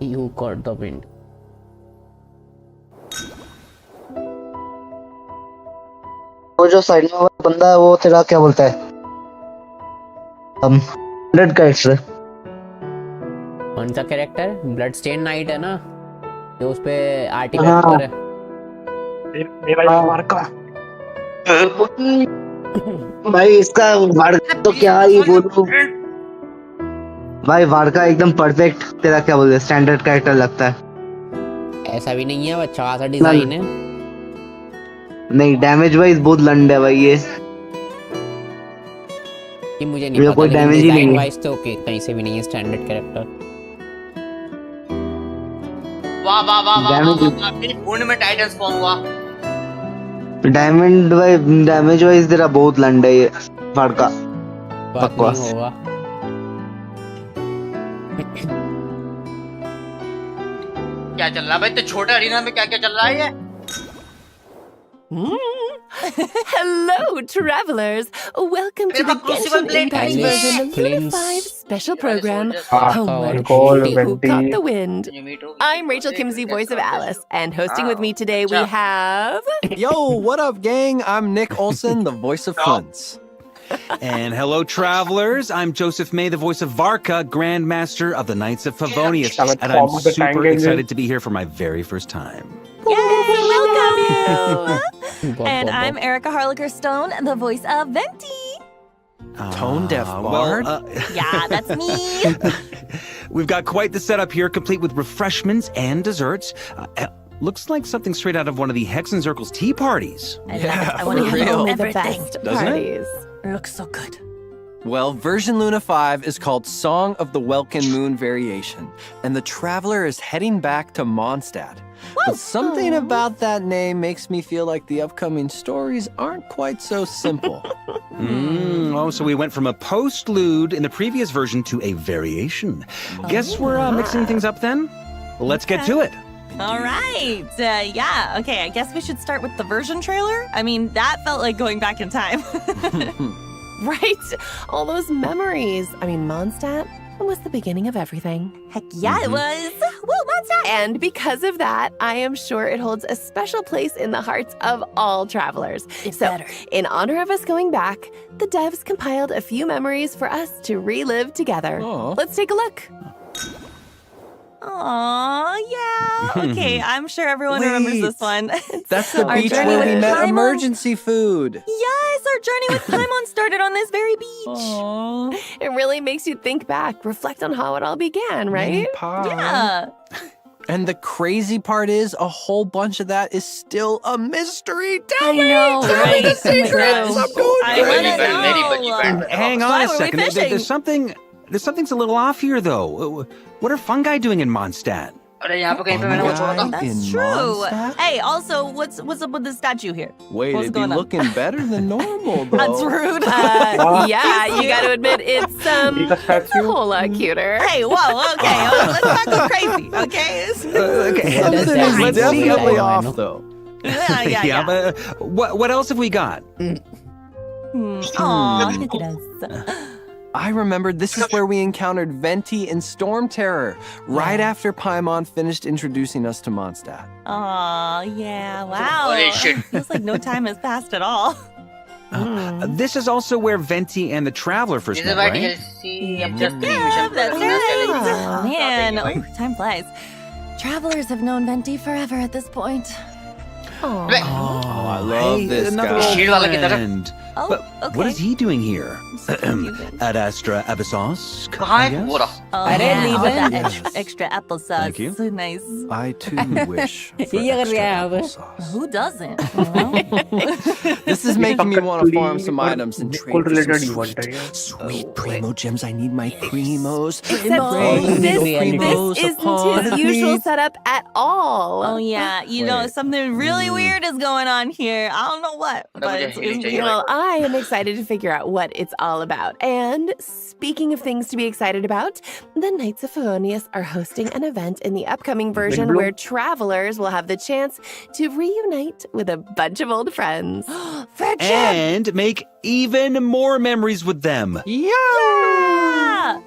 Speaker 1: You caught the wind.
Speaker 20: वो जो side में वाला बंदा है वो तेरा क्या बोलता है? 100 कैरेक्टर।
Speaker 1: कौन सा कैरेक्टर? ब्लड स्टेन नाइट है ना, जो उस पे आर्टिफैक्ट पर है।
Speaker 20: भाई इसका वाड़का तो क्या ही बोलूं भाई, वाड़का एकदम परफेक्ट तेरा क्या बोलते हैं स्टैंडर्ड कैरेक्टर लगता है।
Speaker 1: ऐसा भी नहीं है, अच्छा खासा डिजाइन है।
Speaker 20: नहीं, डैमेज वाइज बहुत लंड है भाई ये
Speaker 1: मुझे नहीं पता,
Speaker 20: कोई डैमेज ही नहीं है।
Speaker 1: वाइज तो ओके, कहीं से भी नहीं है स्टैंडर्ड कैरेक्टर।
Speaker 23: वाह वाह वाह वाह वाह, पूर्ण में टाइटन स्पॉन हुआ।
Speaker 20: डायमंड वाइज डैमेज वाइज तेरा बहुत लंड है ये वाड़का। बकवास
Speaker 23: क्या चल रहा है भाई? तो छोटा अरीना में क्या क्या चल रहा है ये?
Speaker 24: Hello, travelers! Welcome to the Genshin Impact version of Luna 5 special program, Homework, Who Caught the Wind. I'm Rachel Kimsey, voice of Alice, and hosting with me today we have...
Speaker 25: Yo, what up, gang? I'm Nick Olson, the voice of Fronts.
Speaker 13: And hello, travelers. I'm Joseph May, the voice of Varka, Grand Master of the Knights of Favonius, and I'm super excited to be here for my very first time.
Speaker 24: Yay! Welcome you! And I'm Erica Harlicker Stone, the voice of Venti.
Speaker 25: Tone deaf bard?
Speaker 24: Yeah, that's me.
Speaker 13: We've got quite the setup here, complete with refreshments and desserts. Looks like something straight out of one of the XeN's tea parties.
Speaker 24: I want to have only the best parties.
Speaker 25: It looks so good. Well, version Luna 5 is called Song of the Welkin Moon Variation, and the traveler is heading back to Mondstadt. But something about that name makes me feel like the upcoming stories aren't quite so simple.
Speaker 13: Oh, so we went from a postlude in the previous version to a variation. Guess we're mixing things up then? Let's get to it.
Speaker 24: All right. Yeah, okay, I guess we should start with the version trailer. I mean, that felt like going back in time.
Speaker 26: Right? All those memories. I mean, Mondstadt was the beginning of everything.
Speaker 24: Heck yeah, it was. Woo, Mondstadt!
Speaker 26: And because of that, I am sure it holds a special place in the hearts of all travelers. In honor of us going back, the devs compiled a few memories for us to relive together. Let's take a look.
Speaker 24: Aw, yeah. Okay, I'm sure everyone remembers this one.
Speaker 25: That's the beach where we met emergency food.
Speaker 24: Yes, our journey with Paimon started on this very beach.
Speaker 26: Aww. It really makes you think back, reflect on how it all began, right?
Speaker 24: Yeah.
Speaker 25: And the crazy part is, a whole bunch of that is still a mystery.
Speaker 24: I know, right?
Speaker 25: The secrets. I'm going crazy.
Speaker 13: Hang on a second. There's something's a little off here, though. What are fungi doing in Mondstadt?
Speaker 24: That's true. Hey, also, what's up with the statue here?
Speaker 25: Wait, it'd be looking better than normal, though.
Speaker 24: That's rude.
Speaker 26: Yeah, you got to admit, it's a whole lot cuter.
Speaker 24: Hey, whoa, okay, let's not go crazy, okay?
Speaker 25: Something is definitely off, though.
Speaker 18: Yeah.
Speaker 13: But what else have we got?
Speaker 18: Aw, look at us.
Speaker 25: I remembered this is where we encountered Venti and Storm Terror, right after Paimon finished introducing us to Mondstadt.
Speaker 18: Aw, yeah, wow.
Speaker 23: Holy shit.
Speaker 18: Feels like no time has passed at all.
Speaker 13: This is also where Venti and the Traveler first met, right?
Speaker 18: Yep, that's right. Man, time flies. Travelers have known Venti forever at this point.
Speaker 25: Oh, I love this
Speaker 13: another
Speaker 25: guy.
Speaker 13: friend.
Speaker 18: Oh,
Speaker 13: But
Speaker 18: okay.
Speaker 13: what is he doing here? Ad Astra Abyssos?
Speaker 18: That extra applesauce.
Speaker 13: Thank you.
Speaker 18: So nice.
Speaker 25: I too wish.
Speaker 18: Who doesn't?
Speaker 25: This is making me want to farm some items and trade for some sweet primo gems. I need my primos.
Speaker 26: Except this isn't his usual setup at all.
Speaker 18: Oh yeah, you know something really weird is going on here. I don't know what, but it's weird.
Speaker 26: Well, I am excited to figure out what it's all about. And speaking of things to be excited about, the Knights of Favonius are hosting an event in the upcoming version where travelers will have the chance to reunite with a bunch of old friends.
Speaker 13: And make even more memories with them.
Speaker 18: Yeah!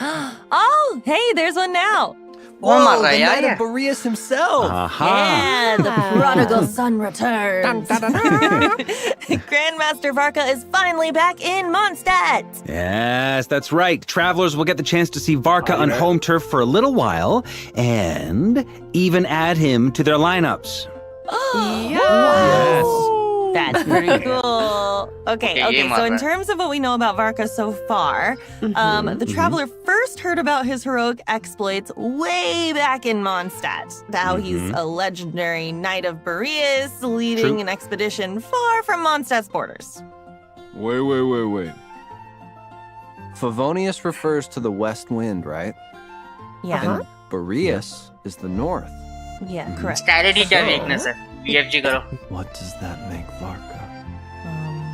Speaker 18: Oh, hey, there's one now.
Speaker 25: Whoa, the Knight of Boreas himself.
Speaker 18: Yeah, the prodigal son returns. Grandmaster Varka is finally back in Mondstadt.
Speaker 13: Yes, that's right. Travelers will get the chance to see Varka on home turf for a little while and even add him to their lineups.
Speaker 18: Wow. That's pretty cool. Okay, so in terms of what we know about Varka so far, the Traveler first heard about his heroic exploits way back in Mondstadt. How he's a legendary Knight of Boreas leading an expedition far from Mondstadt's borders.
Speaker 25: Wait. Favonius refers to the west wind, right?
Speaker 18: Yeah.
Speaker 25: And Boreas is the north.
Speaker 18: Yeah, correct.
Speaker 23: Strategy क्या देखना sir BFG करो.
Speaker 25: What does that make Varka?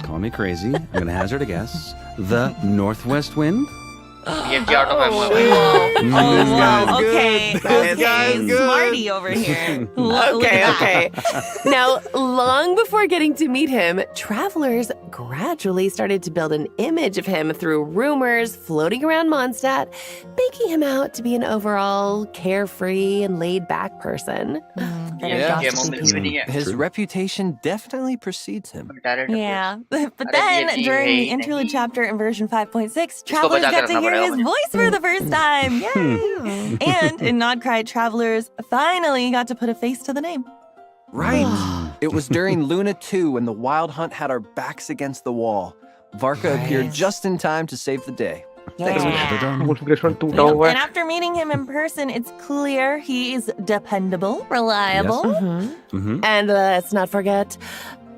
Speaker 13: Call me crazy. I'm going to hazard a guess. The northwest wind?
Speaker 23: BFG out of my
Speaker 18: Oh, wow. Okay. Smarty over here.
Speaker 26: Okay. Now, long before getting to meet him, travelers gradually started to build an image of him through rumors floating around Mondstadt, making him out to be an overall carefree and laid-back person.
Speaker 25: His reputation definitely precedes him.
Speaker 18: Yeah, but then during the interlude chapter in version 5.6, travelers got to hear his voice for the first time. Yay! And in Nodcry, travelers finally got to put a face to the name.
Speaker 25: Right. It was during Luna 2 when the Wild Hunt had our backs against the wall. Varka appeared just in time to save the day. Thanks,
Speaker 18: And after meeting him in person, it's clear he is dependable, reliable.
Speaker 26: And let's not forget,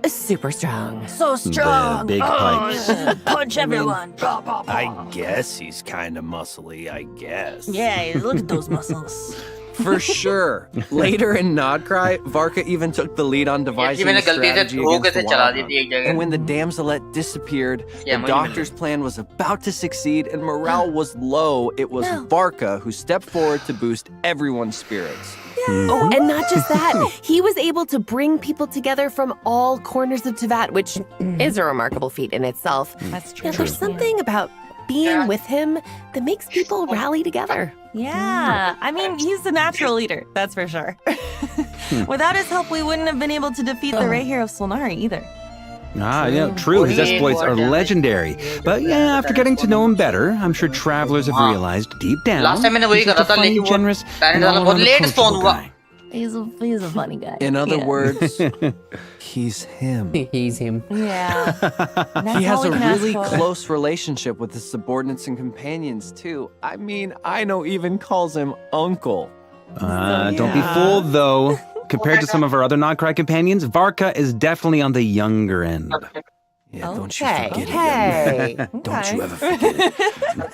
Speaker 26: super strong.
Speaker 18: So strong.
Speaker 13: Big pipes.
Speaker 18: Punch everyone.
Speaker 25: I guess he's kind of muscly, I guess.
Speaker 18: Yeah, look at those muscles.
Speaker 25: For sure. Later in Nodcry, Varka even took the lead on devising a strategy against the Wild Hunt. And when the damselette disappeared, the doctor's plan was about to succeed and morale was low. It was Varka who stepped forward to boost everyone's spirits.
Speaker 26: Oh, and not just that, he was able to bring people together from all corners of Teyvat, which is a remarkable feat in itself.
Speaker 18: That's true.
Speaker 26: There's something about being with him that makes people rally together.
Speaker 18: Yeah, I mean, he's the natural leader, that's for sure. Without his help, we wouldn't have been able to defeat the Ray Hero of Solnari either.
Speaker 13: True. His exploits are legendary. But yeah, after getting to know him better, I'm sure travelers have realized deep down
Speaker 23: Last time मैंने वही करा था लेकिन
Speaker 13: generous,
Speaker 23: वो बहुत late spawn हुआ.
Speaker 18: He's a funny guy.
Speaker 25: In other words, he's him.
Speaker 1: He's him.
Speaker 18: Yeah.
Speaker 25: He has a really close relationship with his subordinates and companions, too. I mean, Aino even calls him Uncle.
Speaker 13: Don't be fooled, though. Compared to some of our other Nodcry companions, Varka is definitely on the younger end.
Speaker 25: Yeah, don't you forget it. Don't you ever forget it.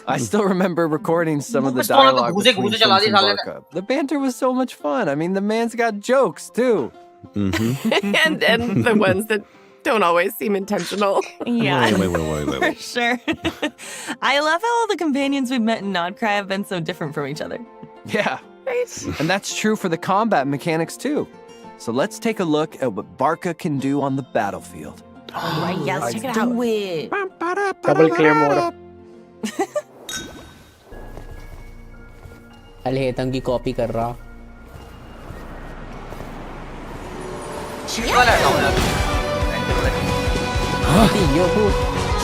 Speaker 25: I still remember recording some of the dialogue between Sims and Varka. The banter was so much fun. I mean, the man's got jokes, too.
Speaker 26: and the ones that don't always seem intentional.
Speaker 18: Yeah.
Speaker 13: Wait.
Speaker 18: For sure. I love how all the companions we've met in Nodcry have been so different from each other.
Speaker 25: Yeah.
Speaker 26: Right?
Speaker 25: And that's true for the combat mechanics, too. So let's take a look at what Varka can do on the battlefield.
Speaker 18: Alright, yeah, let's check it out.
Speaker 3: Do it.
Speaker 11: Double claymore.
Speaker 1: अलहेतम की copy कर रहा।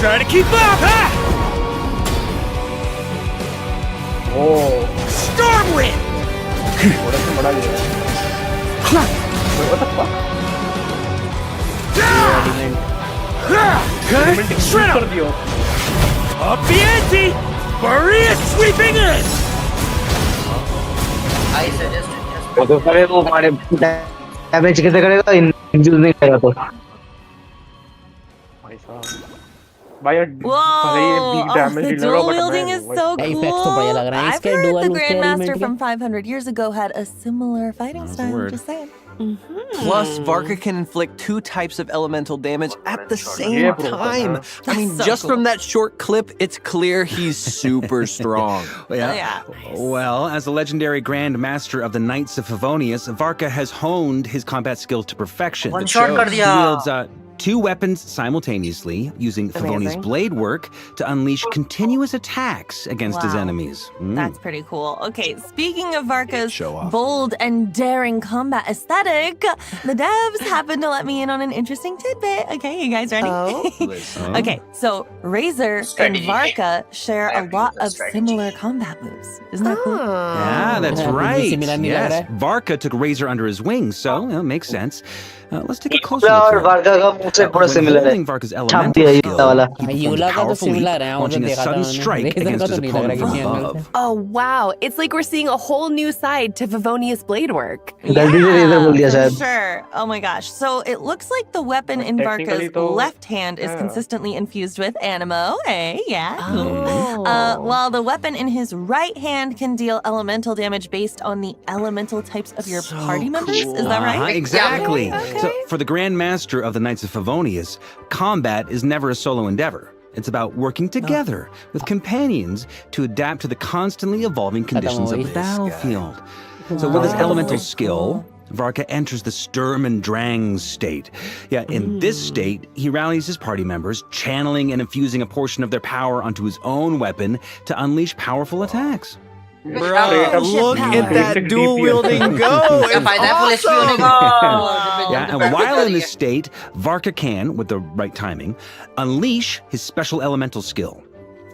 Speaker 13: Try to keep up, huh?
Speaker 11: Oh.
Speaker 13: Stormwind!
Speaker 11: What the fuck?
Speaker 13: Shred up! Up the ante! Maria sweeping in!
Speaker 9: I suggest
Speaker 20: तो करे वो हमारे damage कितने करेगा induce नहीं करेगा तो
Speaker 11: भाई साहब भाई
Speaker 18: Whoa! The dual wielding is so cool. I've heard the Grandmaster from 500 years ago had a similar fighting style. Just saying.
Speaker 25: Plus, Varka can inflict 2 types of elemental damage at the same time. I mean,
Speaker 18: so
Speaker 25: just
Speaker 18: cool.
Speaker 25: from that short clip, it's clear he's super strong.
Speaker 13: Yeah. Well, as the legendary Grand Master of the Knights of Favonius, Varka has honed his combat skills to perfection.
Speaker 9: One shot kar
Speaker 13: He
Speaker 9: diya.
Speaker 13: wields 2 weapons simultaneously, using Favonius blade work to unleash continuous attacks against his enemies.
Speaker 18: That's pretty cool. Okay, speaking of Varka's
Speaker 13: Show off.
Speaker 18: bold and daring combat aesthetic, the devs happened to let me in on an interesting tidbit. Okay, you guys ready? Okay, so Razor and Varka share a lot of similar combat moves. Isn't that cool?
Speaker 13: Yeah, that's
Speaker 1: Yeah,
Speaker 13: right.
Speaker 1: similar नहीं लग रहा
Speaker 13: Yes,
Speaker 1: है।
Speaker 13: Varka took Razor under his wing, so it makes sense. Let's take a closer
Speaker 20: और
Speaker 13: look.
Speaker 20: वार्का का मुझसे थोड़ा
Speaker 13: When
Speaker 20: similar है
Speaker 13: holding Varka's
Speaker 20: छाप
Speaker 13: elemental
Speaker 20: दिया ये
Speaker 13: skill,
Speaker 20: वाला
Speaker 13: he performed
Speaker 1: यूला
Speaker 13: a
Speaker 1: का तो
Speaker 13: powerful leap,
Speaker 1: सिमिलर है, वो
Speaker 13: launching
Speaker 1: तो
Speaker 13: a
Speaker 1: देखा था
Speaker 13: sudden
Speaker 1: मैंने।
Speaker 13: strike
Speaker 1: रेजर
Speaker 13: against
Speaker 1: का
Speaker 13: his
Speaker 1: तो नहीं लग रहा
Speaker 13: opponent
Speaker 1: किसी
Speaker 13: from
Speaker 1: एंगल
Speaker 13: above.
Speaker 1: से।
Speaker 26: Oh, wow. It's like we're seeing a whole new side to Favonius blade work.
Speaker 20: गलती से रेजर बोल दिया
Speaker 18: For
Speaker 20: शायद
Speaker 18: sure. Oh my gosh. So it looks like the weapon in
Speaker 11: Technically
Speaker 18: Varka's
Speaker 11: though,
Speaker 18: left hand is consistently infused with animo. Hey, yeah.
Speaker 26: Oh.
Speaker 18: While the weapon in his right hand can deal elemental damage based on the elemental types of your party members. Is that right?
Speaker 13: Exactly.
Speaker 18: Okay.
Speaker 13: So, for the Grand Master of the Knights of Favonius, combat is never a solo endeavor. It's about working together with companions to adapt to the constantly evolving conditions of the battlefield. So, with his elemental skill, Varka enters the Sturm and Drang state. Yeah, in this state, he rallies his party members, channeling and infusing a portion of their power onto his own weapon to unleash powerful attacks.
Speaker 25: Bro, look at that dual wielding go. It's awesome.
Speaker 13: Yeah, and while in this state, Varka can, with the right timing, unleash his special elemental skill.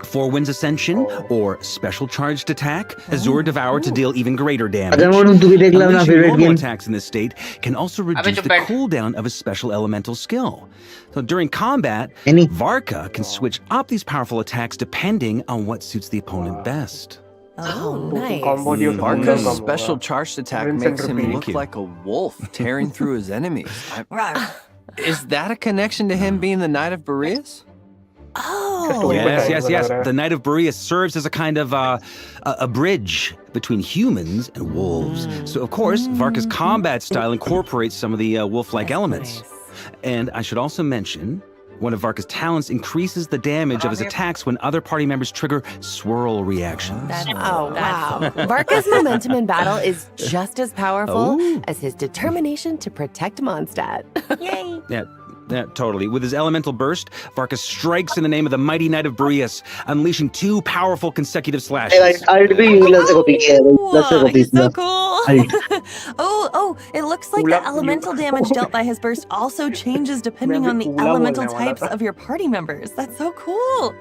Speaker 13: 4 Winds Ascension, or Special Charged Attack, Azure Devour to deal even greater damage. Unleashing normal attacks in this state can also reduce the cooldown of his special elemental skill. So during combat, Varka can switch up these powerful attacks depending on what suits the opponent best.
Speaker 26: Oh, nice.
Speaker 25: Varka's special charged attack makes him look like a wolf tearing through his enemies. Is that a connection to him being the Knight of Boreas?
Speaker 18: Oh.
Speaker 13: Yes. The Knight of Boreas serves as a kind of a bridge between humans and wolves. So, of course, Varka's combat style incorporates some of the wolf-like elements. And I should also mention, one of Varka's talents increases the damage of his attacks when other party members trigger swirl reactions.
Speaker 26: Oh, wow. Varka's momentum in battle is just as powerful as his determination to protect Mondstadt.
Speaker 18: Yay.
Speaker 13: Yeah, totally. With his elemental burst, Varka strikes in the name of the mighty Knight of Boreas, unleashing 2 powerful consecutive slashes.
Speaker 18: He's so cool. It looks like the elemental damage dealt by his burst also changes depending on the elemental types of your party members. That's so cool.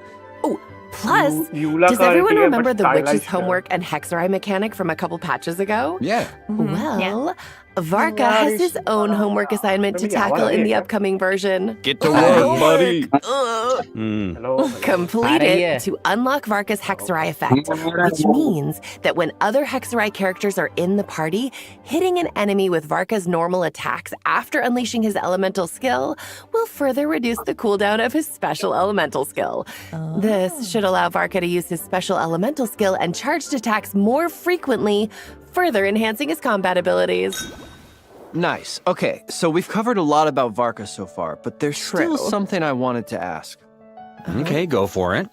Speaker 26: Oh, plus, does everyone remember the Witch's Homework and Hexerai mechanic from a couple patches ago?
Speaker 13: Yeah.
Speaker 26: Well, Varka has his own homework assignment to tackle in the upcoming version.
Speaker 13: Get to work, buddy.
Speaker 26: Complete it to unlock Varka's Hexerai effect, which means that when other Hexerai characters are in the party, hitting an enemy with Varka's normal attacks after unleashing his elemental skill will further reduce the cooldown of his special elemental skill. This should allow Varka to use his special elemental skill and charged attacks more frequently, further enhancing his combat abilities.
Speaker 25: Nice. Okay, so we've covered a lot about Varka so far, but there's still something I wanted to ask.
Speaker 13: Okay, go for it.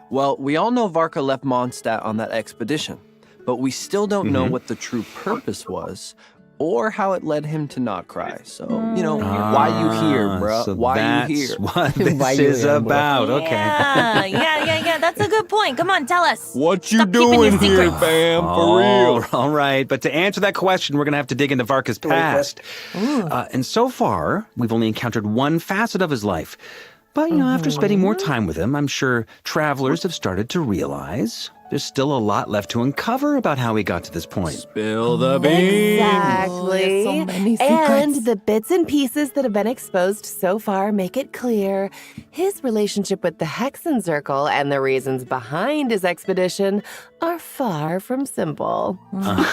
Speaker 25: Well, we all know Varka left Mondstadt on that expedition, but we still don't know what the true purpose was or how it led him to not cry. So, why you here, bro?
Speaker 13: So
Speaker 25: why
Speaker 13: that's
Speaker 25: you here?
Speaker 13: what this is about. Okay.
Speaker 3: Yeah. That's a good point. Come on, tell us.
Speaker 25: What you
Speaker 3: Stop keeping
Speaker 25: doing
Speaker 3: your
Speaker 25: here,
Speaker 3: secrets.
Speaker 25: fam? For real.
Speaker 13: All right, but to answer that question, we're going to have to dig into Varka's past. And so far, we've only encountered one facet of his life. But, after spending more time with him, I'm sure travelers have started to realize there's still a lot left to uncover about how he got to this point.
Speaker 25: Spill the beans.
Speaker 26: Exactly.
Speaker 3: So many secrets.
Speaker 26: And the bits and pieces that have been exposed so far make it clear his relationship with the Hexen Circle and the reasons behind his expedition are far from simple.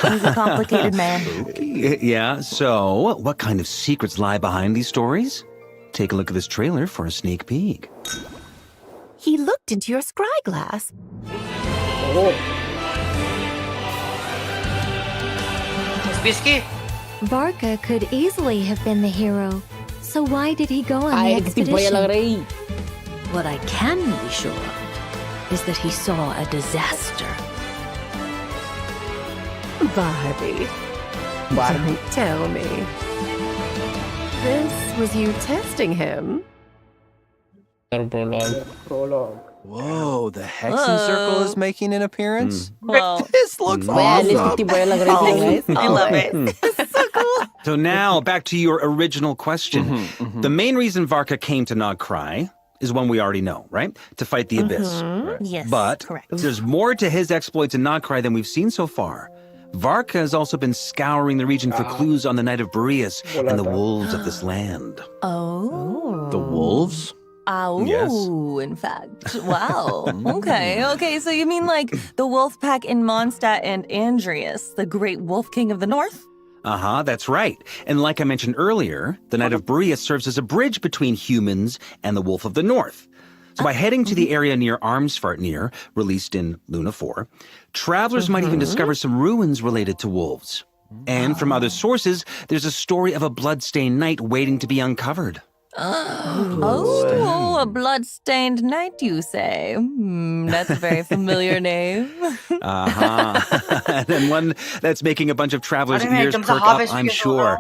Speaker 3: He's a complicated man.
Speaker 13: Yeah, so what kind of secrets lie behind these stories? Take a look at this trailer for a sneak peek.
Speaker 26: He looked into your scry glass.
Speaker 7: Varka could easily have been the hero. So why did he go on the expedition?
Speaker 12: What I can be sure of is that he saw a disaster.
Speaker 26: Barbie. Don't tell me. This was you testing him.
Speaker 11: Prologue.
Speaker 25: Whoa, the Hexen Circle is making an appearance?
Speaker 3: Well,
Speaker 25: This looks awesome.
Speaker 3: I love it.
Speaker 13: So now, back to your original question. The main reason Varka came to Nagkrai is one we already know, right? To fight the Abyss.
Speaker 3: Yes,
Speaker 13: But
Speaker 3: correct.
Speaker 13: there's more to his exploits in Nagkrai than we've seen so far. Varka has also been scouring the region for clues on the Night of Boreas and the wolves of this land.
Speaker 3: Oh.
Speaker 25: The wolves?
Speaker 3: Oh,
Speaker 13: Yes.
Speaker 3: in fact. Wow. Okay, so you mean like the wolf pack in Mondstadt and Andreas, the great wolf king of the north?
Speaker 13: That's right. And like I mentioned earlier, the Night of Boreas serves as a bridge between humans and the Wolf of the North. So by heading to the area near Armsvartnir, released in Luna 4, travelers might even discover some ruins related to wolves. And from other sources, there's a story of a bloodstained knight waiting to be uncovered.
Speaker 3: Oh, a blood-stained knight, you say? That's a very familiar name.
Speaker 13: And one that's making a bunch of travelers' ears perk up, I'm sure.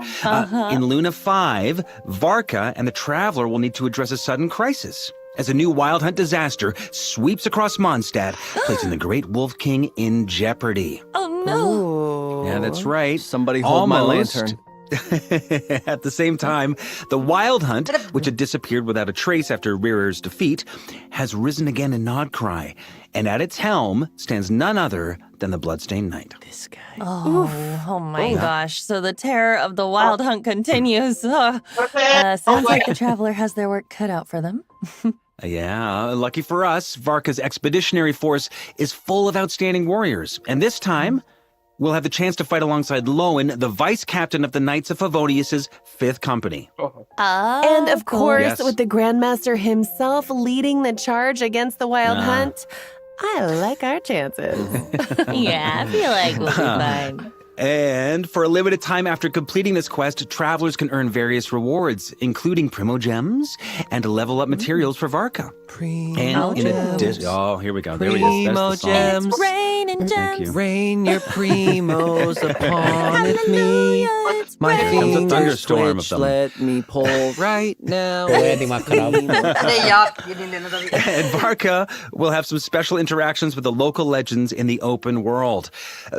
Speaker 13: In Luna 5, Varka and the Traveler will need to address a sudden crisis as a new Wild Hunt disaster sweeps across Mondstadt, placing the Great Wolf King in jeopardy.
Speaker 3: Oh, no.
Speaker 13: Yeah, that's right.
Speaker 25: Somebody hold my lantern.
Speaker 13: At the same time, the Wild Hunt, which had disappeared without a trace after Rirer's defeat, has risen again in Nodkrai, and at its helm stands none other than the Bloodstained Knight.
Speaker 25: This guy.
Speaker 3: Oh my gosh. So the terror of the Wild Hunt continues. Sounds like the Traveler has their work cut out for them.
Speaker 13: Yeah, lucky for us, Varka's expeditionary force is full of outstanding warriors, and this time, we'll have the chance to fight alongside Lowen, the vice captain of the Knights of Favonius' 5th Company.
Speaker 26: And of course,
Speaker 13: Yes.
Speaker 26: with the Grandmaster himself leading the charge against the Wild Hunt, I like our chances.
Speaker 3: Yeah, I feel like we'll be fine.
Speaker 13: And for a limited time after completing this quest, travelers can earn various rewards, including Primo Gems and level-up materials for Varka.
Speaker 25: Primo
Speaker 13: And in addition, here we go. There it is. That's the song.
Speaker 3: It's raining
Speaker 13: Thank
Speaker 3: gems.
Speaker 13: you.
Speaker 25: Rain your primos upon me. My
Speaker 13: Here comes a
Speaker 25: fingers
Speaker 13: thunderstorm of
Speaker 25: twitch,
Speaker 13: them.
Speaker 25: let me pull right now.
Speaker 13: And Varka will have some special interactions with the local legends in the open world.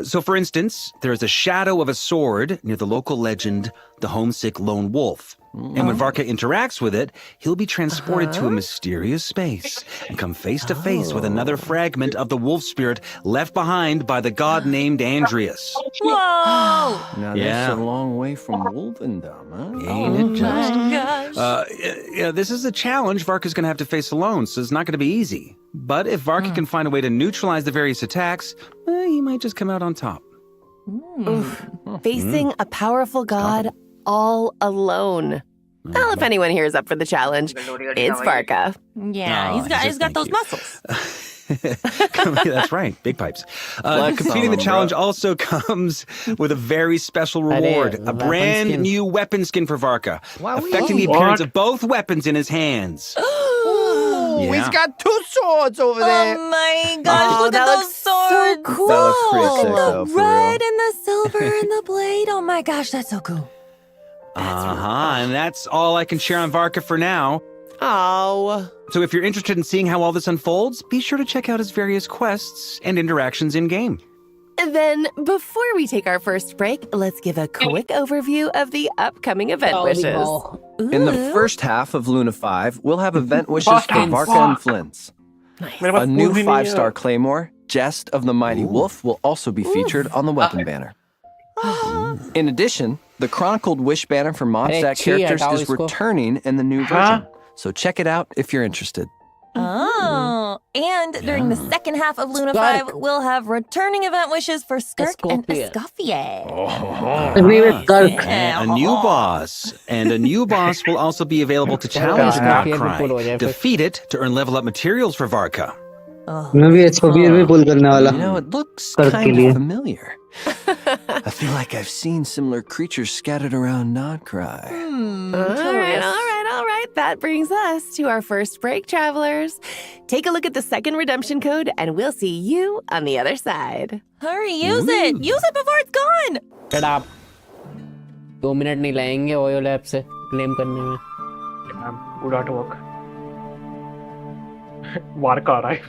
Speaker 13: So, for instance, there is a shadow of a sword near the local legend, the homesick lone wolf. And when Varka interacts with it, he'll be transported to a mysterious space and come face to face with another fragment of the wolf spirit left behind by the god named Andreas.
Speaker 3: Whoa!
Speaker 25: Now
Speaker 13: Yeah.
Speaker 25: that's a long way from Wolvendom, huh?
Speaker 13: Ain't it just?
Speaker 3: My gosh.
Speaker 13: Yeah, this is a challenge Varka's going to have to face alone, so it's not going to be easy. But if Varka can find a way to neutralize the various attacks, he might just come out on top.
Speaker 26: Facing a powerful god all alone. Well, if anyone here is up for the challenge, it's Varka.
Speaker 3: Yeah,
Speaker 13: Oh,
Speaker 3: he's got those muscles.
Speaker 13: That's right, big pipes. Completing the challenge also comes with a very special reward, a brand new weapon skin for Varka, affecting the appearance of both weapons in his hands. Yeah.
Speaker 25: He's got 2 swords over there.
Speaker 3: Oh my gosh, look
Speaker 26: that
Speaker 3: at
Speaker 26: looks
Speaker 3: those swords.
Speaker 26: so cool.
Speaker 25: That looks pretty sick,
Speaker 3: Look
Speaker 25: though,
Speaker 3: at the
Speaker 25: for real.
Speaker 3: red and the silver and the blade. Oh my gosh, that's so cool.
Speaker 13: And that's all I can share on Varka for now.
Speaker 26: Oh.
Speaker 13: So if you're interested in seeing how all this unfolds, be sure to check out his various quests and interactions in-game.
Speaker 26: And then, before we take our first break, let's give a quick overview of the upcoming event wishes.
Speaker 25: In the first half of Luna 5, we'll have event wishes for Varka and Flint's. A new 5-star Claymore, Jest of the Mighty Wolf, will also be featured on the weapon banner. In addition, the chronicled wish banner for Mondstadt characters is returning in the new version. So check it out if you're interested.
Speaker 3: Oh, and during the second half of Luna 5, we'll have returning event wishes for Skirk and Escoffier.
Speaker 13: And a new boss. And a new boss will also be available to challenge Notcry. Defeat it to earn level up materials for Varka.
Speaker 20: मैं भी Escoffier भी pull करने वाला.
Speaker 25: You know, it looks kind of familiar. I feel like I've seen similar creatures scattered around Notcry.
Speaker 26: All right. That brings us to our first break, travelers. Take a look at the second redemption code, and we'll see you on the other side.
Speaker 3: Hurry, use it! Use it before it's gone!
Speaker 1: Shut up. 2 minute नहीं लाएंगे OYO lab से claim करने में.
Speaker 11: Would not work. Varka आ रहा है.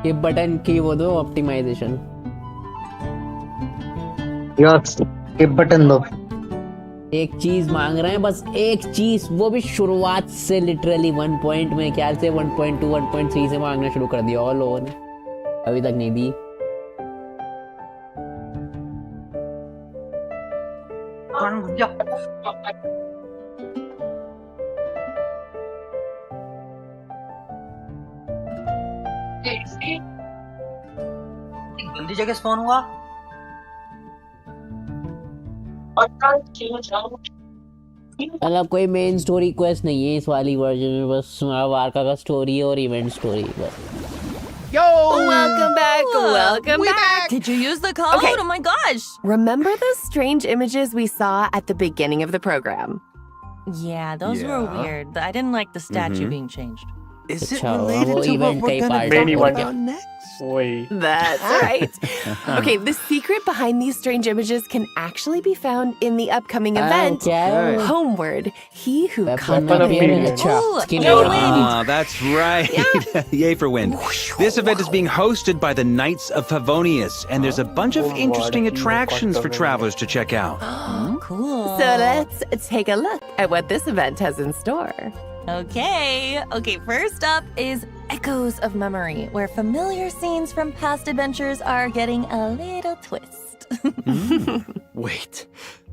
Speaker 1: ये button की वो दो ऑप्टिमाइजेशन.
Speaker 20: ये बटन दो.
Speaker 1: एक चीज मांग रहे हैं, बस एक चीज, वो भी शुरुआत से लिटरली 1 पॉइंट में ख्याल से 1.2 1.3 से मांगना शुरू कर दिया और लोगों ने अभी तक नहीं दी.
Speaker 4: गंदी जगह स्पॉन हुआ.
Speaker 1: मतलब कोई मेन स्टोरी क्वेस्ट नहीं है इस वाली वर्जन में, बस वारका का स्टोरी और इवेंट स्टोरी बस.
Speaker 26: Yo! Welcome back. Welcome back.
Speaker 3: Did you use the code?
Speaker 26: Okay.
Speaker 3: Oh my gosh.
Speaker 26: Remember those strange images we saw at the beginning of the program?
Speaker 3: Yeah, those were weird. I didn't like the statue being changed.
Speaker 25: Is it related to what we're gonna talk about next?
Speaker 26: That's right. Okay, the secret behind these strange images can actually be found in the upcoming event, Homeward. He who caught the wind.
Speaker 13: That's right. Yay for win. This event is being hosted by the Knights of Pavonius, and there's a bunch of interesting attractions for travelers to check out.
Speaker 3: Cool.
Speaker 26: So let's take a look at what this event has in store.
Speaker 3: Okay, first up is Echoes of Memory, where familiar scenes from past adventures are getting a little twist.
Speaker 25: Wait,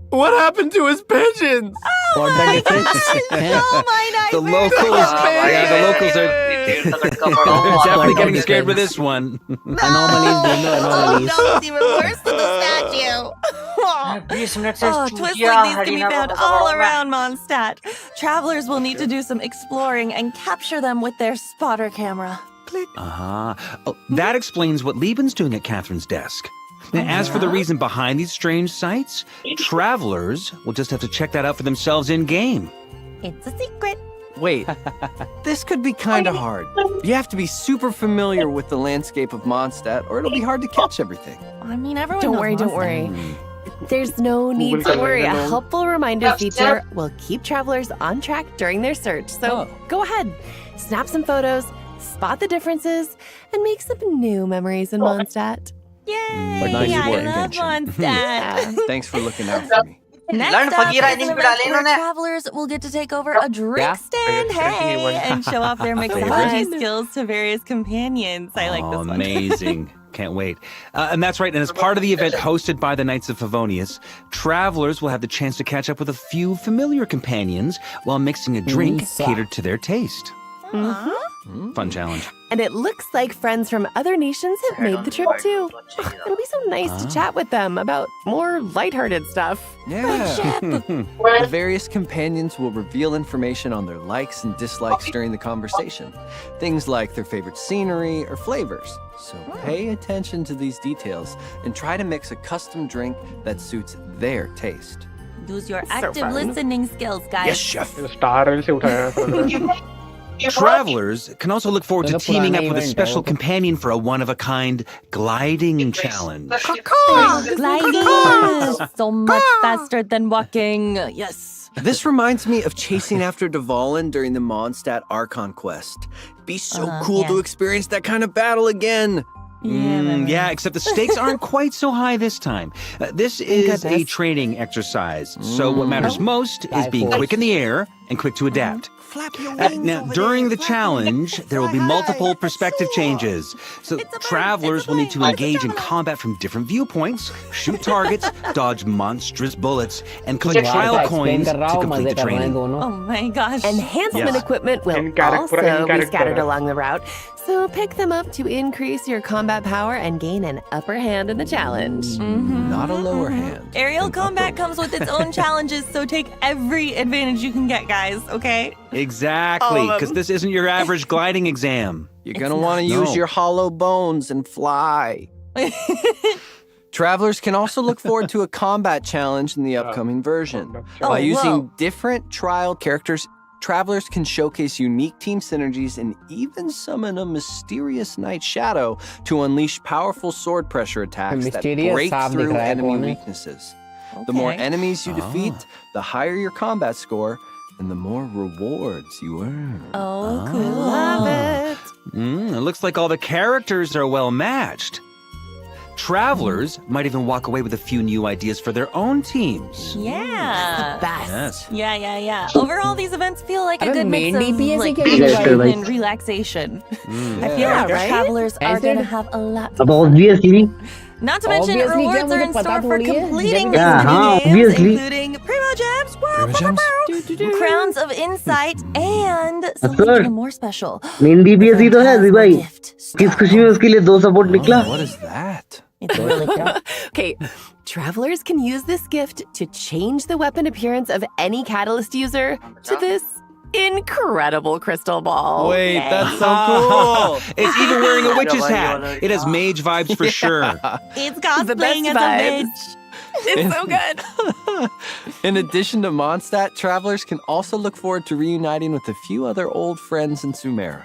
Speaker 25: what happened to his pigeons?
Speaker 3: Oh my gosh! Oh my nightmare!
Speaker 13: The locals are definitely getting scared with this one.
Speaker 1: Anomalies.
Speaker 3: Oh no, it's even worse than the statue. Twists like these can be found all around Mondstadt. Travelers will need to do some exploring and capture them with their spotter camera. Click.
Speaker 13: Oh, that explains what Lieben's doing at Catherine's desk. Now, as for the reason behind these strange sights, travelers will just have to check that out for themselves in-game.
Speaker 3: It's a secret.
Speaker 25: Wait, this could be kind of hard. You have to be super familiar with the landscape of Mondstadt, or it'll be hard to catch everything.
Speaker 3: I mean, everyone
Speaker 26: Don't worry. There's no need to worry. A helpful reminder feature will keep travelers on track during their search. So go ahead, snap some photos, spot the differences, and make some new memories in Mondstadt.
Speaker 3: Yay!
Speaker 25: But nice
Speaker 3: I
Speaker 25: work,
Speaker 3: love
Speaker 25: Genshin.
Speaker 3: Mondstadt.
Speaker 25: Thanks for looking out for me.
Speaker 3: Next up is an event where travelers will get to take over a drink stand, and show off their mixology skills to various companions. I like this one.
Speaker 13: Amazing. Can't wait. And that's right. And as part of the event hosted by the Knights of Favonius, travelers will have the chance to catch up with a few familiar companions while mixing a drink catered to their taste. Fun challenge.
Speaker 26: And it looks like friends from other nations have made the trip too. It'll be so nice to chat with them about more lighthearted stuff.
Speaker 25: Yeah. The various companions will reveal information on their likes and dislikes during the conversation. Things like their favorite scenery or flavors. So pay attention to these details and try to mix a custom drink that suits their taste.
Speaker 3: Use your active listening skills, guys.
Speaker 25: Yes, chef.
Speaker 11: Star से उठाया
Speaker 13: Travelers can also look forward to teaming up with a special companion for a one-of-a-kind gliding challenge.
Speaker 3: Gliding! So much faster than walking. Yes.
Speaker 25: This reminds me of chasing after Dvalin during the Mondstadt Archon quest. It'd be so cool to experience that kind of battle again.
Speaker 13: Yeah, except the stakes aren't quite so high this time. This is a training exercise, so what matters most is being quick in the air and quick to adapt. Now, during the challenge, there will be multiple perspective changes. So travelers will need to engage in combat from different viewpoints, shoot targets, dodge monstrous bullets, and collect trial coins to complete the training.
Speaker 3: Oh my gosh.
Speaker 26: Enhancement equipment will also be scattered along the route, so pick them up to increase your combat power and gain an upper hand in the challenge.
Speaker 25: Not a lower hand.
Speaker 3: Aerial combat comes with its own challenges, so take every advantage you can get, guys, okay?
Speaker 13: Exactly, because this isn't your average gliding exam.
Speaker 25: You're gonna want to use your hollow bones and fly. Travelers can also look forward to a combat challenge in the upcoming version. By using different trial characters, travelers can showcase unique team synergies and even summon a mysterious Night Shadow to unleash powerful sword pressure attacks that break through enemy weaknesses. The more enemies you defeat, the higher your combat score, and the more rewards you earn.
Speaker 3: Oh, cool.
Speaker 26: Love it.
Speaker 13: It looks like all the characters are well matched. Travelers might even walk away with a few new ideas for their own teams.
Speaker 3: Yeah.
Speaker 26: Best.
Speaker 3: Yeah. Overall, these events feel like a good mix of like and relaxation. I feel like travelers are going to have a lot
Speaker 20: अब obviously.
Speaker 3: Not to mention, rewards are in store for completing these
Speaker 20: Yeah,
Speaker 3: games,
Speaker 20: obviously.
Speaker 3: including Primo Gems, Crowns of Insight, and something
Speaker 20: sir.
Speaker 3: even more special.
Speaker 20: Main DPS ही तो है जी भाई किस खुशी में उसके लिए 2 support निकला
Speaker 25: What is that?
Speaker 3: It's really cool.
Speaker 26: Okay, travelers can use this gift to change the weapon appearance of any Catalyst user to this incredible crystal ball.
Speaker 25: Wait, that's so cool.
Speaker 13: It's even wearing a witch's hat. It has mage vibes for sure.
Speaker 3: It's cosplaying as a bitch.
Speaker 26: It's so good.
Speaker 25: In addition to Mondstadt, travelers can also look forward to reuniting with a few other old friends in Sumeru.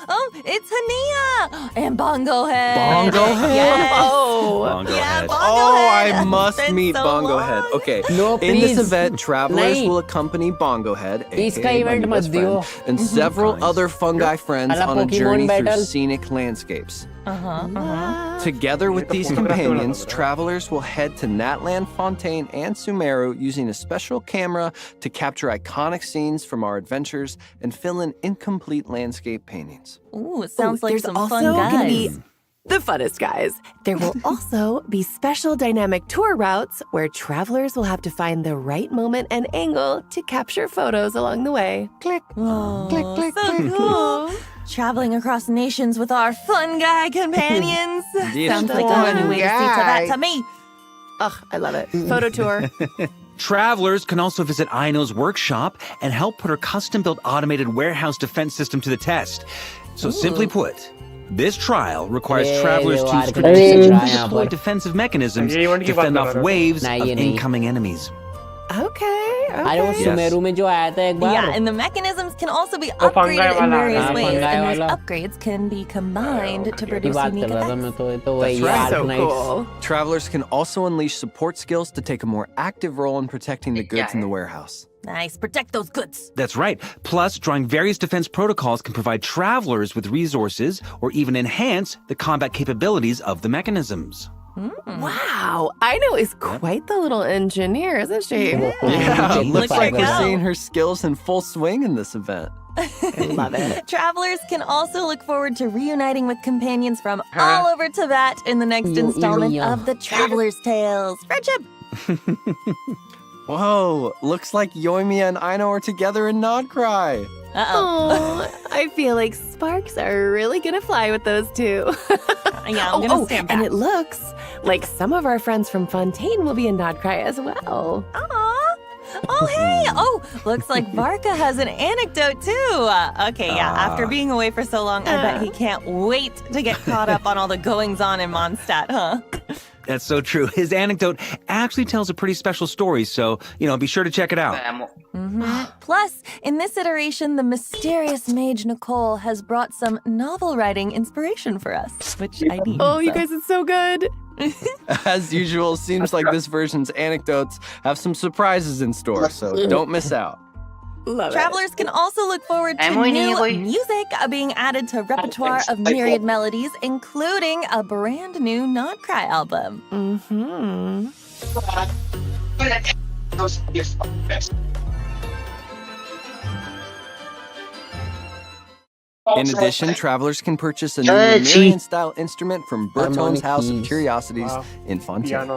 Speaker 3: Oh, it's Hania and Bongo Head.
Speaker 25: Bongo Head?
Speaker 3: Yes.
Speaker 13: Bongo Head.
Speaker 25: I must meet
Speaker 3: so
Speaker 25: Bongo
Speaker 3: long.
Speaker 25: Head. Okay.
Speaker 1: No,
Speaker 25: In this
Speaker 1: please.
Speaker 25: event, travelers
Speaker 1: Nahi.
Speaker 25: will accompany Bongo Head,
Speaker 1: Iska
Speaker 25: aka my
Speaker 1: event
Speaker 25: new
Speaker 1: mat
Speaker 25: best friend,
Speaker 1: diyo.
Speaker 25: and several other fungi friends
Speaker 1: Ala
Speaker 25: on a
Speaker 1: Pokemon
Speaker 25: journey through
Speaker 1: battle.
Speaker 25: scenic landscapes. Together with these companions, travelers will head to Natland, Fontaine, and Sumeru using a special camera to capture iconic scenes from our adventures and fill in incomplete landscape paintings.
Speaker 3: Ooh, it sounds like
Speaker 26: There's
Speaker 3: some
Speaker 26: also
Speaker 3: fun
Speaker 26: gonna be
Speaker 3: guys.
Speaker 26: the funnest guys. There will also be special dynamic tour routes where travelers will have to find the right moment and angle to capture photos along the way. Click,
Speaker 3: Oh,
Speaker 26: click, click,
Speaker 3: so
Speaker 26: click.
Speaker 3: cool. Traveling across nations with our fun guy companions.
Speaker 25: Yes,
Speaker 3: Sounds like a new way to see to that to me.
Speaker 26: Ugh, I love it. Photo tour.
Speaker 13: Travelers can also visit Aino's workshop and help put her custom-built automated warehouse defense system to the test. So simply put, this trial requires travelers to strategically deploy defensive mechanisms to fend off waves of incoming enemies.
Speaker 26: Okay.
Speaker 1: अरे वो सुमेरु में जो आया था एक बार.
Speaker 3: Yeah, and the mechanisms can also be
Speaker 11: fungi
Speaker 3: upgraded in
Speaker 11: wala.
Speaker 3: various ways,
Speaker 1: fungi
Speaker 3: and those
Speaker 1: wala.
Speaker 3: upgrades can be combined to
Speaker 1: की
Speaker 3: produce
Speaker 1: बात
Speaker 3: unique
Speaker 1: कर रहा था
Speaker 3: effects.
Speaker 1: मैं तो
Speaker 25: That's
Speaker 1: वही
Speaker 25: right.
Speaker 1: Arc
Speaker 26: So
Speaker 1: Knights.
Speaker 26: cool.
Speaker 25: Travelers can also unleash support skills to take a more active role in protecting the goods in the warehouse.
Speaker 3: Nice, protect those goods.
Speaker 13: That's right. Plus, drawing various defense protocols can provide travelers with resources or even enhance the combat capabilities of the mechanisms.
Speaker 26: Wow, Aino is quite the little engineer, isn't she?
Speaker 25: Yeah, looks like we're
Speaker 3: go.
Speaker 25: seeing her skills in full swing in this event.
Speaker 26: I love it.
Speaker 3: Travelers can also look forward to reuniting with companions from all over Tibet in the next installment of the Traveler's Tales. Friendship!
Speaker 25: Whoa, looks like Yoimiya and Aino are together in Nodcry.
Speaker 26: Oh, I feel like sparks are really gonna fly with those two.
Speaker 3: Yeah, I'm gonna stand back.
Speaker 26: And it looks like some of our friends from Fontaine will be in Nodcry as well.
Speaker 3: Oh, hey! Oh, looks like Varka has an anecdote too. Okay, yeah, after being away for so long, I bet he can't wait to get caught up on all the goings-on in Mondstadt, huh?
Speaker 13: That's so true. His anecdote actually tells a pretty special story, so, be sure to check it out.
Speaker 3: Plus, in this iteration, the mysterious mage Nicole has brought some novel writing inspiration for us, which I need.
Speaker 26: Oh, you guys, it's so good.
Speaker 25: As usual, seems like this version's anecdotes have some surprises in store, so don't miss out.
Speaker 3: Travelers can also look forward to new music being added to repertoire of myriad melodies, including a brand new Nodcry album.
Speaker 25: In addition, travelers can purchase a new Lemurian-style instrument from Bertone's House of Curiosities in Fontaine.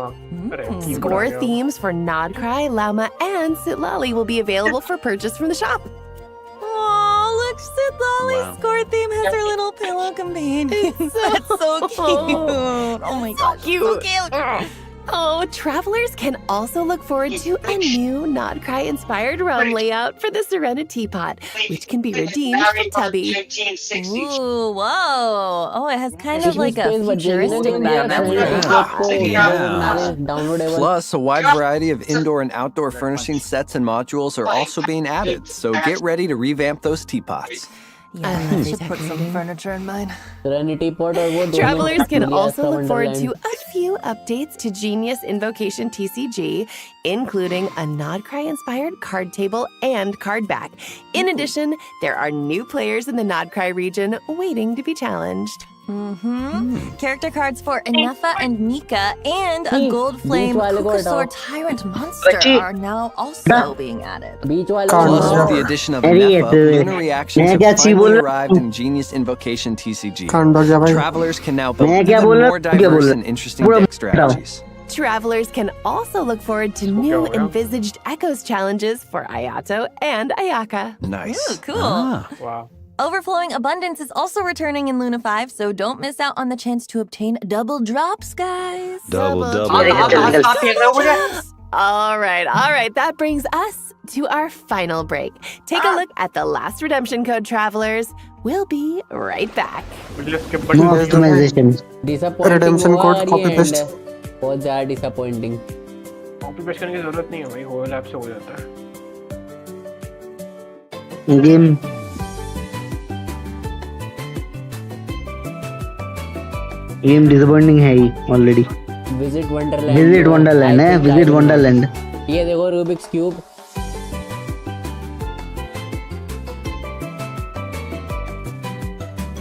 Speaker 26: Score themes for Nodcry, Lauma, and Sitlali will be available for purchase from the shop.
Speaker 3: Oh, look, Sitlali's score theme has her little pillow companion. That's so cute. Oh my gosh,
Speaker 26: cute.
Speaker 3: So cute.
Speaker 26: Oh, travelers can also look forward to a new Nodcry-inspired rum layout for the Serena teapot, which can be redeemed from Tubby.
Speaker 3: Ooh, whoa. Oh, it has kind of like a futuristic background.
Speaker 25: Plus, a wide variety of indoor and outdoor furnishing sets and modules are also being added, so get ready to revamp those teapots.
Speaker 3: Yeah, I should put some furniture in mine.
Speaker 26: Travelers can also look forward to a few updates to Genius Invocation TCG, including a Nodcry-inspired card table and card back. In addition, there are new players in the Nodcry region waiting to be challenged.
Speaker 3: Character cards for Inefa and Mika and a gold flame Kukasaur Tyrant monster are now also being added.
Speaker 25: Plus, with the addition of Inefa, lunar reactions have finally arrived in Genius Invocation TCG. Travelers can now build even more diverse and interesting deck strategies.
Speaker 26: Travelers can also look forward to new envisaged Echoes challenges for Ayato and Ayaka.
Speaker 25: Nice.
Speaker 3: Ooh, cool.
Speaker 11: Wow.
Speaker 3: Overflowing Abundance is also returning in Luna 5, so don't miss out on the chance to obtain double drops, guys.
Speaker 13: Double.
Speaker 26: All right. That brings us to our final break. Take a look at the last redemption code, travelers. We'll be right back.
Speaker 20: Optimization.
Speaker 11: Redemption code copy paste.
Speaker 1: बहुत ज़्यादा disappointing.
Speaker 11: Copy paste करने की जरूरत नहीं है भाई, whole app से हो जाता है.
Speaker 20: गेम डिसअपॉइंटिंग है ही ऑलरेडी.
Speaker 1: विजिट वंडरलैंड
Speaker 20: है. Visit Wonderland.
Speaker 1: ये देखो Rubik's cube.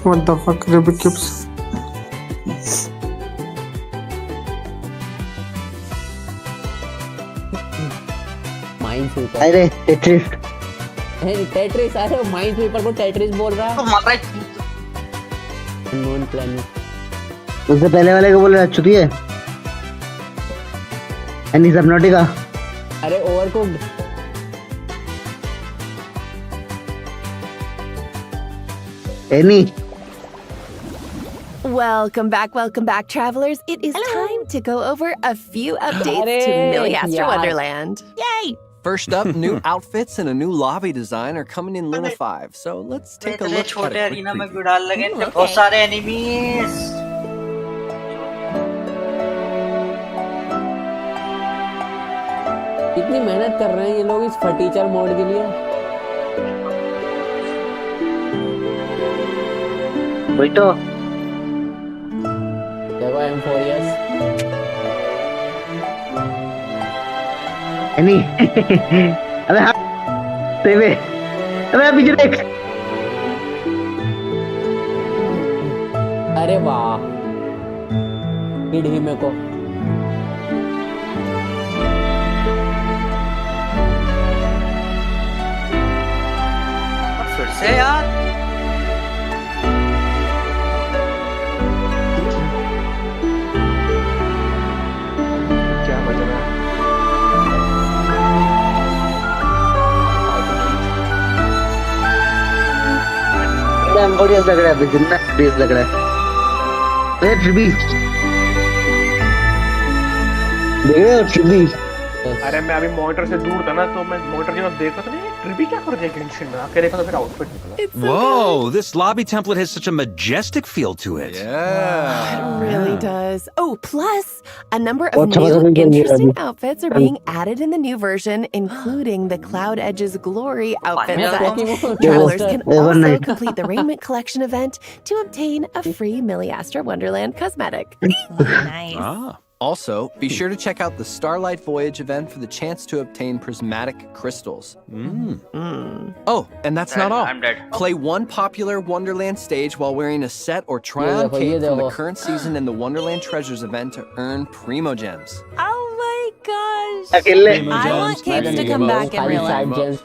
Speaker 11: What the fuck, Rubik's cubes?
Speaker 20: अरे टेट्रिस.
Speaker 1: अरे माइनस्वीपर को टेट्रिस बोल रहा है. Non planning.
Speaker 20: उससे पहले वाले को बोल रहा चुकी है. Any Subnautica.
Speaker 1: अरे Overcooked.
Speaker 20: Any.
Speaker 26: Welcome back, travelers. It is time to go over a few updates to Milligastra Wonderland.
Speaker 3: Yay!
Speaker 25: First up, new outfits and a new lobby design are coming in Luna 5, so let's take a look at a quick preview.
Speaker 4: बहुत सारे enemies.
Speaker 1: कितनी मेहनत कर रहे हैं ये लोग इस फटीचर मोड के लिए.
Speaker 20: वही तो.
Speaker 1: देखो M4S.
Speaker 20: एनी. अबे हाँ. सेवे. अबे पीछे देख.
Speaker 1: अरे वाह. हिड ही मेरे को.
Speaker 4: फिर से यार.
Speaker 20: ऑडियंस लग रहा है अभी जितना बेस लग रहा है ट्रिबी देख रहे हो ट्रिबी
Speaker 11: अरे मैं अभी मॉनिटर से दूर था ना तो मैं मॉनिटर की तरफ देखा तो नहीं ट्रिबी क्या कर रही है गेंशिन में आके देखा तो फिर आउटफिट निकला
Speaker 13: Whoa, this lobby template has such a majestic feel to it.
Speaker 26: It really does. Oh, plus, a number of new interesting outfits are being added in the new version, including the Cloud Edge's Glory outfit set. Travelers can also complete the Raiment Collection event to obtain a free Milliastra Wonderland cosmetic.
Speaker 3: Nice.
Speaker 25: Also, be sure to check out the Starlight Voyage event for the chance to obtain prismatic crystals. Oh, and that's not all.
Speaker 23: I'm dead.
Speaker 25: Play one popular Wonderland stage while wearing a set or try-on cape from the current season in the Wonderland Treasures event to earn Primo Gems.
Speaker 3: Oh my gosh.
Speaker 20: I
Speaker 3: want capes to come back in real life.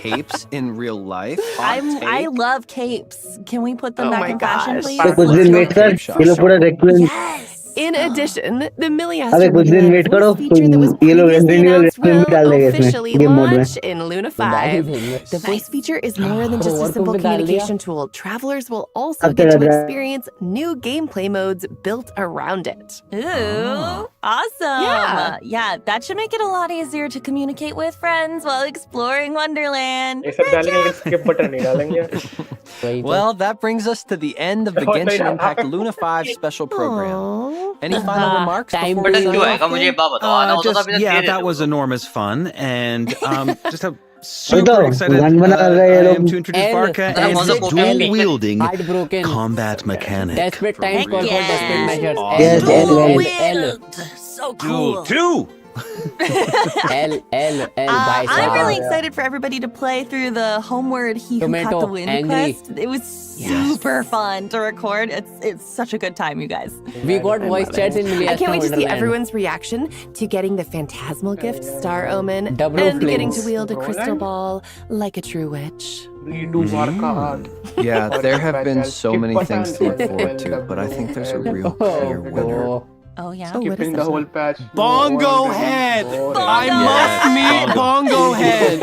Speaker 25: Capes in real life?
Speaker 3: I love capes. Can we put them back in fashion, please?
Speaker 20: कुछ दिन wait कर ये लोग पूरा रेक्विएंट
Speaker 26: In addition, the
Speaker 20: अबे
Speaker 26: Milliastra
Speaker 20: कुछ दिन wait करो
Speaker 26: feature that was
Speaker 20: ये लोग
Speaker 26: previously
Speaker 20: रिन्यूअल
Speaker 26: announced
Speaker 20: भी डाल देंगे
Speaker 26: will
Speaker 20: इसमें
Speaker 26: officially
Speaker 20: गेम मोड में
Speaker 26: launch in Luna 5. The voice feature is more than just a simple communication tool. Travelers will also get to experience new gameplay modes built around it.
Speaker 3: Ooh, awesome. Yeah, that should make it a lot easier to communicate with friends while exploring Wonderland.
Speaker 11: ये सब डालेंगे लेकिन skip button नहीं डालेंगे
Speaker 25: Well, that brings us to the end of the Genshin Impact Luna 5 special program. Any final remarks before we sign off?
Speaker 13: Yeah, that was enormous fun, and just a super excited I am to introduce Varka and his dual-wielding combat mechanic.
Speaker 1: Desperate time call for desperate measures.
Speaker 3: Dual-wield. So cool.
Speaker 13: Two.
Speaker 1: L.
Speaker 3: I'm really excited for everybody to play through the Homeward He Who Caught the Wind quest. It was super fun to record. It's such a good time, you guys.
Speaker 1: We got voice chats in Milliastra
Speaker 26: I can't wait to see
Speaker 1: Wonderland.
Speaker 26: everyone's reaction to getting the phantasmal gift Star Omen
Speaker 1: Double
Speaker 26: and getting to
Speaker 1: flames.
Speaker 26: wield a crystal ball like a true witch.
Speaker 11: Redo Varka hard.
Speaker 25: Yeah, there have been so many things to look forward to, but I think there's a real clear winner.
Speaker 3: Oh, yeah?
Speaker 11: Skipping the whole patch.
Speaker 25: Bongo Head! I must meet Bongo Head!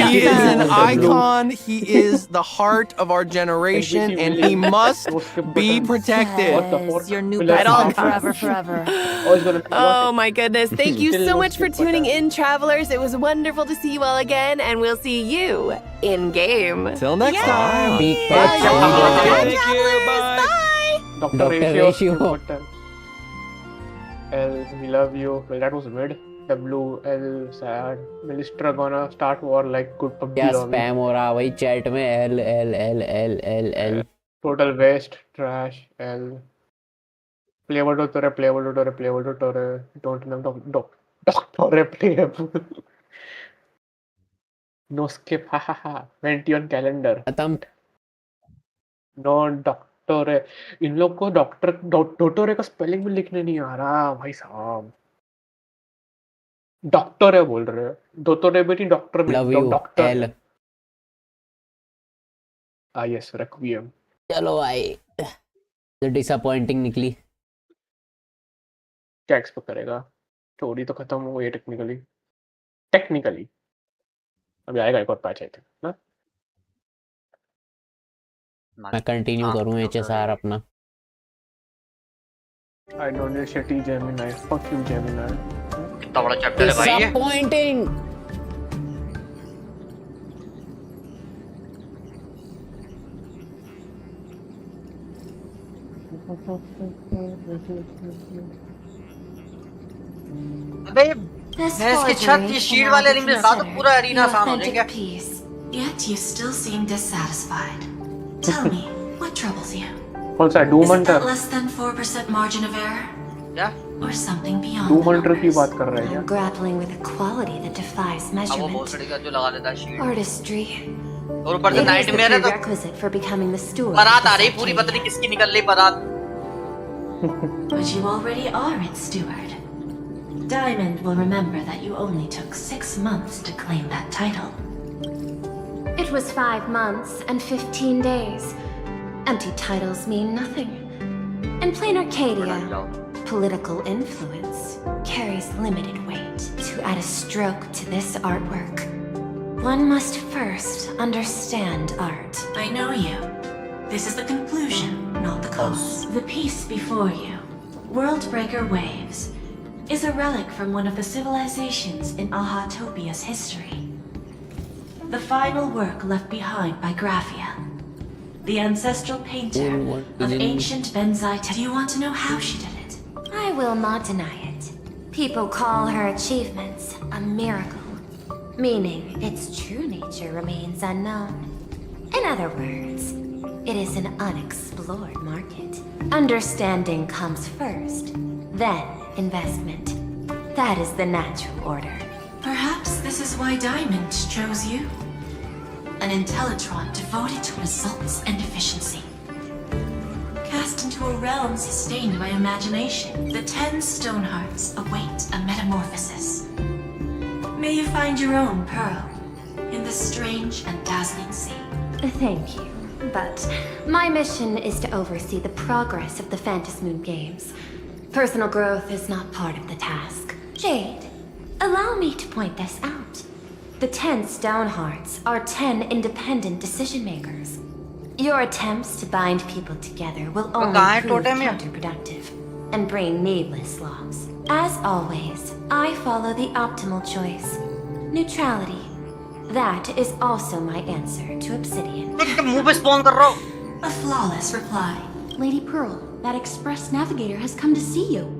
Speaker 25: He is an icon, he is the heart of our generation, and he must be protected.
Speaker 3: Your new idol forever.
Speaker 26: Oh my goodness. Thank you so much for tuning in, travelers. It was wonderful to see you all again, and we'll see you in game.
Speaker 25: Till next time.
Speaker 26: Bye,
Speaker 3: travelers. Bye.
Speaker 11: Dr. Ratio. L, we love you. Well, that was weird. W, L, sad. Millistra gonna start war like good PUBG
Speaker 1: क्या
Speaker 11: lobby.
Speaker 1: spam हो रहा वही chat में L.
Speaker 11: Total waste, trash, L. Playable tutorial. Don't know doctor playable. No skip, hahaha. Venti on calendar.
Speaker 1: खत्म.
Speaker 11: No doctor. इन लोग को doctor का spelling भी लिखने नहीं आ रहा भाई साहब डॉक्टर है बोल रहे हैं डॉक्टर बेटी डॉक्टर डॉक्टर यस रेक्विएम
Speaker 1: चलो भाई तो डिसअपॉइंटिंग निकली
Speaker 11: क्या एक्सपेक्ट करेगा स्टोरी तो खत्म हो गई टेक्निकली अभी आएगा एक और पैच आई थिंक ना
Speaker 1: मैं कंटिन्यू करूं HSR अपना
Speaker 11: I don't know shitty Gemini fuck you Gemini
Speaker 23: कितना बड़ा चैप्टर है भाई ये
Speaker 1: डिसअपॉइंटिंग
Speaker 23: अबे मैं इसकी छत ये शीट वाले रिंग में तो पूरा एरिना आसान हो जाएगा
Speaker 5: Yet you still seem dissatisfied. Tell me, what troubles you?
Speaker 11: कौन सा Doom
Speaker 5: Is it
Speaker 11: Hunter
Speaker 5: that less than 4% margin of error?
Speaker 23: Yeah.
Speaker 5: Or something beyond
Speaker 11: Doom
Speaker 5: the
Speaker 11: Hunter की
Speaker 5: numbers?
Speaker 11: बात कर रहे हैं क्या
Speaker 5: Grappling with a quality that defies
Speaker 23: अब वो
Speaker 5: measurement.
Speaker 23: भोसड़ी का जो लगा देता है शीट
Speaker 5: Artistry.
Speaker 23: और ऊपर से
Speaker 5: It is
Speaker 23: नाइट
Speaker 5: the
Speaker 23: में है तो
Speaker 5: prerequisite for becoming the steward.
Speaker 23: बारात
Speaker 5: of
Speaker 23: आ
Speaker 5: this
Speaker 23: रही पूरी
Speaker 5: arcade.
Speaker 23: पता नहीं किसकी निकल रही बारात
Speaker 5: But you already are its steward. Diamond will remember that you only took 6 months to claim that title.
Speaker 7: It was 5 months and 15 days. Empty titles mean nothing. In plain Arcadia, political influence carries limited weight. To add a stroke to this artwork, One must first understand art.
Speaker 5: I know you. This is the conclusion, not the cause. The piece before you, Worldbreaker Waves, is a relic from one of the civilizations in Ahatopia's history. The final work left behind by Graphia, the ancestral painter of ancient Benzai. Do you want to know how she did it?
Speaker 7: I will not deny it. People call her achievements a miracle, meaning its true nature remains unknown. In other words, it is an unexplored market. Understanding comes first, then investment. That is the natural order.
Speaker 5: Perhaps this is why Diamond chose you. An Intellitron devoted to results and efficiency. Cast into a realm sustained by imagination, the 10 stone hearts await a metamorphosis. May you find your own pearl in this strange and dazzling sea.
Speaker 7: Thank you, but my mission is to oversee the progress of the Phantasmoon Games. Personal growth is not part of the task. Jade, allow me to point this out. The 10 stone hearts are 10 independent decision makers. Your attempts to bind people together will only prove counterproductive and bring needless loss. As always, I follow the optimal choice. Neutrality. That is also my answer to Obsidian.
Speaker 5: A flawless reply.
Speaker 14: Lady Pearl, that Express Navigator has come to see you.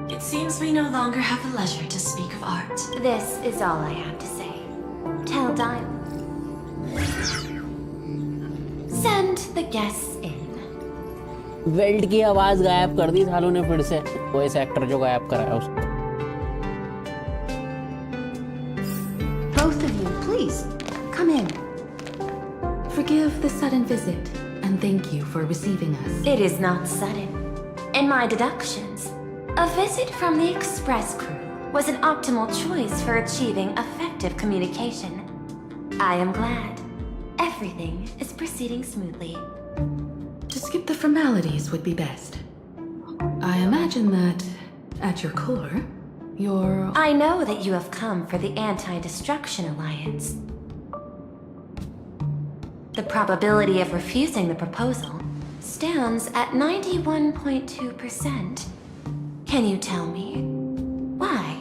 Speaker 5: It seems we no longer have the leisure to speak of art.
Speaker 7: This is all I have to say. Tell Diamond. Send the guests in.
Speaker 1: Belt की आवाज गायब कर दी सालों ने फिर से, voice actor जो गायब कराया उसको.
Speaker 14: Both of you, please, come in. Forgive the sudden visit, and thank you for receiving us.
Speaker 7: It is not sudden. In my deductions, a visit from the Express crew was an optimal choice for achieving effective communication. I am glad. Everything is proceeding smoothly.
Speaker 14: To skip the formalities would be best. I imagine that, at your core, you're...
Speaker 7: I know that you have come for the Anti-Destruction Alliance. The probability of refusing the proposal stands at 91.2%. Can you tell me why?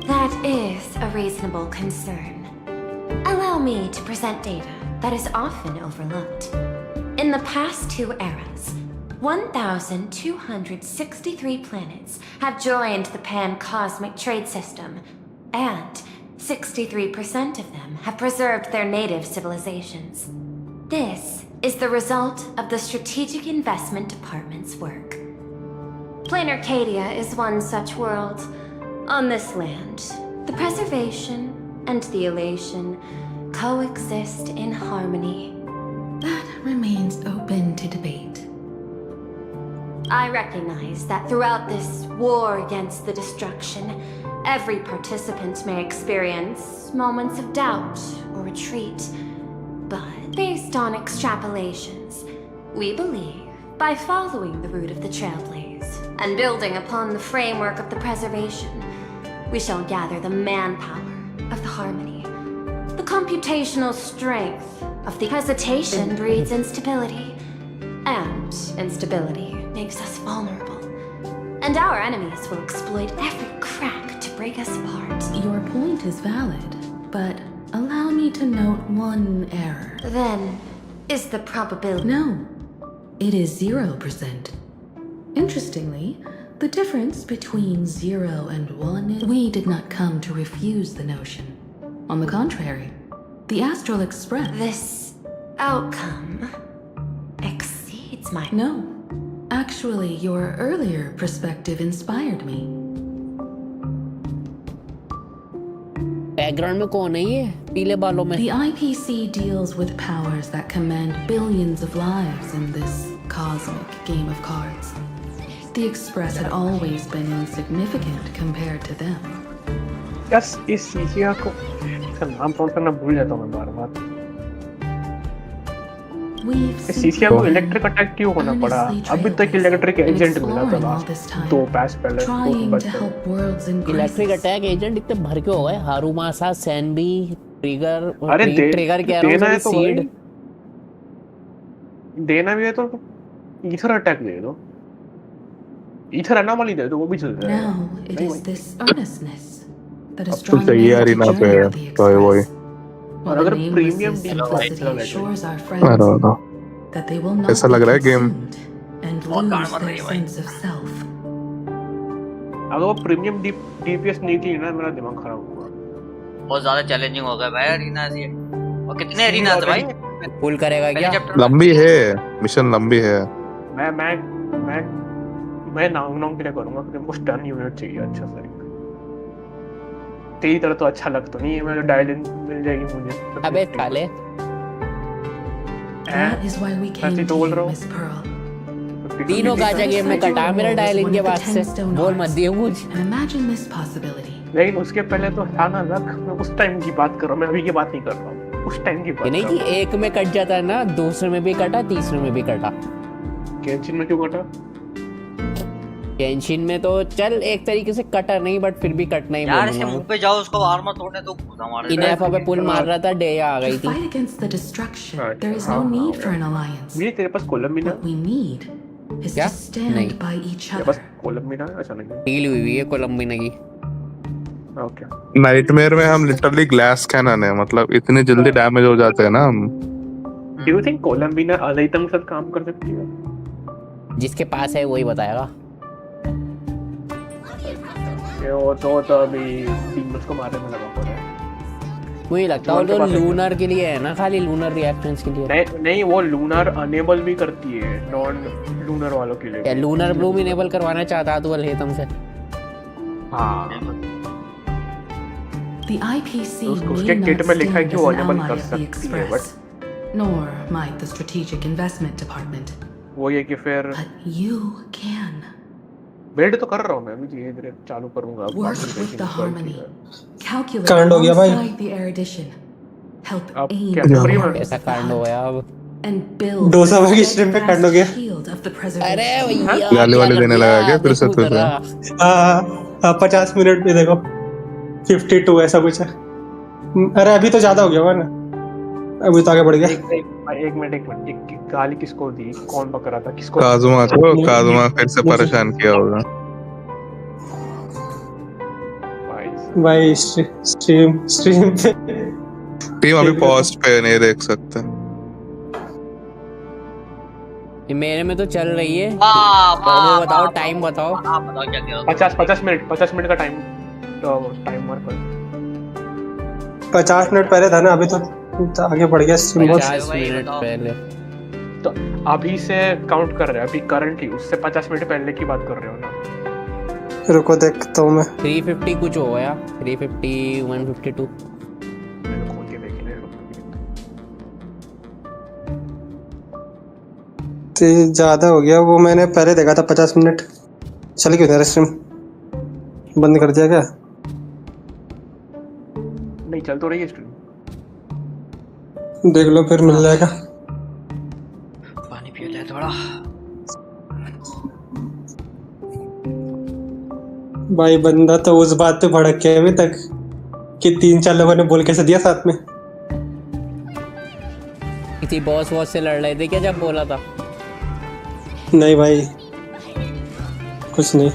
Speaker 7: That is a reasonable concern. Allow me to present data that is often overlooked. In the past 2 eras, 1,263 planets have joined the pan-cosmic trade system, and 63% of them have preserved their native civilizations. This is the result of the Strategic Investment Department's work. Plain Arcadia is one such world. On this land, the preservation and the elation coexist in harmony.
Speaker 14: That remains open to debate.
Speaker 7: I recognize that throughout this war against the destruction, every participant may experience moments of doubt or retreat. But based on extrapolations, we believe by following the route of the Trailblaze and building upon the framework of the preservation, we shall gather the manpower of the harmony. The computational strength of the hesitation breeds instability, and instability makes us vulnerable. And our enemies will exploit every crack to break us apart.
Speaker 14: Your point is valid, but allow me to note one error.
Speaker 7: Then, is the probability...
Speaker 14: No, it is 0%. Interestingly, the difference between 0 and 1 is... We did not come to refuse the notion. On the contrary, the Astral Express...
Speaker 7: This outcome exceeds my...
Speaker 14: No. Actually, your earlier perspective inspired me.
Speaker 1: Background में कौन है ये पीले बालों में?
Speaker 14: The IPC deals with powers that command billions of lives in this cosmic game of cards. The Express had always been insignificant compared to them.
Speaker 11: Yes इस सीसिया को इसका नाम प्रोनाउंस करना भूल जाता हूँ मैं बार-बार। इस सीसिया को इलेक्ट्रिक अटैक क्यों होना पड़ा? अभी तक इलेक्ट्रिक एजेंट मिला था लास्ट 2 पैच पहले।
Speaker 1: इलेक्ट्रिक अटैक एजेंट इतने भर के हो गए, हारुमासा, सैनबी, ट्रिगर,
Speaker 11: अरे
Speaker 1: ट्रिगर कह रहा हूँ, सीड
Speaker 11: देना भी है तो ईथर अटैक दे दो, ईथर एनोमली दे दो, वो भी चल जाएगा।
Speaker 14: Now it is this earnestness that has
Speaker 2: अब तो
Speaker 14: drawn
Speaker 2: चाहिए
Speaker 14: many
Speaker 2: यार
Speaker 14: to
Speaker 2: इना पे
Speaker 14: journey
Speaker 2: है
Speaker 14: of the
Speaker 2: तो वही
Speaker 14: Express.
Speaker 11: और अगर premium
Speaker 14: Simplicity assures our
Speaker 2: I
Speaker 14: friends
Speaker 2: don't know
Speaker 14: that they will not
Speaker 2: ऐसा
Speaker 14: be
Speaker 2: लग रहा है game
Speaker 14: consumed and lose their sense of self.
Speaker 11: अगर वो प्रीमियम डीपीएस नहीं की ना, मेरा दिमाग खराब होगा।
Speaker 23: बहुत ज्यादा चैलेंजिंग हो गया भाई अरीना से। और कितने अरीना है भाई?
Speaker 1: पुल करेगा क्या?
Speaker 2: लंबी है मिशन, लंबी है।
Speaker 11: मैं नाम के लिए करूंगा क्योंकि मुझे टर्न यूनिट चाहिए अच्छा सा। तेरी तरह तो अच्छा लग तो नहीं है, मैं जो डायल इन मिल जाएगी मुझे।
Speaker 1: अबे साले
Speaker 14: That is why we came to you, Miss Pearl.
Speaker 1: तीनों गाजा गेम में कटा मेरा डायल इन के बाद से, बोल मत दियो मुझ।
Speaker 14: And imagine this possibility.
Speaker 11: लेकिन उसके पहले तो था ना लक, मैं उस टाइम की बात कर रहा हूँ, मैं अभी की बात नहीं कर रहा हूँ, उस टाइम की बात।
Speaker 1: नहीं कि एक में कट जाता है ना, दूसरे में भी कटा, तीसरे में भी कटा।
Speaker 11: गेंशिन में क्यों कटा?
Speaker 1: गेंशिन में तो चल एक तरीके से कटा नहीं, बट फिर भी कटना ही
Speaker 23: यार इसके मुंह पे जाओ, उसको आर्मर तोड़ने तो घुसा मार दे।
Speaker 1: इनेफा पे पुल मार रहा था, डेया आ गई
Speaker 14: To
Speaker 1: थी।
Speaker 14: fight against the destruction, there is no need for an alliance.
Speaker 11: मेरे तेरे पास कोलम्बिना?
Speaker 14: What we need is to stand by each
Speaker 11: तेरे
Speaker 14: other.
Speaker 11: पास कोलम्बिना अच्छा नहीं।
Speaker 1: डील हुई है कोलम्बिना की।
Speaker 11: ओके।
Speaker 2: नाइटमेयर में हम लिटरली ग्लास कैनन है, मतलब इतनी जल्दी डैमेज हो जाते हैं ना हम।
Speaker 11: Do you think कोलम्बिना अलाइतम के साथ काम कर सकती है?
Speaker 1: जिसके पास है वही बताएगा।
Speaker 11: वो तो अभी डीमंस को मारने में लगा पड़ा है।
Speaker 1: मुझे लगता है तो लूनर के लिए है ना, खाली लूनर रिएक्शंस के लिए।
Speaker 11: नहीं वो लूनर अनेबल भी करती है नॉन लूनर वालों के लिए।
Speaker 1: क्या लूनर ब्लूम इनेबल करवाना चाहता तू अल्हेतम से?
Speaker 11: हाँ।
Speaker 14: The IPC
Speaker 11: उसके
Speaker 14: may
Speaker 11: किट
Speaker 14: not
Speaker 11: में लिखा है
Speaker 14: stand
Speaker 11: कि
Speaker 14: as
Speaker 11: वो
Speaker 14: an
Speaker 11: अनेबल
Speaker 14: ally
Speaker 11: कर
Speaker 14: of the
Speaker 11: सकती है,
Speaker 14: Express, nor might the Strategic Investment Department.
Speaker 11: वो ये कि फिर
Speaker 14: You can
Speaker 11: बिल्ड तो कर रहा हूँ मैं, अभी धीरे-धीरे चालू करूँगा।
Speaker 14: work with the harmony, calculate
Speaker 11: कांड हो गया भाई।
Speaker 14: alongside the erudition, help aim
Speaker 1: ऐसा कांड हो गया अब।
Speaker 14: and build
Speaker 15: डोसा वाली स्ट्रीम पे कांड हो गया।
Speaker 14: shield of the
Speaker 1: अरे
Speaker 14: preservation.
Speaker 1: भैया
Speaker 2: गाली वाली देने लगा क्या फिर से तुझे?
Speaker 15: 50 मिनट पे देखो 52 ऐसा कुछ है। अरे अभी तो ज्यादा हो गया होगा ना, अभी तो आगे बढ़ गया।
Speaker 11: एक मिनट गाली किसको दी, कौन बक रहा था, किसको?
Speaker 2: काजुमा को, काजुमा फिर से परेशान किया होगा
Speaker 15: भाई। स्ट्रीम पे
Speaker 2: टीम अभी पॉज पे नहीं देख सकते।
Speaker 1: मेरे में तो चल रही है। वो बताओ टाइम बताओ।
Speaker 11: 50 मिनट का टाइम मार पर
Speaker 15: 50 मिनट पहले था ना, अभी तो आगे बढ़ गया।
Speaker 1: 50 मिनट पहले
Speaker 11: तो अभी से काउंट कर रहे हैं, अभी करंटली उससे 50 मिनट पहले की बात कर रहे हो ना?
Speaker 15: रुको देखता हूँ मैं।
Speaker 1: 350 कुछ हो गया, 350 152
Speaker 11: खोल के देखने।
Speaker 15: तो ज्यादा हो गया, वो मैंने पहले देखा था 50 मिनट। चल क्यों तेरा स्ट्रीम बंद कर दिया क्या?
Speaker 11: नहीं चल तो रही है स्ट्रीम,
Speaker 15: देख लो फिर मिल जाएगा।
Speaker 23: पानी पियो ले थोड़ा।
Speaker 15: भाई बंदा तो उस बात पे भड़क के अभी तक कि 3-4 लोगों ने बोल कैसे दिया साथ में।
Speaker 1: किसी बॉस से लड़ रहे थे क्या जब बोला था?
Speaker 15: नहीं भाई कुछ नहीं,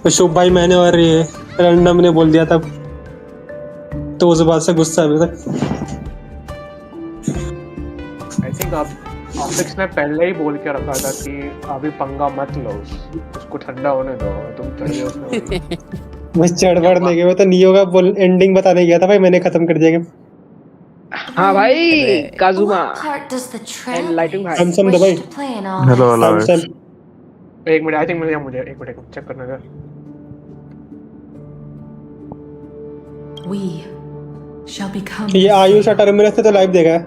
Speaker 15: तो शुभ भाई मैंने और ये रैंडम ने बोल दिया था, तो उस बात से गुस्सा अभी तक।
Speaker 11: आई थिंक ऑप्टिक्स ने पहले ही बोल के रखा था कि अभी पंगा मत लो, उसको ठंडा होने दो, तुम चढ़ गए उसमें।
Speaker 15: मैं चढ़ नहीं गया, तो नियो का एंडिंग बताने गया था भाई, मैंने खत्म कर दिया।
Speaker 11: हाँ भाई काजुमा
Speaker 7: लाइटिंग
Speaker 11: भाई
Speaker 15: हम सब भाई।
Speaker 2: हेलो
Speaker 11: एक मिनट, आई थिंक मुझे एक मिनट चेक करने दो।
Speaker 14: We shall become
Speaker 15: ये आयुष टर्मिनस से तो लाइव देखा है।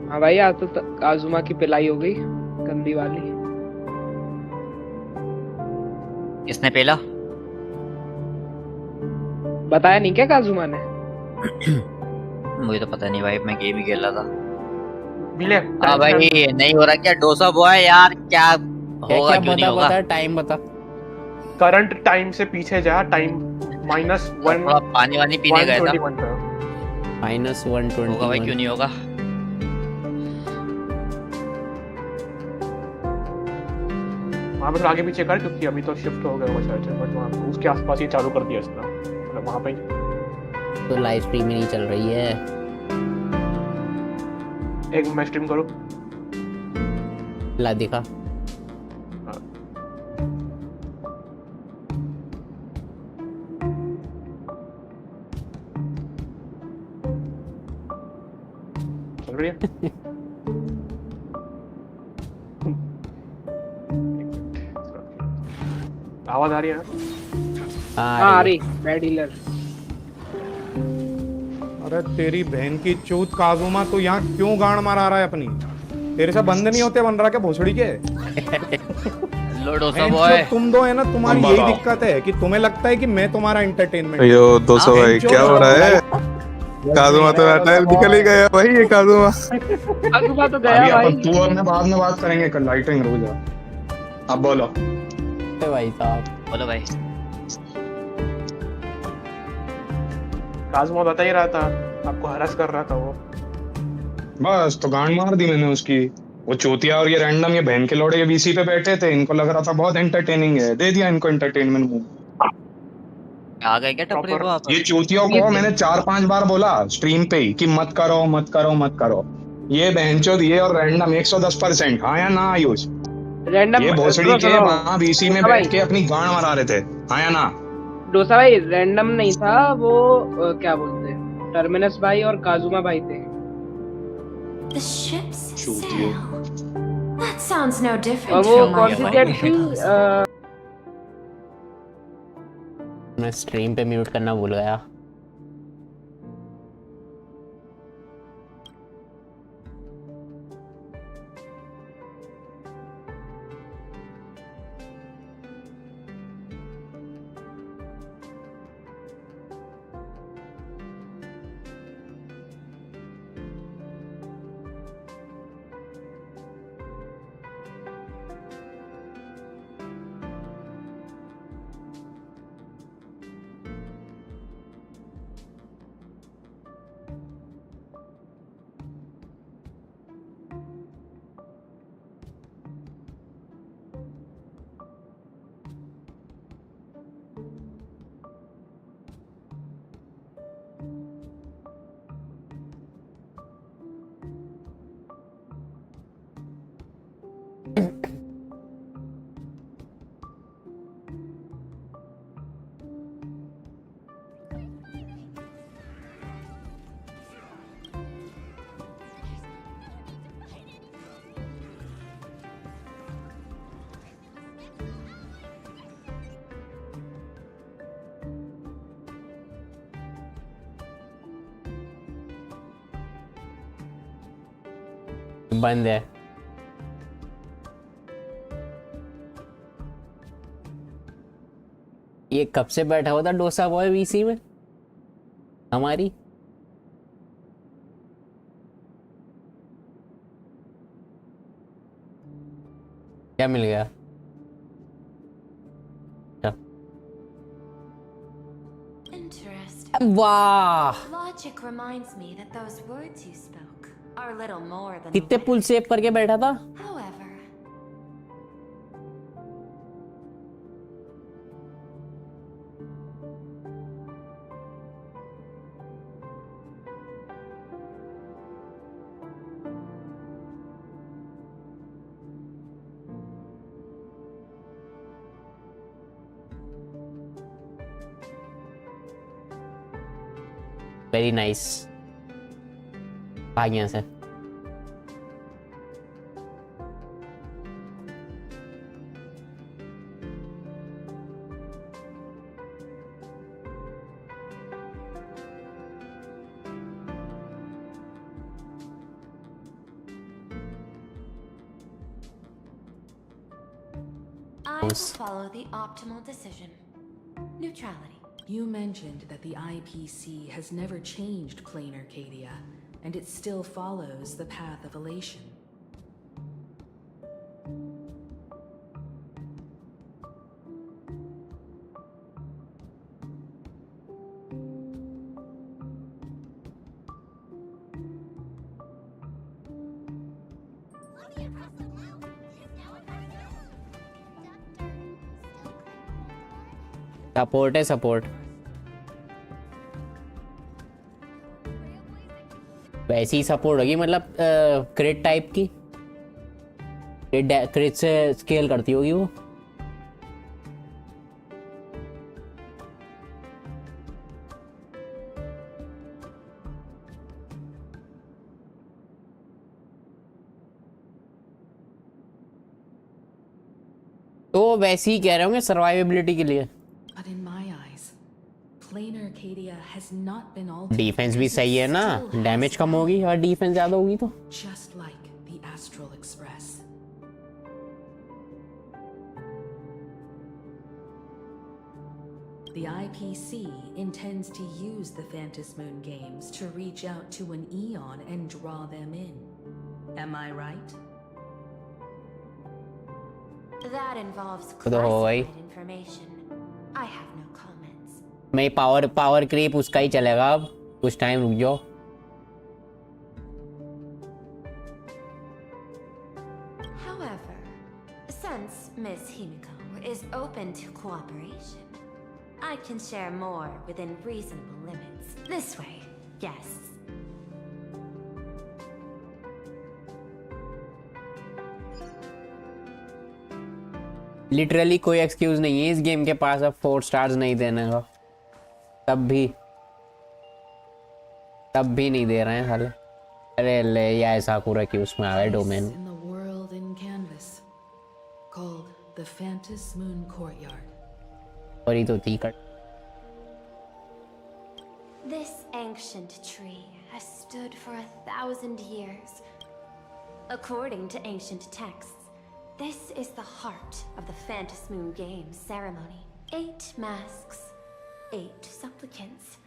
Speaker 11: हाँ भाई आज तो काजुमा की पिलाई हो गई,
Speaker 10: लंबी वाली।
Speaker 4: किसने पेला?
Speaker 10: बताया नहीं क्या काजुमा ने?
Speaker 4: मुझे तो पता नहीं भाई, मैं गेम ही खेल रहा था।
Speaker 11: मिले
Speaker 4: हाँ भाई, नहीं हो रहा क्या डोसा बॉय यार? क्या होगा, क्यों नहीं होगा?
Speaker 1: बता टाइम बता।
Speaker 11: करंट टाइम से पीछे जा, टाइम -1
Speaker 4: थोड़ा पानी वानी पीने गया था।
Speaker 1: -121
Speaker 4: होगा भाई, क्यों नहीं होगा?
Speaker 11: वहाँ पे आगे पीछे कर, क्योंकि अभी तो शिफ्ट हो गया वो शायद, बट वहाँ उसके आसपास ही चालू कर दिया इसने, मतलब वहाँ पे
Speaker 1: तो लाइव स्ट्रीम ही नहीं चल रही है।
Speaker 11: एक मैं स्ट्रीम करूँ?
Speaker 1: ला दिखा।
Speaker 11: चल रही है? आवाज आ रही है?
Speaker 10: हाँ आ रही। Bad dealer.
Speaker 16: अरे तेरी बहन की चूत काजुमा, तो यहाँ क्यों गांड मारा रहा है अपनी? तेरे से बंद नहीं होते बन रहा क्या भोसड़ी के?
Speaker 4: डोसा बॉय,
Speaker 16: तुम दो है ना, तुम्हारी यही दिक्कत है कि तुम्हें लगता है कि मैं तुम्हारा एंटरटेनमेंट।
Speaker 2: यो 200 भाई क्या हो रहा है? काजुमा तो बैठा है, निकल ही गया भाई ये काजुमा।
Speaker 10: काजुमा तो गया भाई।
Speaker 17: तू और मैं बाद में बात करेंगे, कल लाइटिंग रुक जा। अब बोलो
Speaker 1: भाई साहब।
Speaker 4: बोलो भाई।
Speaker 11: काजुमा बता ही रहा था, आपको हरास कर रहा था वो।
Speaker 17: बस तो गांड मार दी मैंने उसकी। वो चूतिया और ये रैंडम ये बहन के लौड़े ये वीसी पे बैठे थे, इनको लग रहा था बहुत एंटरटेनिंग है, दे दिया इनको एंटरटेनमेंट मूव।
Speaker 4: आ गए क्या टपरी को आप?
Speaker 17: ये चूतियों को मैंने 4-5 बार बोला स्ट्रीम पे ही कि मत करो मत करो मत करो। ये बहनचोद ये और रैंडम 110%। हाँ या ना आयुष?
Speaker 10: रैंडम
Speaker 17: ये भोसड़ी के वहाँ वीसी में बैठ के अपनी गांड मारा रहे थे। हाँ या ना?
Speaker 10: डोसा भाई रैंडम नहीं था वो, क्या बोलते हैं, टर्मिनस भाई और काजुमा भाई थे।
Speaker 7: The ship's sail. That sounds no different
Speaker 10: और वो
Speaker 7: from
Speaker 10: कौन सी जेट थी?
Speaker 1: मैं स्ट्रीम पे म्यूट करना भूल गया। बंद है। ये कब से बैठा हुआ था डोसा बॉय वीसी में हमारी? क्या मिल गया? वाह,
Speaker 7: Logic reminds me that those words you spoke are a little more than.
Speaker 1: कितने पुल सेव करके बैठा था?
Speaker 7: However,
Speaker 1: very nice. भाग यहाँ से।
Speaker 7: I will follow the optimal decision. Neutrality.
Speaker 14: You mentioned that the IPC has never changed plain Arcadia, and it still follows the path of elation.
Speaker 1: Support है support. वैसी ही support होगी, मतलब क्रिट type की, क्रिट से scale करती होगी वो। तो वैसे ही कह रहे होंगे सर्वाइवेबिलिटी के लिए।
Speaker 14: But in my eyes, plain Arcadia has not been all.
Speaker 1: Defence भी सही है ना, डैमेज कम होगी और डिफेंस ज्यादा होगी तो।
Speaker 14: Just like the Astral Express. The IPC intends to use the Phantasmoon games to reach out to an Eon and draw them in. Am I right?
Speaker 7: That involves
Speaker 1: तो हो भाई,
Speaker 7: classified information. I have no comments.
Speaker 1: मैं power creep उसका ही चलेगा अब, कुछ time रुक जाओ।
Speaker 7: However, since Miss Himiko is open to cooperation, I can share more within reasonable limits. This way, guests.
Speaker 1: Literally कोई एक्सक्यूज नहीं है इस गेम के पास अब 4 स्टार्स नहीं देने का। तब भी नहीं दे रहे हैं साले। अरे ले या ऐसा पूरा कि उसमें आ गए domain.
Speaker 14: In the world in canvas, called the Phantasmoon Courtyard.
Speaker 1: और ये तो थी cut.
Speaker 7: This ancient tree has stood for 1,000 years. According to ancient texts, this is the heart of the Phantasmoon Games ceremony. 8 masks, 8 supplicants.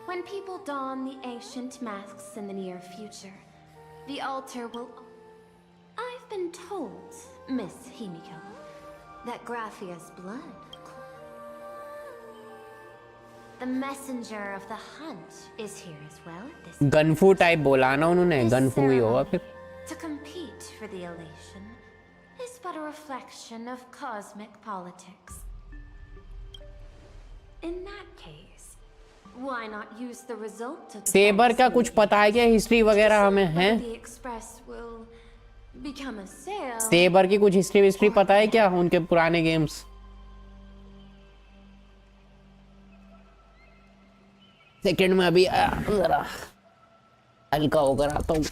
Speaker 7: When people don the ancient masks in the near future, the altar will... I've been told, Miss Himiko, that Graphia's blood... The messenger of the hunt is here as well at this...
Speaker 1: gun fu type बोला ना उन्होंने, गनफू ही होगा फिर।
Speaker 7: To compete for the elation is but a reflection of cosmic politics. In that case, why not use the result of the
Speaker 1: sabre का कुछ पता है क्या हिस्ट्री वगैरह हमें है?
Speaker 7: the Express will become a sale.
Speaker 1: Sabre की कुछ हिस्ट्री पता है क्या उनके पुराने गेम्स? सेकंड में अभी जरा हल्का होकर आता हूँ।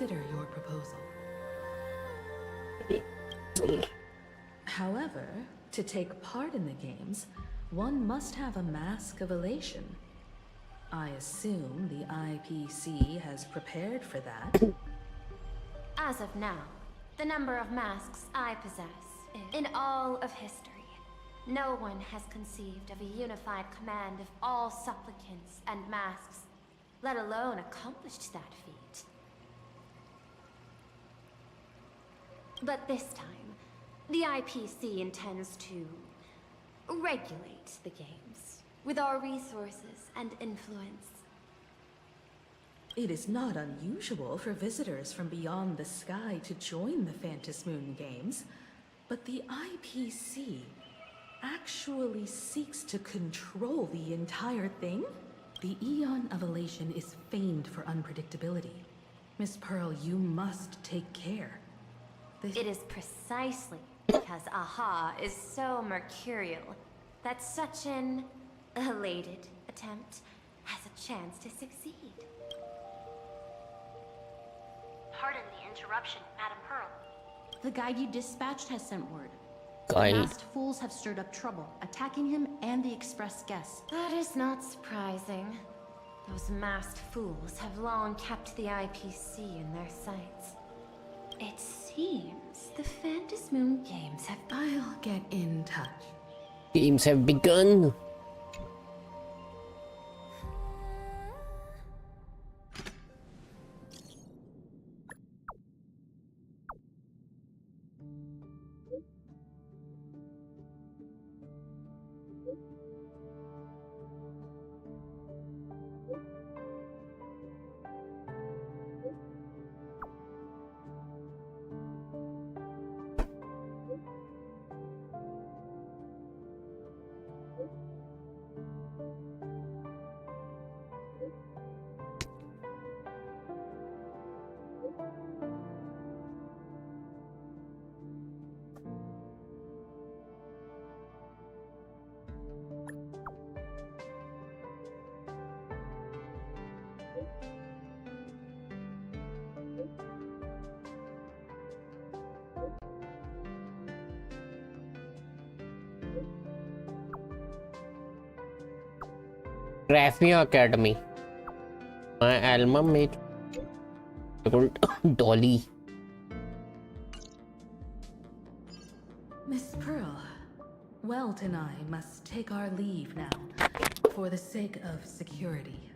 Speaker 14: consider your proposal. However, to take part in the games, one must have a mask of elation. I assume the IPC has prepared for that.
Speaker 7: As of now, the number of masks I possess is in all of history. No one has conceived of a unified command of all supplicants and masks, let alone accomplished that feat. But this time, the IPC intends to regulate the games with our resources and influence.
Speaker 14: It is not unusual for visitors from beyond the sky to join the Phantasmoon Games, but the IPC actually seeks to control the entire thing? The Eon of Elation is famed for unpredictability. Miss Pearl, you must take care.
Speaker 7: It is precisely because AHA is so mercurial that such an elated attempt has a chance to succeed.
Speaker 6: Pardon the interruption, Madam Pearl.
Speaker 8: The guide you dispatched has sent word.
Speaker 1: Guide.
Speaker 8: The masked fools have stirred up trouble, attacking him and the express guests.
Speaker 7: That is not surprising. Those masked fools have long kept the IPC in their sights. It seems the Phantasmoon Games have...
Speaker 14: I'll get in touch.
Speaker 1: Games have begun. Graphia Academy. My alma mate. Dolly.
Speaker 14: Miss Pearl, Welt and I must take our leave now, for the sake of security.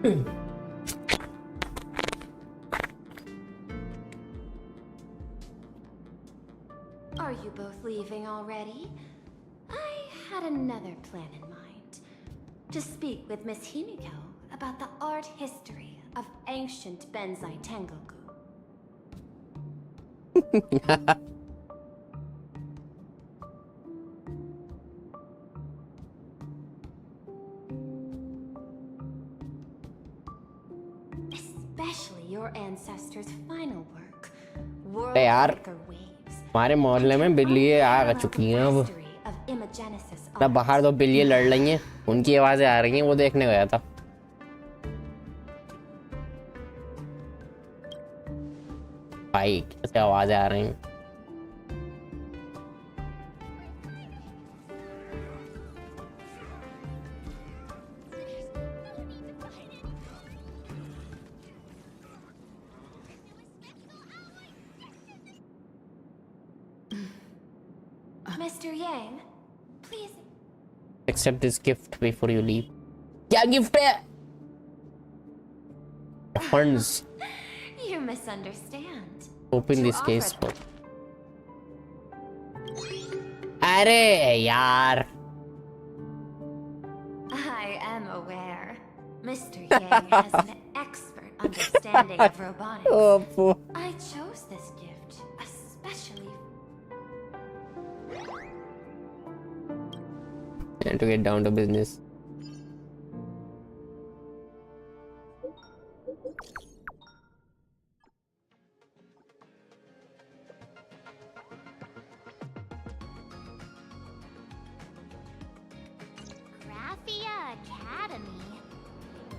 Speaker 7: Are you both leaving already? I had another plan in mind. To speak with Miss Himiko about the art history of ancient Benzai Tengoku. Especially your ancestors' final work, World
Speaker 1: यार
Speaker 7: Breaker Waves.
Speaker 1: हमारे मोहल्ले में बिल्लियाँ आ चुकी हैं अब।
Speaker 7: Of imagenesis
Speaker 1: ना बाहर तो बिल्लियाँ लड़ रही हैं, उनकी आवाजें आ रही हैं, वो देखने गया था। भाई कैसे आवाजें आ रही हैं?
Speaker 7: Mr. Yang, please.
Speaker 1: Accept this gift before you leave. क्या गिफ्ट है? Funds.
Speaker 7: You misunderstand.
Speaker 1: Open this case. अरे यार.
Speaker 7: I am aware. Mr. Yang has an expert understanding of robotics.
Speaker 1: Oh,
Speaker 7: I chose this gift especially
Speaker 1: and to get down to business.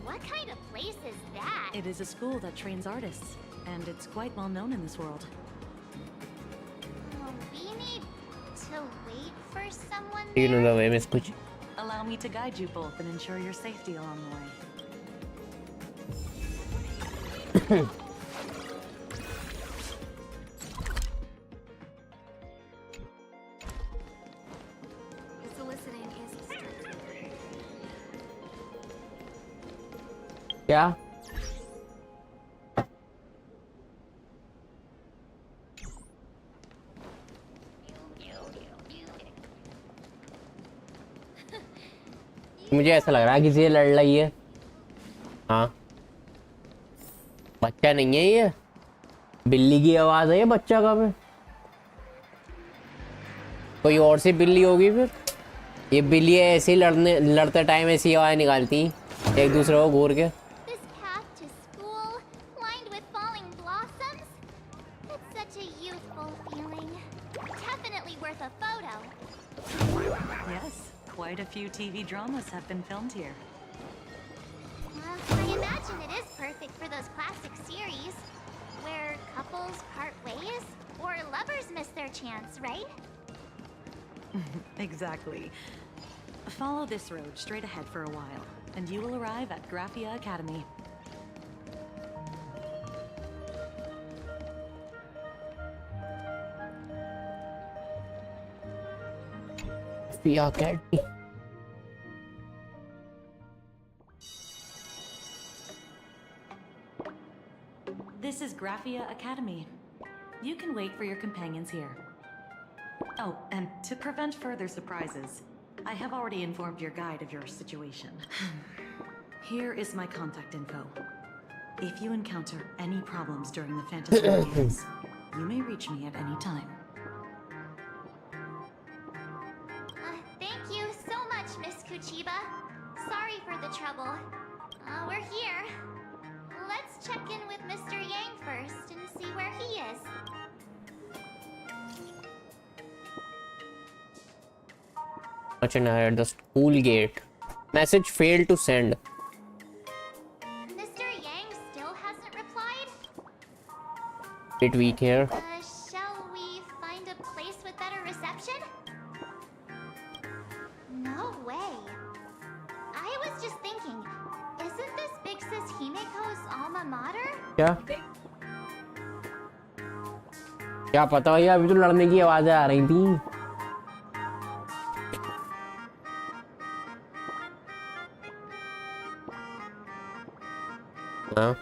Speaker 6: What kind of place is that?
Speaker 8: It is a school that trains artists, and it's quite well known in this world.
Speaker 6: We need to wait for someone
Speaker 1: You know
Speaker 6: there?
Speaker 1: the way, Miss Kuchi.
Speaker 8: Allow me to guide you both and ensure your safety along the way.
Speaker 7: soliciting is
Speaker 1: क्या? मुझे ऐसा लग रहा है कि ये लड़ रही है। हाँ, बच्चा नहीं है ये, बिल्ली की आवाज है ये। बच्चा कब है? कोई और सी बिल्ली होगी फिर। ये बिल्ली ऐसे ही लड़ते टाइम ऐसी आवाज निकालती एक दूसरे को घूर के।
Speaker 6: This path to school, lined with falling blossoms. It's such a youthful feeling. Definitely worth a photo.
Speaker 8: Yes, quite a few TV dramas have been filmed here.
Speaker 6: I imagine it is perfect for those classic series where couples part ways or lovers miss their chance, right?
Speaker 8: Exactly. Follow this road straight ahead for a while, and you will arrive at Graphia Academy.
Speaker 1: Graphia Academy.
Speaker 8: This is Graphia Academy. You can wait for your companions here. Oh, and to prevent further surprises, I have already informed your guide of your situation. Here is my contact info. If you encounter any problems during the fantasy games, you may reach me at any time.
Speaker 6: Thank you so much, Miss Kuchiba. Sorry for the trouble. We're here. Let's check in with Mr. Yang first and see where he is.
Speaker 1: At the school gate. Message failed to send.
Speaker 6: Mr. Yang still hasn't replied?
Speaker 1: Bit weak here.
Speaker 6: Shall we find a place with better reception? No way. I was just thinking, isn't this Big Sis Himiko's alma mater?
Speaker 1: क्या? क्या पता भैया, अभी तो लड़ने की आवाजें आ रही थी। हाँ।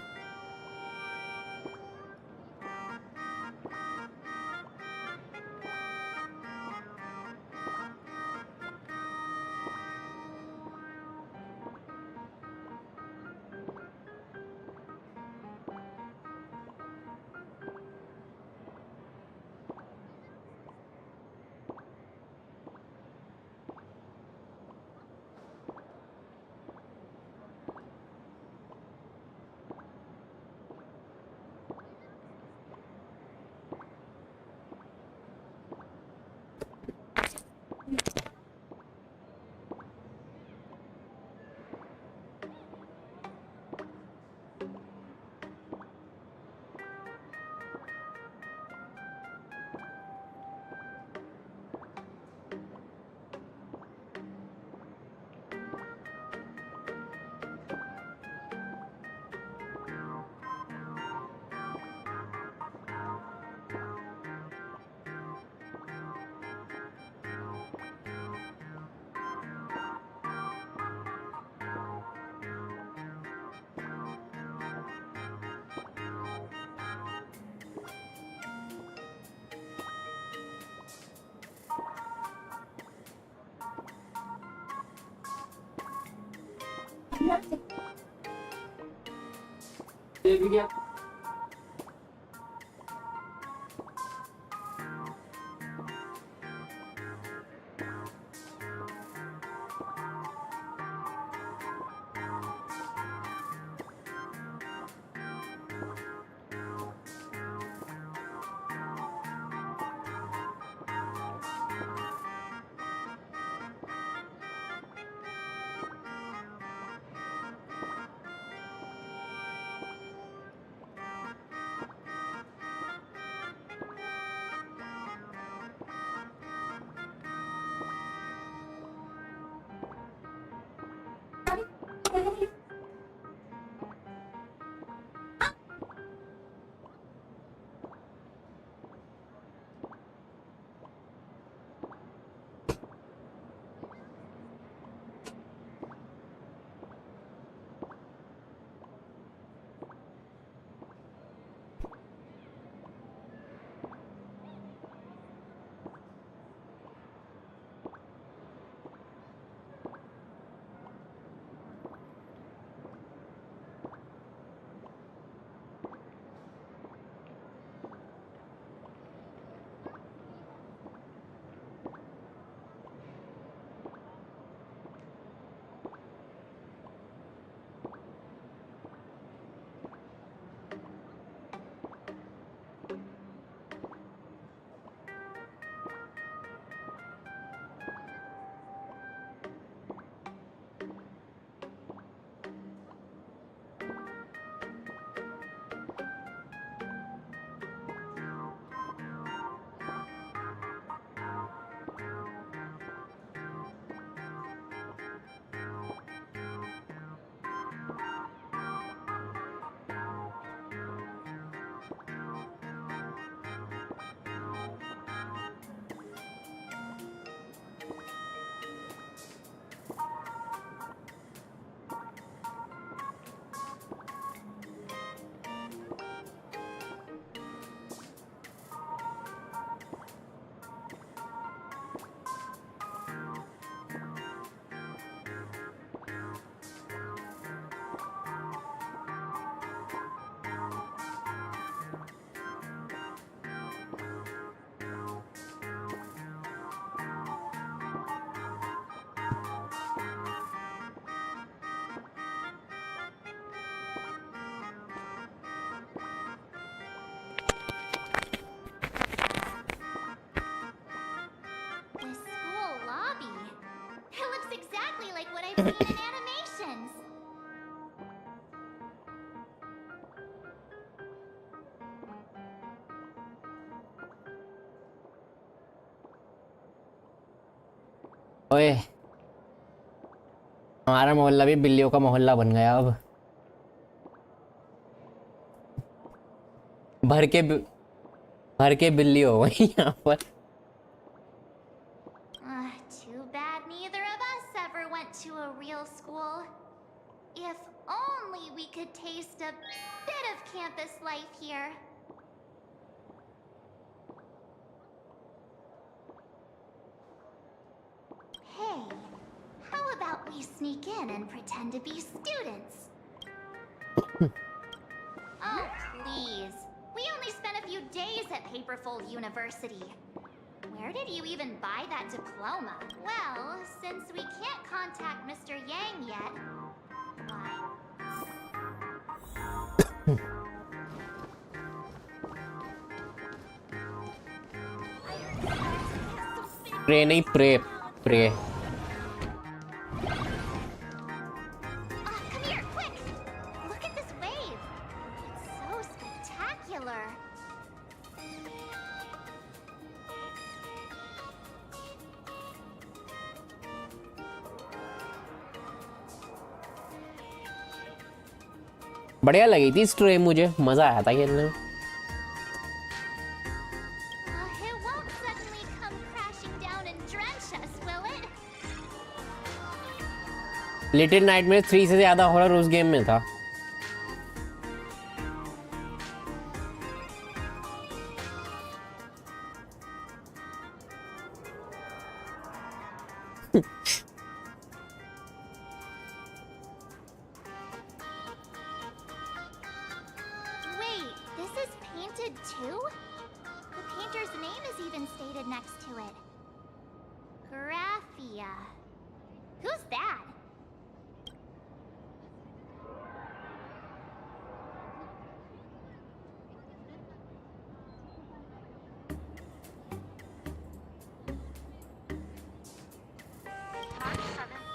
Speaker 6: exactly like what I've seen in animations.
Speaker 1: ओए हमारा मोहल्ला भी बिल्लियों का मोहल्ला बन गया अब। भर के बिल्ली हो गई यहाँ पर।
Speaker 6: Too bad neither of us ever went to a real school. If only we could taste a bit of campus life here. Hey, how about we sneak in and pretend to be students? Oh, please. We only spent a few days at Paperfold University. Where did you even buy that diploma? Well, since we can't contact Mr. Yang yet, why?
Speaker 1: Pray नहीं pray pray.
Speaker 6: Come here, quick! Look at this wave. It's so spectacular.
Speaker 1: बढ़िया लगी थी stray, मुझे मजा आया था खेलने में।
Speaker 6: It won't suddenly come crashing down and drench us, will it?
Speaker 1: Little nightmare 3 से ज्यादा हॉरर उस गेम में था।
Speaker 6: talented too? The painter's name is even stated next to it. Graphia. Who's that?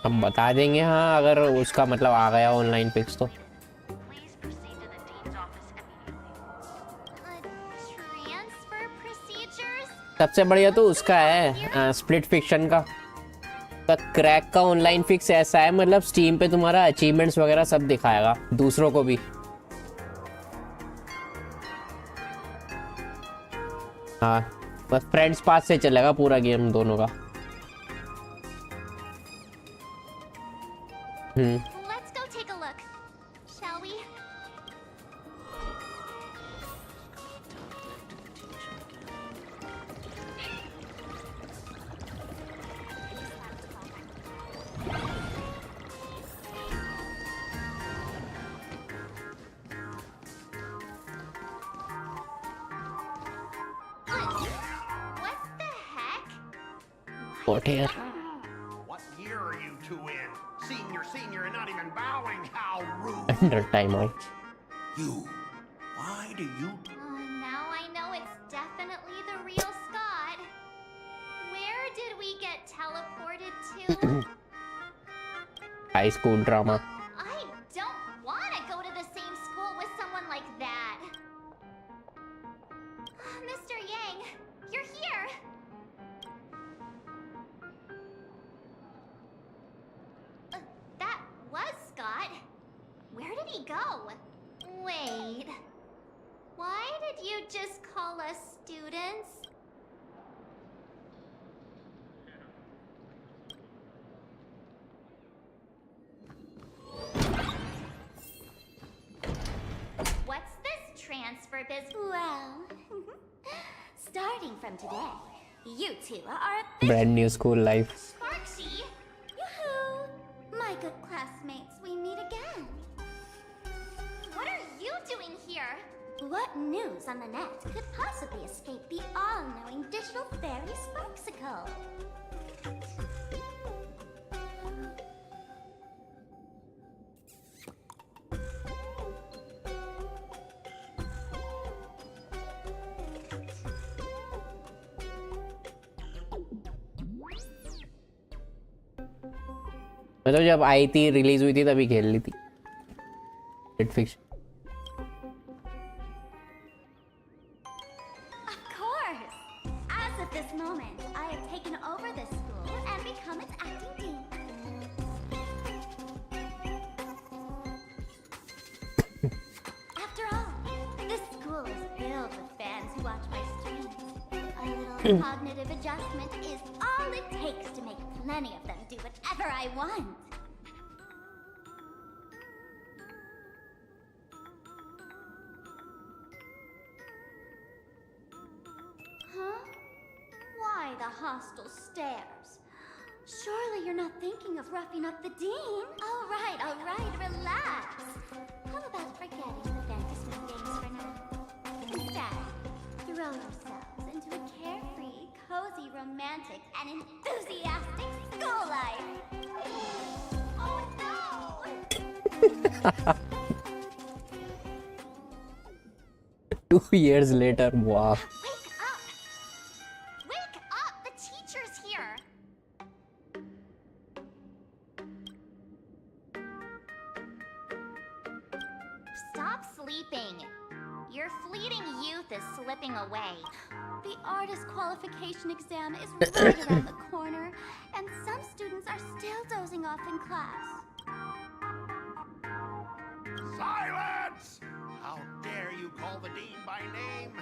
Speaker 1: हम बता देंगे हाँ अगर उसका मतलब आ गया ऑनलाइन फिक्स तो। सबसे बढ़िया तो उसका है स्प्लिट फिक्शन का क्रैक का ऑनलाइन फिक्स ऐसा है मतलब स्टीम पे तुम्हारा अचीवमेंट्स वगैरह सब दिखाएगा दूसरों को भी। हाँ बस फ्रेंड्स पास से चलेगा पूरा गेम दोनों का।
Speaker 6: Let's go take a look, shall we? What the heck?
Speaker 1: What here?
Speaker 9: What year are you two in? Senior, and not even bowing. How rude.
Speaker 1: Under time out.
Speaker 9: You. Why do you?
Speaker 6: Now I know it's definitely the real Scott. Where did we get teleported to?
Speaker 1: High school drama.
Speaker 6: I don't want to go to the same school with someone like that. Mr. Yang, you're here. That was Scott. Where did he go? Wait. Why did you just call us students? What's this transfer biz? Well, starting from today, you two are
Speaker 1: Brand new school life.
Speaker 6: Sparksy. Yoo-hoo! My good classmates, we meet again. What are you doing here? What news on the net could possibly escape the all-knowing digital fairy Sparksicle?
Speaker 1: मतलब जब आई थी release हुई थी तभी खेल ली थी split fiction.
Speaker 6: Of course! As of this moment, I have taken over this school and become its acting dean. After all, this school is filled with fans who watch my streams. A little cognitive adjustment is all it takes to make plenty of them do whatever I want. Huh? Why the hostile stares? Surely you're not thinking of roughing up the dean? All right, relax. How about forgetting the fantasy games for now? Instead, throw yourselves into a carefree, cozy, romantic, and enthusiastic school life. Oh no!
Speaker 1: 2 years later, wow.
Speaker 6: Wake up! The teacher's here! Stop sleeping! Your fleeting youth is slipping away. The artist qualification exam is right around the corner, and some students are still dozing off in class.
Speaker 9: Silence! How dare you call the dean by name?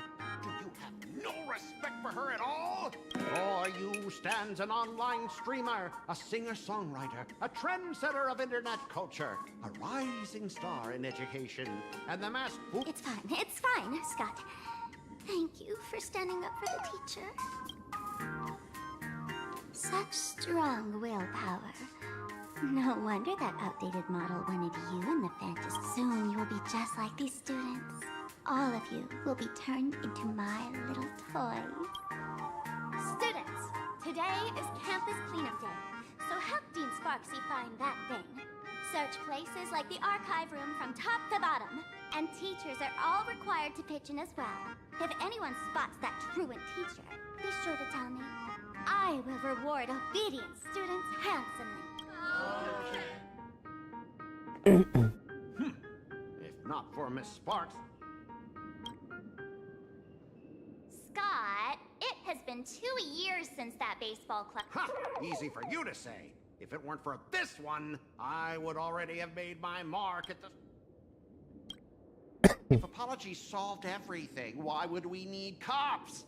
Speaker 9: Do you have no respect for her at all? Before you stands an online streamer, a singer-songwriter, a trendsetter of internet culture, a rising star in education, and the masked fool.
Speaker 6: It's fine, Scott. Thank you for standing up for the teacher. Such strong willpower. No wonder that outdated model wanted you in the fantasy. Soon you will be just like these students. all of you will be turned into my little toys. Students, today is campus cleanup day, so help Dean Sparksy find that thing. Search places like the archive room from top to bottom, and teachers are all required to pitch in as well. If anyone spots that truant teacher, be sure to tell me. I will reward obedient students handsomely.
Speaker 9: If not for Miss Sparks.
Speaker 6: Scott, it has been 2 years since that baseball club.
Speaker 9: Ha! Easy for you to say. If it weren't for this one, I would already have made my mark at the... If apologies solved everything, why would we need cops?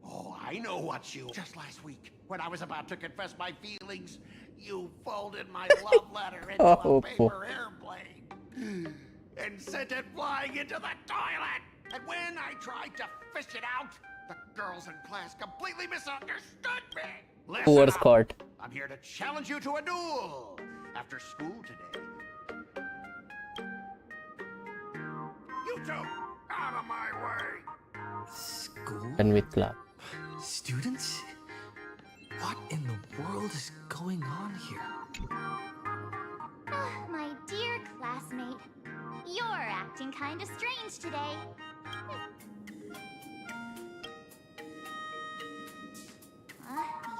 Speaker 9: Oh, I know what you... Just last week, when I was about to confess my feelings, you folded my love letter into a paper airplane and sent it flying into the toilet. And when I tried to fish it out, the girls in class completely misunderstood me. Listen
Speaker 1: Poor
Speaker 9: up.
Speaker 1: Scott.
Speaker 9: I'm here to challenge you to a duel after school today. You two, out of my way.
Speaker 25: School?
Speaker 1: And with clap.
Speaker 25: Students? What in the world is going on here?
Speaker 6: My dear classmate, you're acting kinda strange today.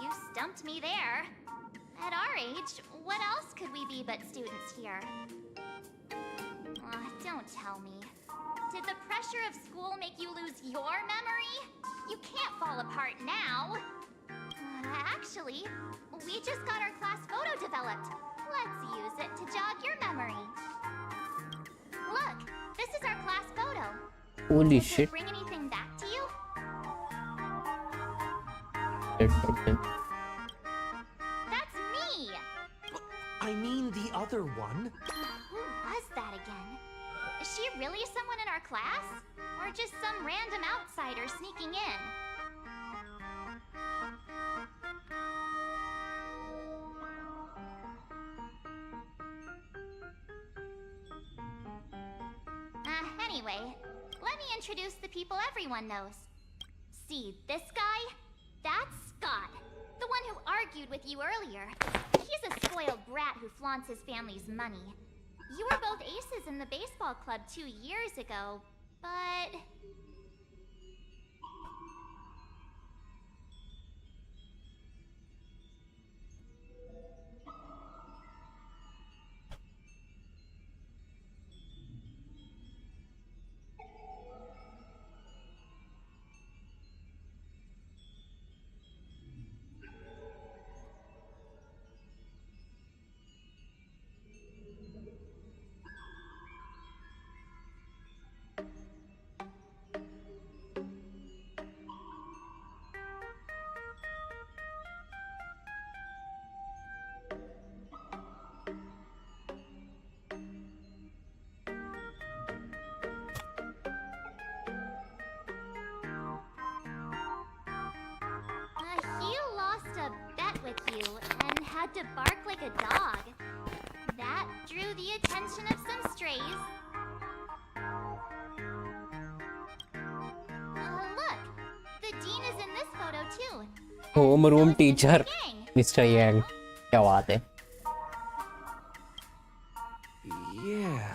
Speaker 6: You stumped me there. At our age, what else could we be but students here? Don't tell me. Did the pressure of school make you lose your memory? You can't fall apart now. Actually, we just got our class photo developed. Let's use it to jog your memory. Look, this is our class photo.
Speaker 1: Holy
Speaker 6: Does
Speaker 1: shit.
Speaker 6: it bring anything back to you? That's me!
Speaker 25: I mean the other one.
Speaker 6: Who was that again? Is she really someone in our class? Or just some random outsider sneaking in? Anyway, let me introduce the people everyone knows. See this guy? That's Scott, the one who argued with you earlier. He's a spoiled brat who flaunts his family's money. You were both aces in the baseball club 2 years ago, but... He lost a bet with you and had to bark like a dog. That drew the attention of some strays. Look, the dean is in this photo too.
Speaker 1: Homeroom teacher mister Yang, क्या बात है?
Speaker 25: Yeah.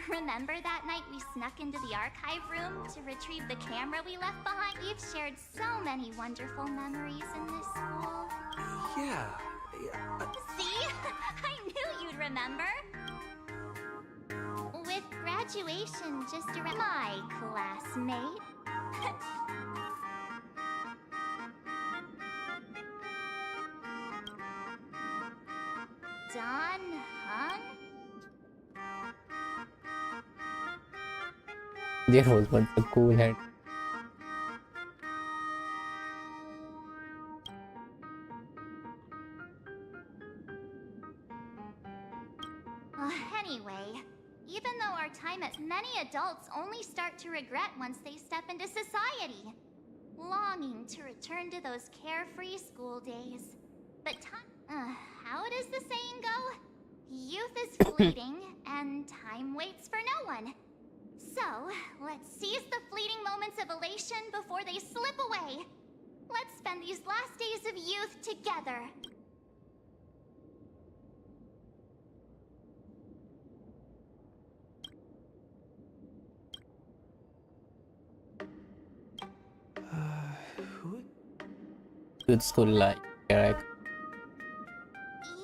Speaker 6: Remember that night we snuck into the archive room to retrieve the camera we left behind? We've shared so many wonderful memories in this school.
Speaker 25: Yeah.
Speaker 6: See? I knew you'd remember. With graduation just around, my classmate. Don Hung?
Speaker 1: There was one a cool head.
Speaker 6: Anyway, even though our time at many adults only start to regret once they step into society, longing to return to those carefree school days. But how does the saying go? Youth is fleeting, and time waits for no one. So, let's seize the fleeting moments of elation before they slip away. Let's spend these last days of youth together.
Speaker 1: Youth school life. Correct.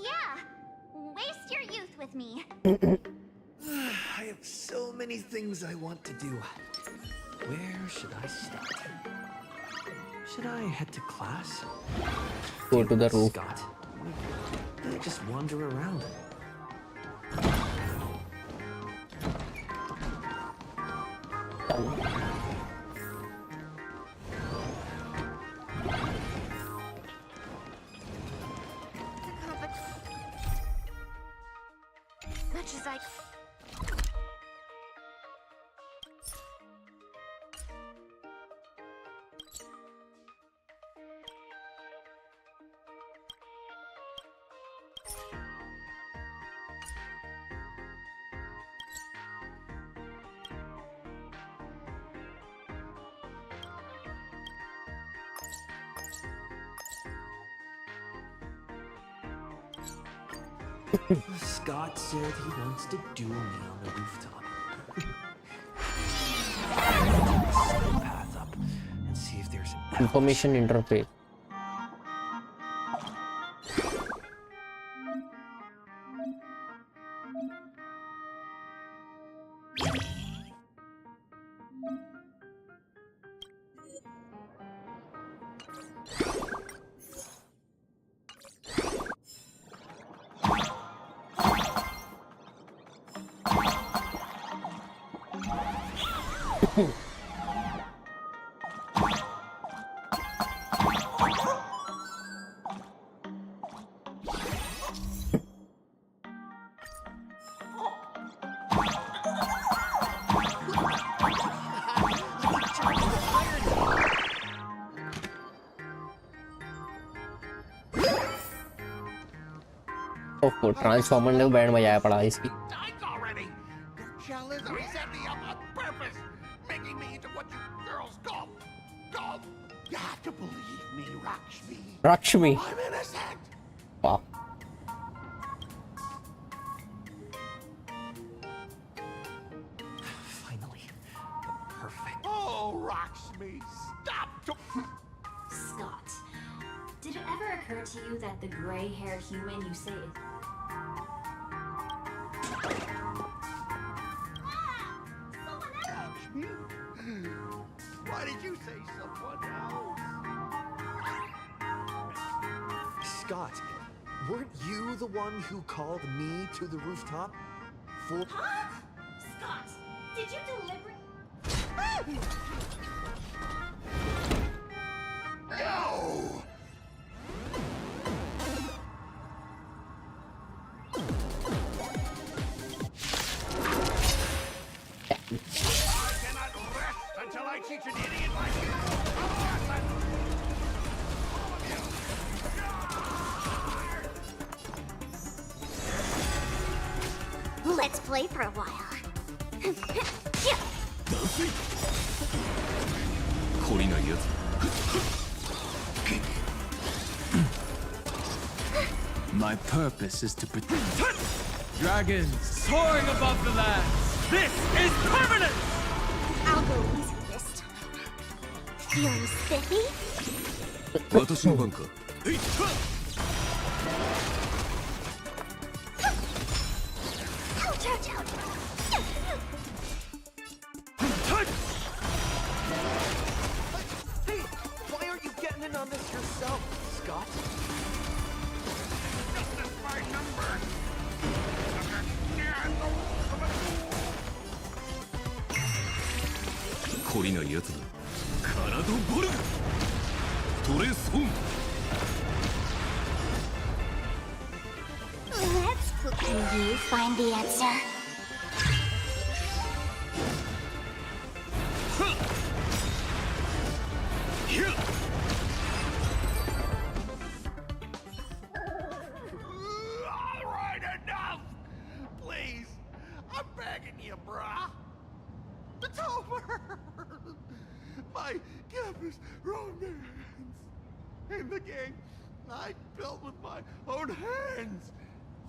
Speaker 6: Yeah, waste your youth with me.
Speaker 12: I have so many things I want to do. Where should I start? Should I head to class?
Speaker 1: Go to the roof.
Speaker 12: Scott. Just wander around.
Speaker 6: Much as I...
Speaker 12: Scott said he wants to duel me on the rooftop. Path up and see if there's an
Speaker 1: Information interface. Oh transformer ने band बजाया पड़ा इसकी
Speaker 9: Jealous or set me up on purpose, making me into what you girls call. You have to believe me, Rakshmi.
Speaker 1: Rakshmi.
Speaker 9: I'm innocent.
Speaker 1: Wow.
Speaker 12: Finally. Perfect.
Speaker 9: Oh, Rakshmi, stop.
Speaker 7: Scott, did it ever occur to you that the gray-haired human you say is...
Speaker 9: Why did you say someone else?
Speaker 12: Scott, weren't you the one who called me to the rooftop?
Speaker 7: Huh? Scott, did you deliberately...
Speaker 9: No! I cannot rest until I teach an idiot like you a lesson!
Speaker 6: Let's play for a while.
Speaker 18: My purpose is to protect dragons soaring above the lands. This is permanent.
Speaker 6: I'll go easy this time. Feeling spiffy?
Speaker 18: 私の番か。
Speaker 6: Ouch, ouch, ouch.
Speaker 12: Hey, why aren't you getting in on this yourself, Scott?
Speaker 9: This is my number. Understand the rules of a duel.
Speaker 18: 懲りないやつだ。カラドボルグ。トレソン。
Speaker 6: Let's cook. Can you find the answer?
Speaker 9: romance in the game I built with my own hands.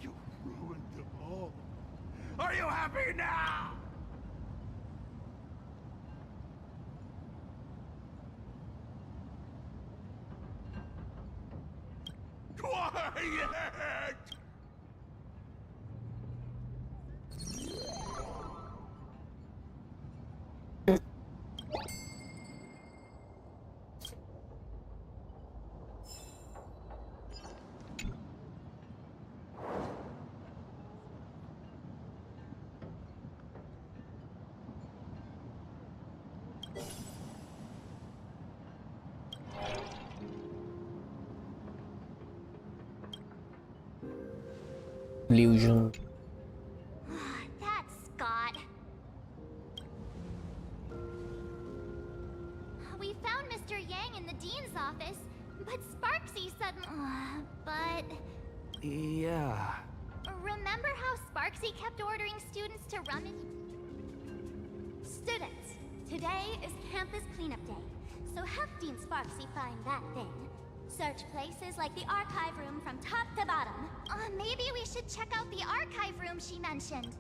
Speaker 9: You ruined them all. Are you happy now? Quiet!
Speaker 1: Illusion.
Speaker 6: That's Scott. We found Mr. Yang in the dean's office, but Sparksy suddenly... but...
Speaker 12: Yeah.
Speaker 6: Remember how Sparksy kept ordering students to rummage? Students, today is campus cleanup day, so help Dean Sparksy find that thing. Search places like the archive room from top to bottom. Maybe we should check out the archive room she mentioned.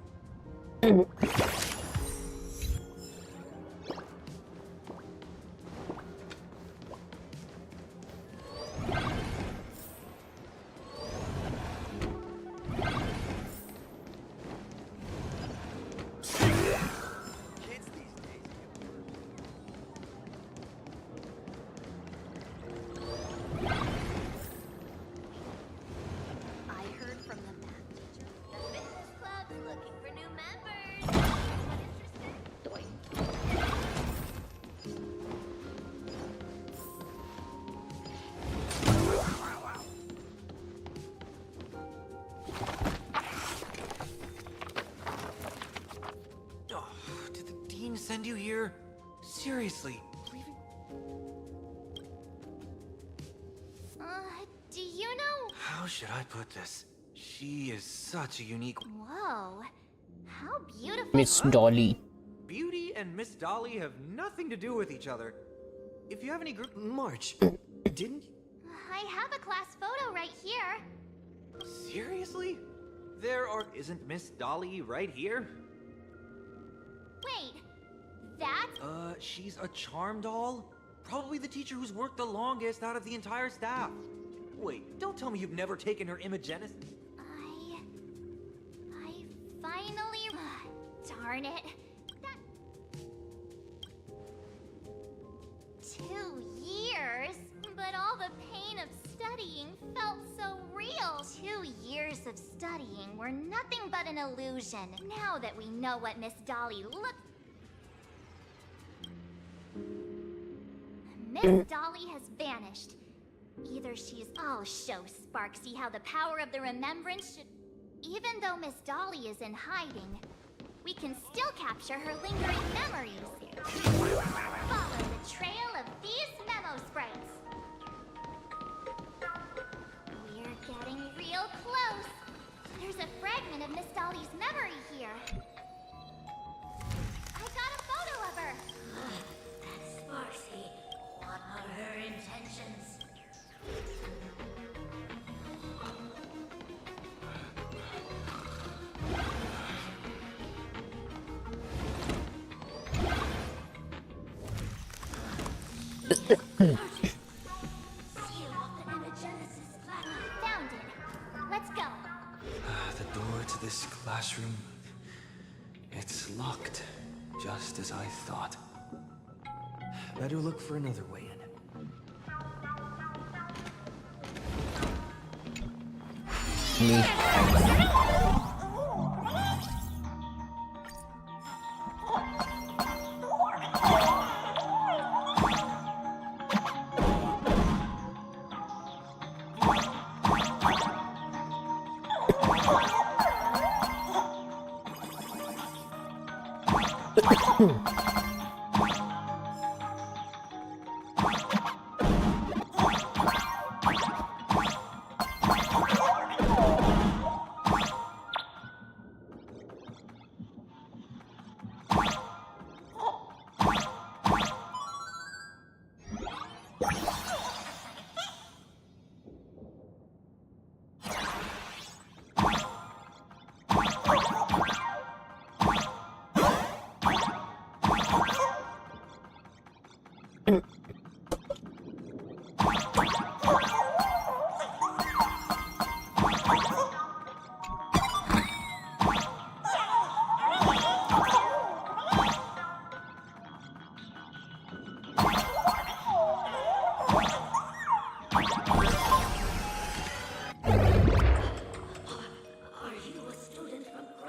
Speaker 12: Send you here? Seriously?
Speaker 6: Do you know?
Speaker 12: How should I put this? She is such a unique...
Speaker 6: Whoa, how beautiful.
Speaker 1: Miss Dolly.
Speaker 12: Beauty and Miss Dolly have nothing to do with each other. If you have any group... March, didn't...
Speaker 6: I have a class photo right here.
Speaker 12: Seriously? Isn't Miss Dolly right here?
Speaker 6: Wait, that's...
Speaker 12: She's a charm doll? Probably the teacher who's worked the longest out of the entire staff. Wait, don't tell me you've never taken her Imogenesis.
Speaker 6: I finally... Darn it. That... 2 years? But all the pain of studying felt so real. 2 years of studying were nothing but an illusion. Now that we know what Miss Dolly looks... Miss Dolly has vanished. Either she's... I'll show Sparksy how the power of the remembrance should... Even though Miss Dolly is in hiding, we can still capture her lingering memories. Follow the trail of these memo sprites. We're getting real close. There's a fragment of Miss Dolly's memory here. I got a photo of her.
Speaker 5: That's Sparksy. What are her intentions?
Speaker 6: Found it. Let's go.
Speaker 12: The door to this classroom... It's locked, just as I thought. Better look for another way in.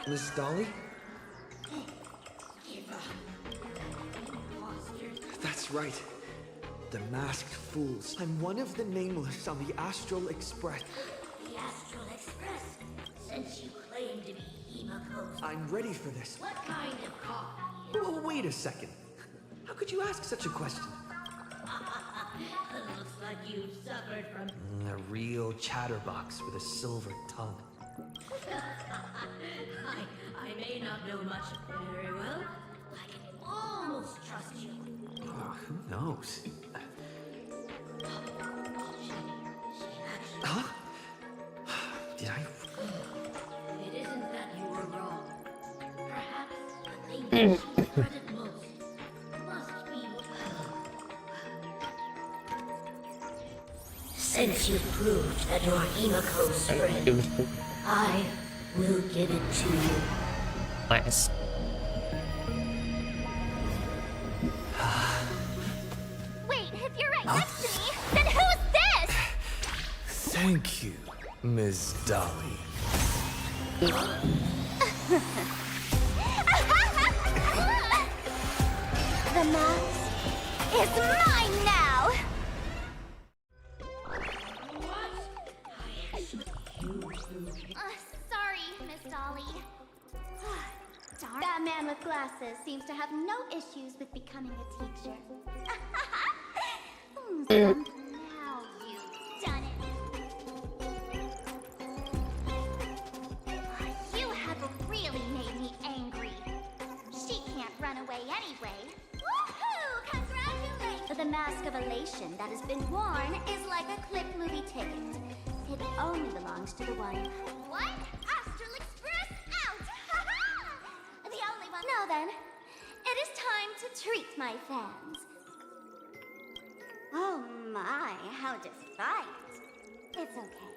Speaker 12: Miss Dolly? That's right. The masked fools. I'm one of the nameless on the Astral Express.
Speaker 5: The Astral Express? Since you claim to be Himiko's...
Speaker 12: I'm ready for this.
Speaker 5: What kind of coffee?
Speaker 12: Oh, wait a second. How could you ask such a question?
Speaker 5: Looks like you've suffered from...
Speaker 12: A real chatterbox with a silver tongue.
Speaker 5: I may not know much very well. I can almost trust you.
Speaker 12: Who knows? Huh? Did I?
Speaker 5: It isn't that you were wrong. Perhaps the thing that she dreaded most must be... Since you've proved that you're Himiko's friend, I will give it to you.
Speaker 1: Nice.
Speaker 6: Wait, if you're right next to me, then who's this?
Speaker 12: Thank you, Miss Dolly.
Speaker 6: The mask is mine now! Sorry, Miss Dolly. That man with glasses seems to have no issues with becoming a teacher. Now you've done it. You have really made me angry. She can't run away anyway. Woohoo! Congratulations! The mask of elation that has been worn is like a clip movie ticket. It only belongs to the one. What? Astral Express out! The only one. Now then, it is time to treat my fans. Oh my, how defiant. It's okay.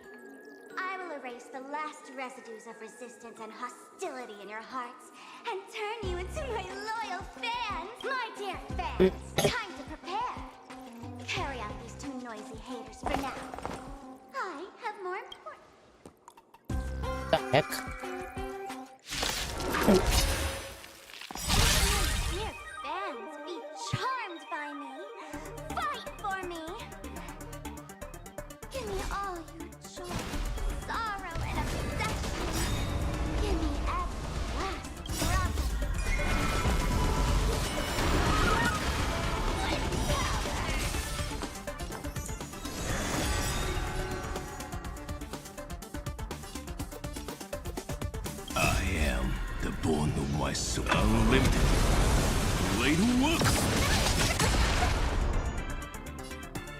Speaker 6: I will erase the last residues of resistance and hostility in your hearts and turn you into my loyal fans. My dear fans, time to prepare. Carry out these two noisy haters for now. I have more important.
Speaker 1: The heck?
Speaker 6: Dear fans, be charmed by me. Fight for me. Give me all your joy, sorrow, and obsession. Give me every last drop.
Speaker 18: I am the bone of my soul. Unlimited. Blade works!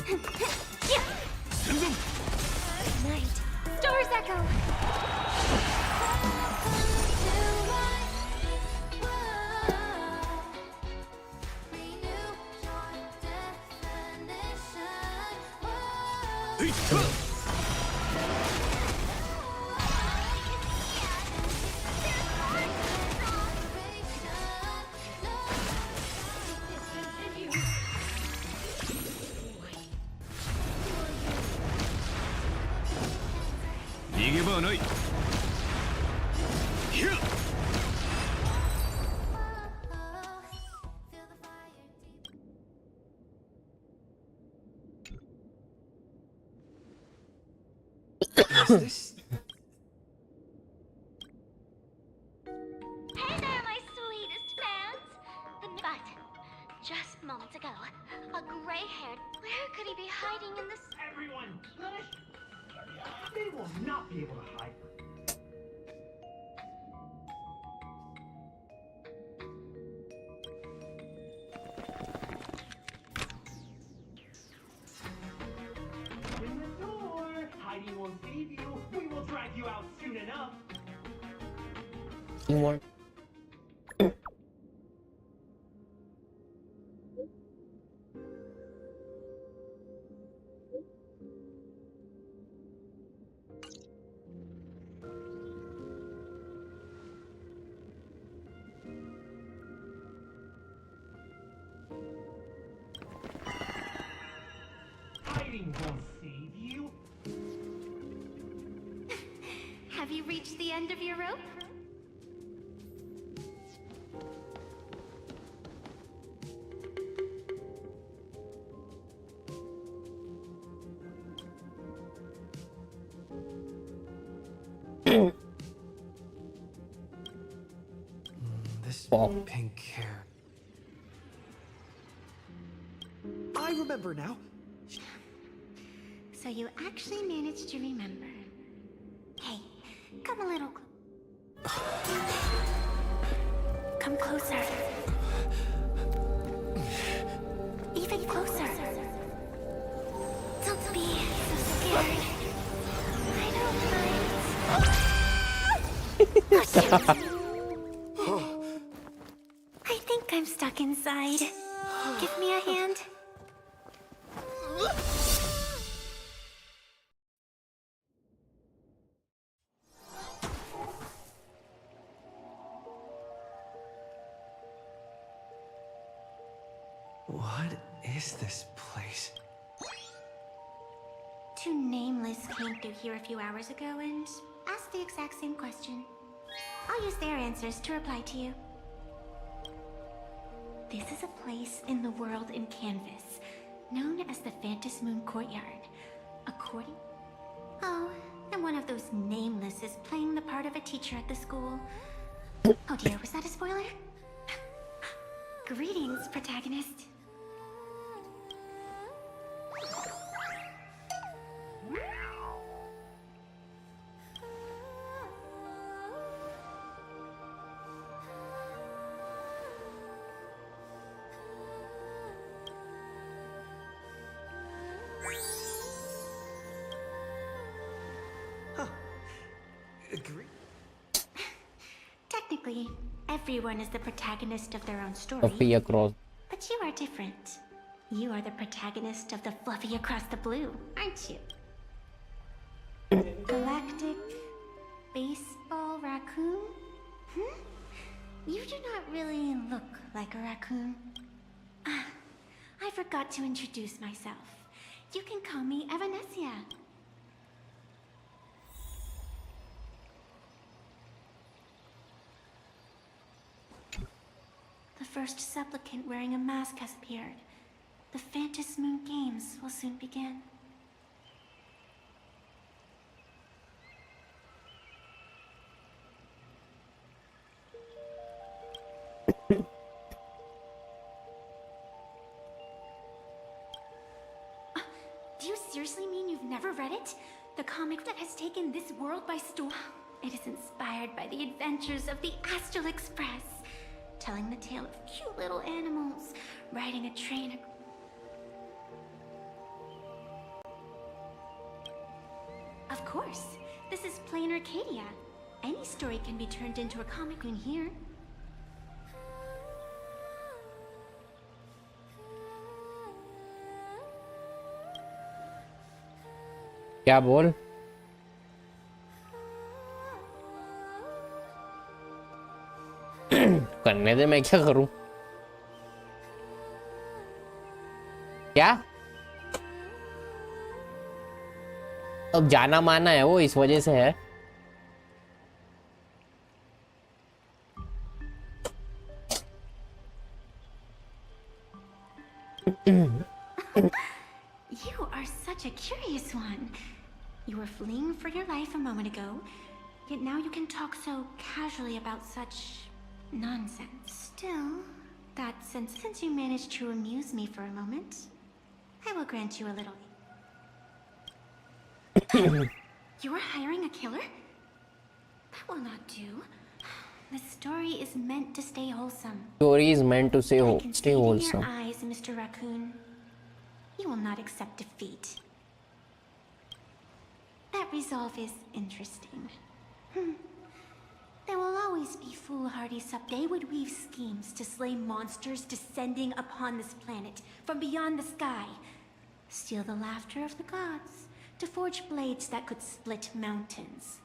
Speaker 6: Good night. Stars echo.
Speaker 12: This?
Speaker 6: Hey there, my sweetest fans. But just moments ago, a gray-haired. Where could he be hiding in this?
Speaker 9: Everyone, they will not be able to hide. In the door, hiding won't save you. We will drag you out soon enough.
Speaker 1: More.
Speaker 9: Hiding won't save you.
Speaker 6: Have you reached the end of your rope?
Speaker 12: This pink hair. I remember now.
Speaker 6: So you actually managed to remember. Hey, come a little Come closer. Even closer. Don't be so scared. I don't mind. I think I'm stuck inside. Give me a hand.
Speaker 12: What is this place?
Speaker 6: Two nameless came through here a few hours ago and asked the exact same question. I'll use their answers to reply to you. This is a place in the world in Canvas, known as the Phantom Moon Courtyard. According... Oh, and one of those nameless is playing the part of a teacher at the school. Oh dear, was that a spoiler? Greetings, protagonist. Technically, everyone is the protagonist of their own story.
Speaker 1: Across.
Speaker 6: But you are different. You are the protagonist of the Fluffy Across the Blue, aren't you? Galactic baseball raccoon? You do not really look like a raccoon. I forgot to introduce myself. You can call me Evanesia. The first supplicant wearing a mask has appeared. The Phantom Moon Games will soon begin. Do you seriously mean you've never read it? The comic that has taken this world by storm? It is inspired by the adventures of the Astral Express, telling the tale of cute little animals riding a train. Of course, this is plain Arcadia. Any story can be turned into a comic in here.
Speaker 1: क्या बोल? करने दे, मैं क्या करूं? क्या? अब जाना माना है वो, इस वजह से है।
Speaker 6: You are such a curious one. You were fleeing for your life a moment ago, yet now you can talk so casually about such nonsense. Still, since you managed to amuse me for a moment, I will grant you a little. You are hiring a killer? That will not do. The story is meant to stay wholesome.
Speaker 1: Story is meant to stay
Speaker 6: wholesome. In your
Speaker 1: wholesome.
Speaker 6: eyes, Mr. Raccoon, you will not accept defeat. That resolve is interesting. There will always be foolhardy They would weave schemes to slay monsters descending upon this planet from beyond the sky, steal the laughter of the gods, to forge blades that could split mountains,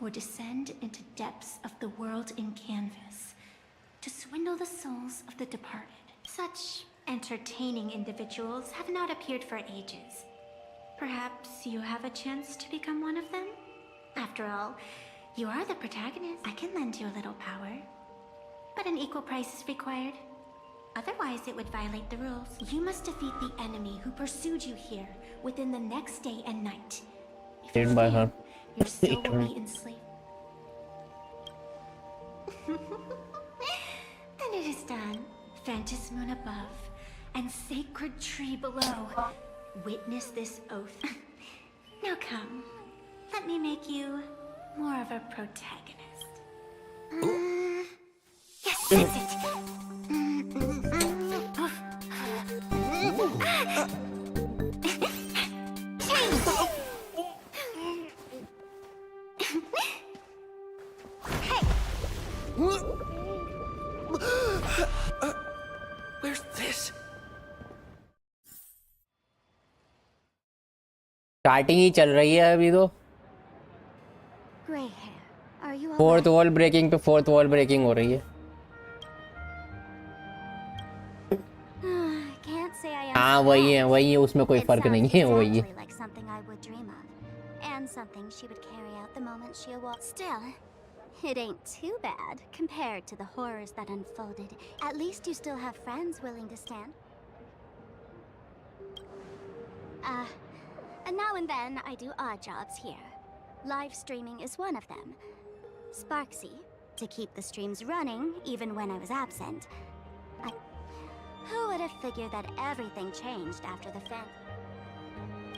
Speaker 6: or descend into depths of the world in canvas, to swindle the souls of the departed. Such entertaining individuals have not appeared for ages. Perhaps you have a chance to become one of them? After all, you are the protagonist. I can lend you a little power, but an equal price is required. Otherwise, it would violate the rules. You must defeat the enemy who pursued you here within the next day and night. If you
Speaker 1: by her.
Speaker 5: Your soul will be enslaved. Then it is done. Phantom moon above and sacred tree below. Witness this oath. Now come, let me make you more of a protagonist. Yes, that's it.
Speaker 12: Where's this?
Speaker 1: Starting ही चल रही है अभी तो।
Speaker 6: Gray hair, are you
Speaker 1: fourth wall breaking पे fourth wall breaking हो रही है।
Speaker 6: Can't say I am.
Speaker 1: हाँ वही है, उसमें कोई फर्क नहीं है, वही है।
Speaker 6: Like something I would dream of, and something she would carry out the moment she awoke. Still, it ain't too bad compared to the horrors that unfolded. At least you still have friends willing to stand. And now and then I do odd jobs here. Live streaming is one of them. Sparksy, to keep the streams running even when I was absent. Who would have figured that everything changed after the fan?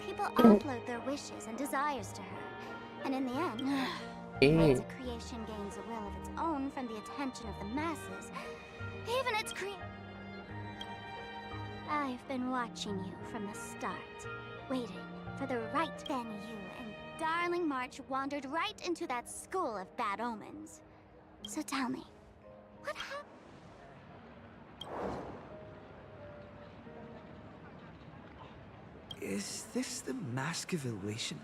Speaker 6: People upload their wishes and desires to her, and in the end, once a creation gains a will of its own from the attention of the masses, even its I've been watching you from the start, waiting for the right. Then you and darling March wandered right into that school of bad omens. So tell me, what happened?
Speaker 12: Is this the Mask of Elation?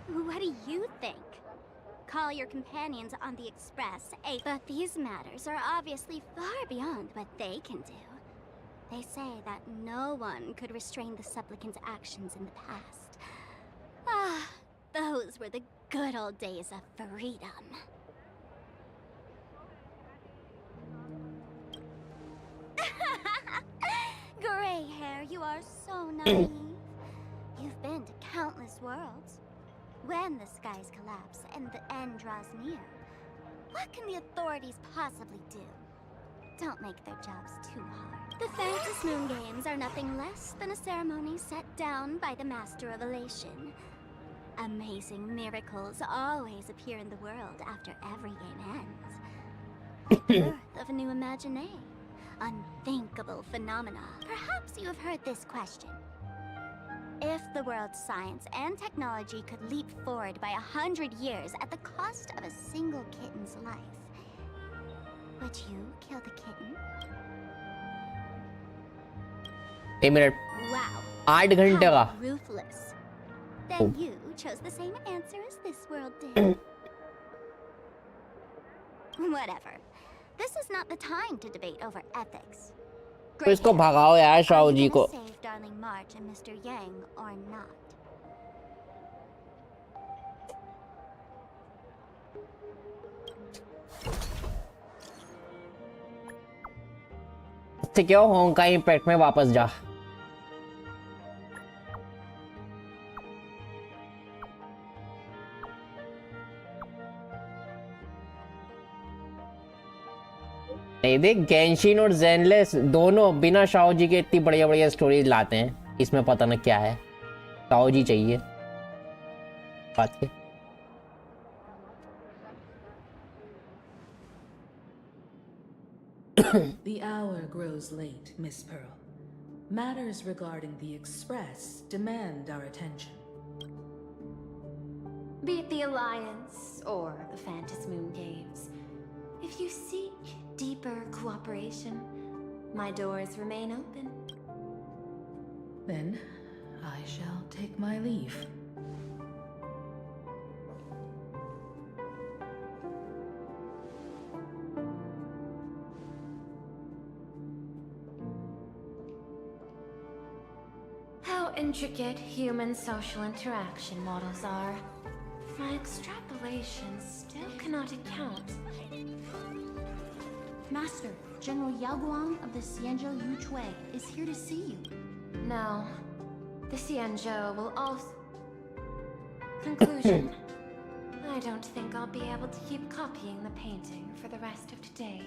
Speaker 6: What do you think? Call your companions on the Express, but these matters are obviously far beyond what they can do. They say that no one could restrain the supplicant's actions in the past. Ah, those were the good old days of freedom. Gray hair, you are so naive. You've been to countless worlds. When the skies collapse and the end draws near, what can the authorities possibly do? Don't make their jobs too hard. The Phantom Moon Games are nothing less than a ceremony set down by the Master of Elation. Amazing miracles always appear in the world after every game ends. The birth of a new imagination. Unthinkable phenomena. Perhaps you have heard this question. If the world's science and technology could leap forward by 100 years at the cost of a single kitten's life, would you kill the kitten?
Speaker 1: एक minute.
Speaker 6: Wow.
Speaker 1: 8 घंटे का।
Speaker 6: How ruthless. Then you chose the same answer as this world did. Whatever. This is not the time to debate over ethics.
Speaker 1: तो इसको भगाओ यार Shao जी को।
Speaker 6: Save darling March and Mr. Yang or not?
Speaker 1: ठीक है, होंकाई impact में वापस जा। नहीं देख, गेंशिन और ज़ेनलेस दोनों बिना शाओ जी के इतनी बढ़िया बढ़िया स्टोरीज लाते हैं। इसमें पता न क्या है, शाओ जी चाहिए बात के।
Speaker 14: The hour grows late, Miss Pearl. Matters regarding the Express demand our attention.
Speaker 7: Be it the Alliance or the Phantom Moon Games, if you seek deeper cooperation, my doors remain open.
Speaker 14: Then I shall take my leave.
Speaker 7: How intricate human social interaction models are. My extrapolations still cannot account.
Speaker 5: Master, General Yao Guang of the XeN0 Yuchui is here to see you.
Speaker 7: No. The XeN0 will also... Conclusion. I don't think I'll be able to keep copying the painting for the rest of today.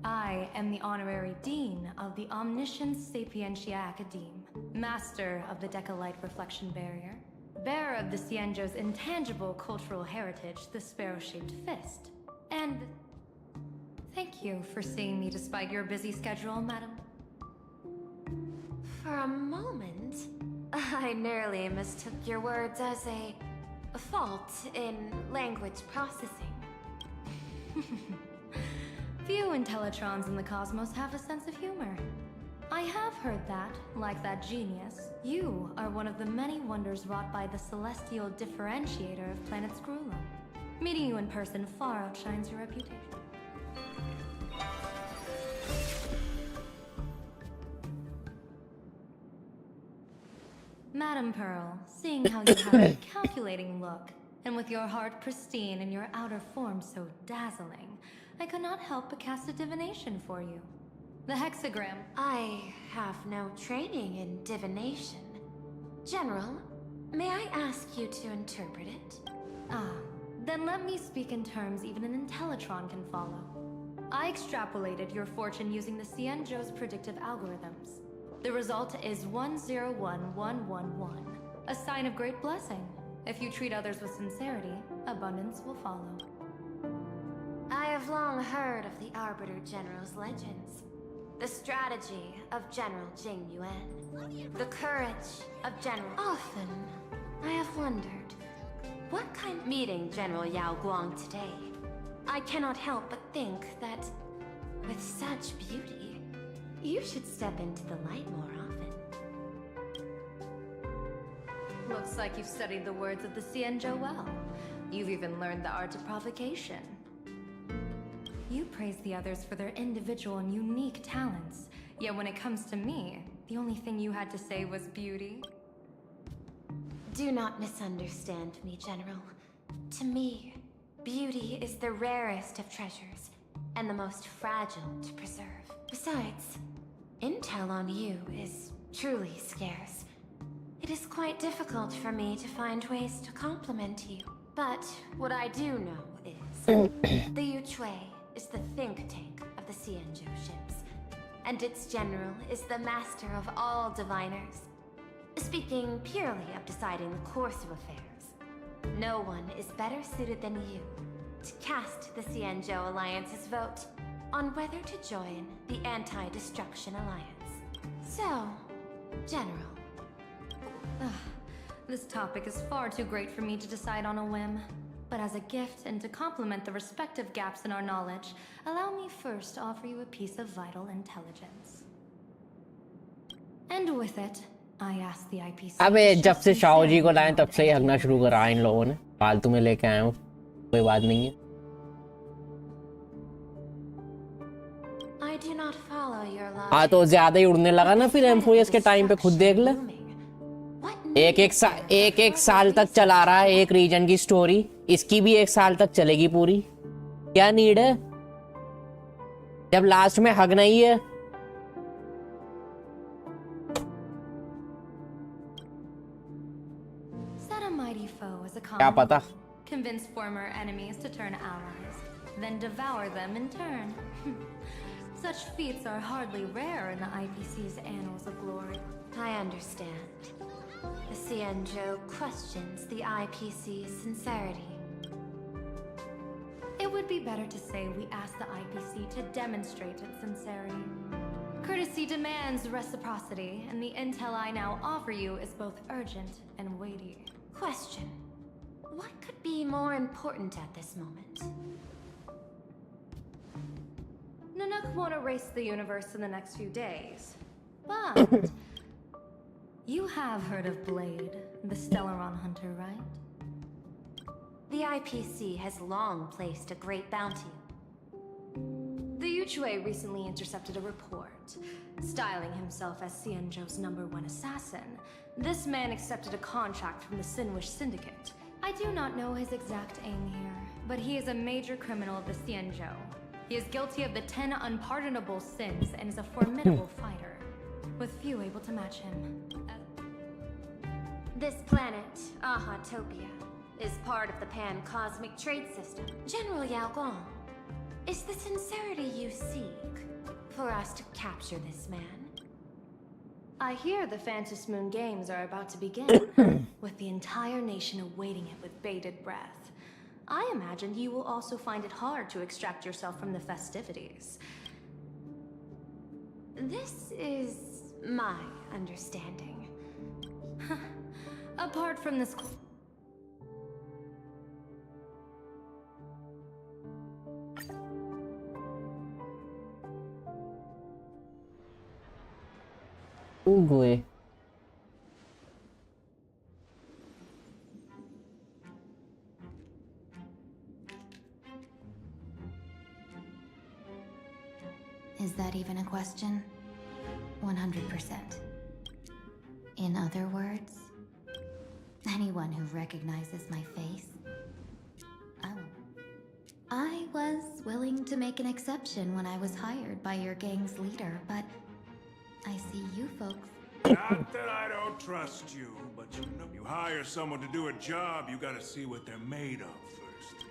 Speaker 8: I am the Honorary Dean of the Omniscience Sapientia Academe, Master of the Decalite Reflection Barrier, bearer of the XeN0's intangible cultural heritage, the Sparrow-Shaped Fist, and thank you for seeing me despite your busy schedule, madam.
Speaker 7: For a moment, I nearly mistook your words as a fault in language processing.
Speaker 8: Few Intellitrons in the cosmos have a sense of humor. I have heard that, like that genius, you are one of the many wonders wrought by the celestial differentiator of planet Scrulum. Meeting you in person far outshines your reputation. Madam Pearl, seeing how you have a calculating look, and with your heart pristine and your outer form so dazzling, I could not help but cast a divination for you. The hexagram.
Speaker 7: I have no training in divination. General, may I ask you to interpret it?
Speaker 8: Ah, then let me speak in terms even an Intellitron can follow. I extrapolated your fortune using the XeN0's predictive algorithms. The result is 101111, a sign of great blessing. If you treat others with sincerity, abundance will follow.
Speaker 7: I have long heard of the Arbiter General's legends. The strategy of General Jing Yuan. The courage of General... Often, I have wondered, what kind of meeting General Yao Guang today? I cannot help but think that, with such beauty, you should step into the light more often.
Speaker 8: Looks like you've studied the words of the XeN0 well. You've even learned the art of provocation. You praise the others for their individual and unique talents, yet when it comes to me, the only thing you had to say was beauty.
Speaker 7: Do not misunderstand me, General. To me, beauty is the rarest of treasures, and the most fragile to preserve. Besides, intel on you is truly scarce. It is quite difficult for me to find ways to compliment you. But what I do know is, the Yuchui is the think tank of the XeN0 ships, and its general is the master of all diviners. Speaking purely of deciding the course of affairs, no one is better suited than you to cast the XeN0 Alliance's vote on whether to join the Anti-Destruction Alliance. So, General.
Speaker 8: This topic is far too great for me to decide on a whim. But as a gift and to complement the respective gaps in our knowledge, allow me first to offer you a piece of vital intelligence. And with it, I ask the IPC...
Speaker 1: अबे जब से Shao जी को लाए तब से ही हगना शुरू करा इन लोगों ने फालतू में लेके आए हूँ कोई बात नहीं है
Speaker 7: I do not follow your logic.
Speaker 1: हाँ तो ज्यादा ही उड़ने लगा ना फिर M4S के टाइम पे खुद देख ले एक साल तक चला रहा है एक रीजन की स्टोरी इसकी भी 1 साल तक चलेगी पूरी क्या नीड है जब लास्ट में हगना ही है क्या पता
Speaker 8: Convince former enemies to turn allies, then devour them in turn. Such feats are hardly rare in the IPC's annals of glory.
Speaker 7: I understand. The XeN0 questions the IPC's sincerity.
Speaker 8: It would be better to say we ask the IPC to demonstrate its sincerity. Courtesy demands reciprocity, and the intel I now offer you is both urgent and weighty.
Speaker 7: Question. What could be more important at this moment?
Speaker 8: Nanook won't erase the universe in the next few days, but you have heard of Blade, the Stellaron hunter, right?
Speaker 7: The IPC has long placed a great bounty.
Speaker 8: The Yuchui recently intercepted a report. Styling himself as XeN0's #1 assassin, this man accepted a contract from the Sinwish Syndicate. I do not know his exact aim here, but he is a major criminal of the XeN0.
Speaker 7: He is guilty of the 10 unpardonable sins and is a formidable fighter, with few able to match him. This planet, Ahatopia, is part of the pan-cosmic trade system. General Yao Gong, is the sincerity you seek for us to capture this man? I hear the Phantom Moon Games are about to begin, with the entire nation awaiting it with bated breath. I imagine you will also find it hard to extract yourself from the festivities. This is my understanding. Apart from this...
Speaker 1: Boy.
Speaker 13: Is that even a question? 100%. In other words, anyone who recognizes my face, I was willing to make an exception when I was hired by your gang's leader, but I see you folks.
Speaker 19: Not that I don't trust you, but you know, you hire someone to do a job, you gotta see what they're made of first.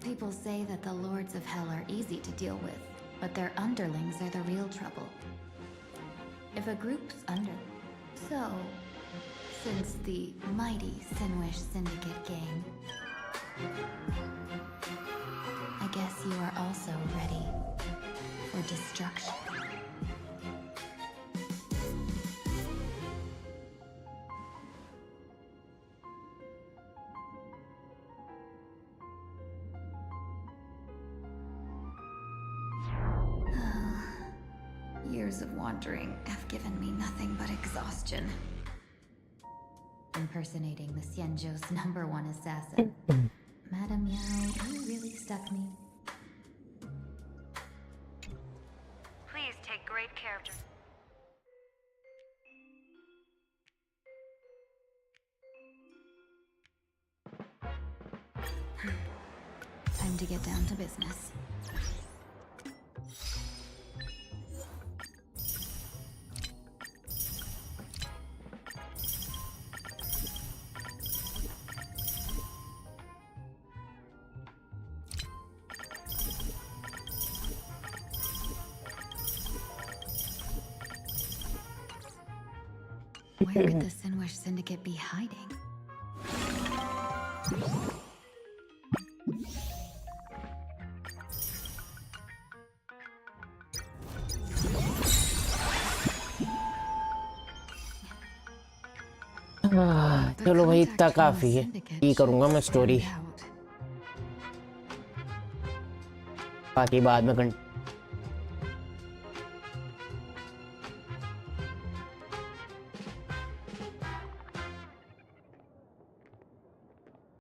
Speaker 13: People say that the Lords of Hell are easy to deal with, but their underlings are the real trouble. If a group's So, since the mighty Sinwish Syndicate gang, I guess you are also ready for destruction. Years of wandering have given me nothing but exhaustion. Impersonating the XeN0's #1 assassin. Madam Yao, you really stuck me.
Speaker 7: Please take great care of yourself.
Speaker 13: Time to get down to business. Where could the Sinwish Syndicate be hiding?
Speaker 1: चलो भाई इतना काफी है ये करूंगा मैं story बाकी बाद में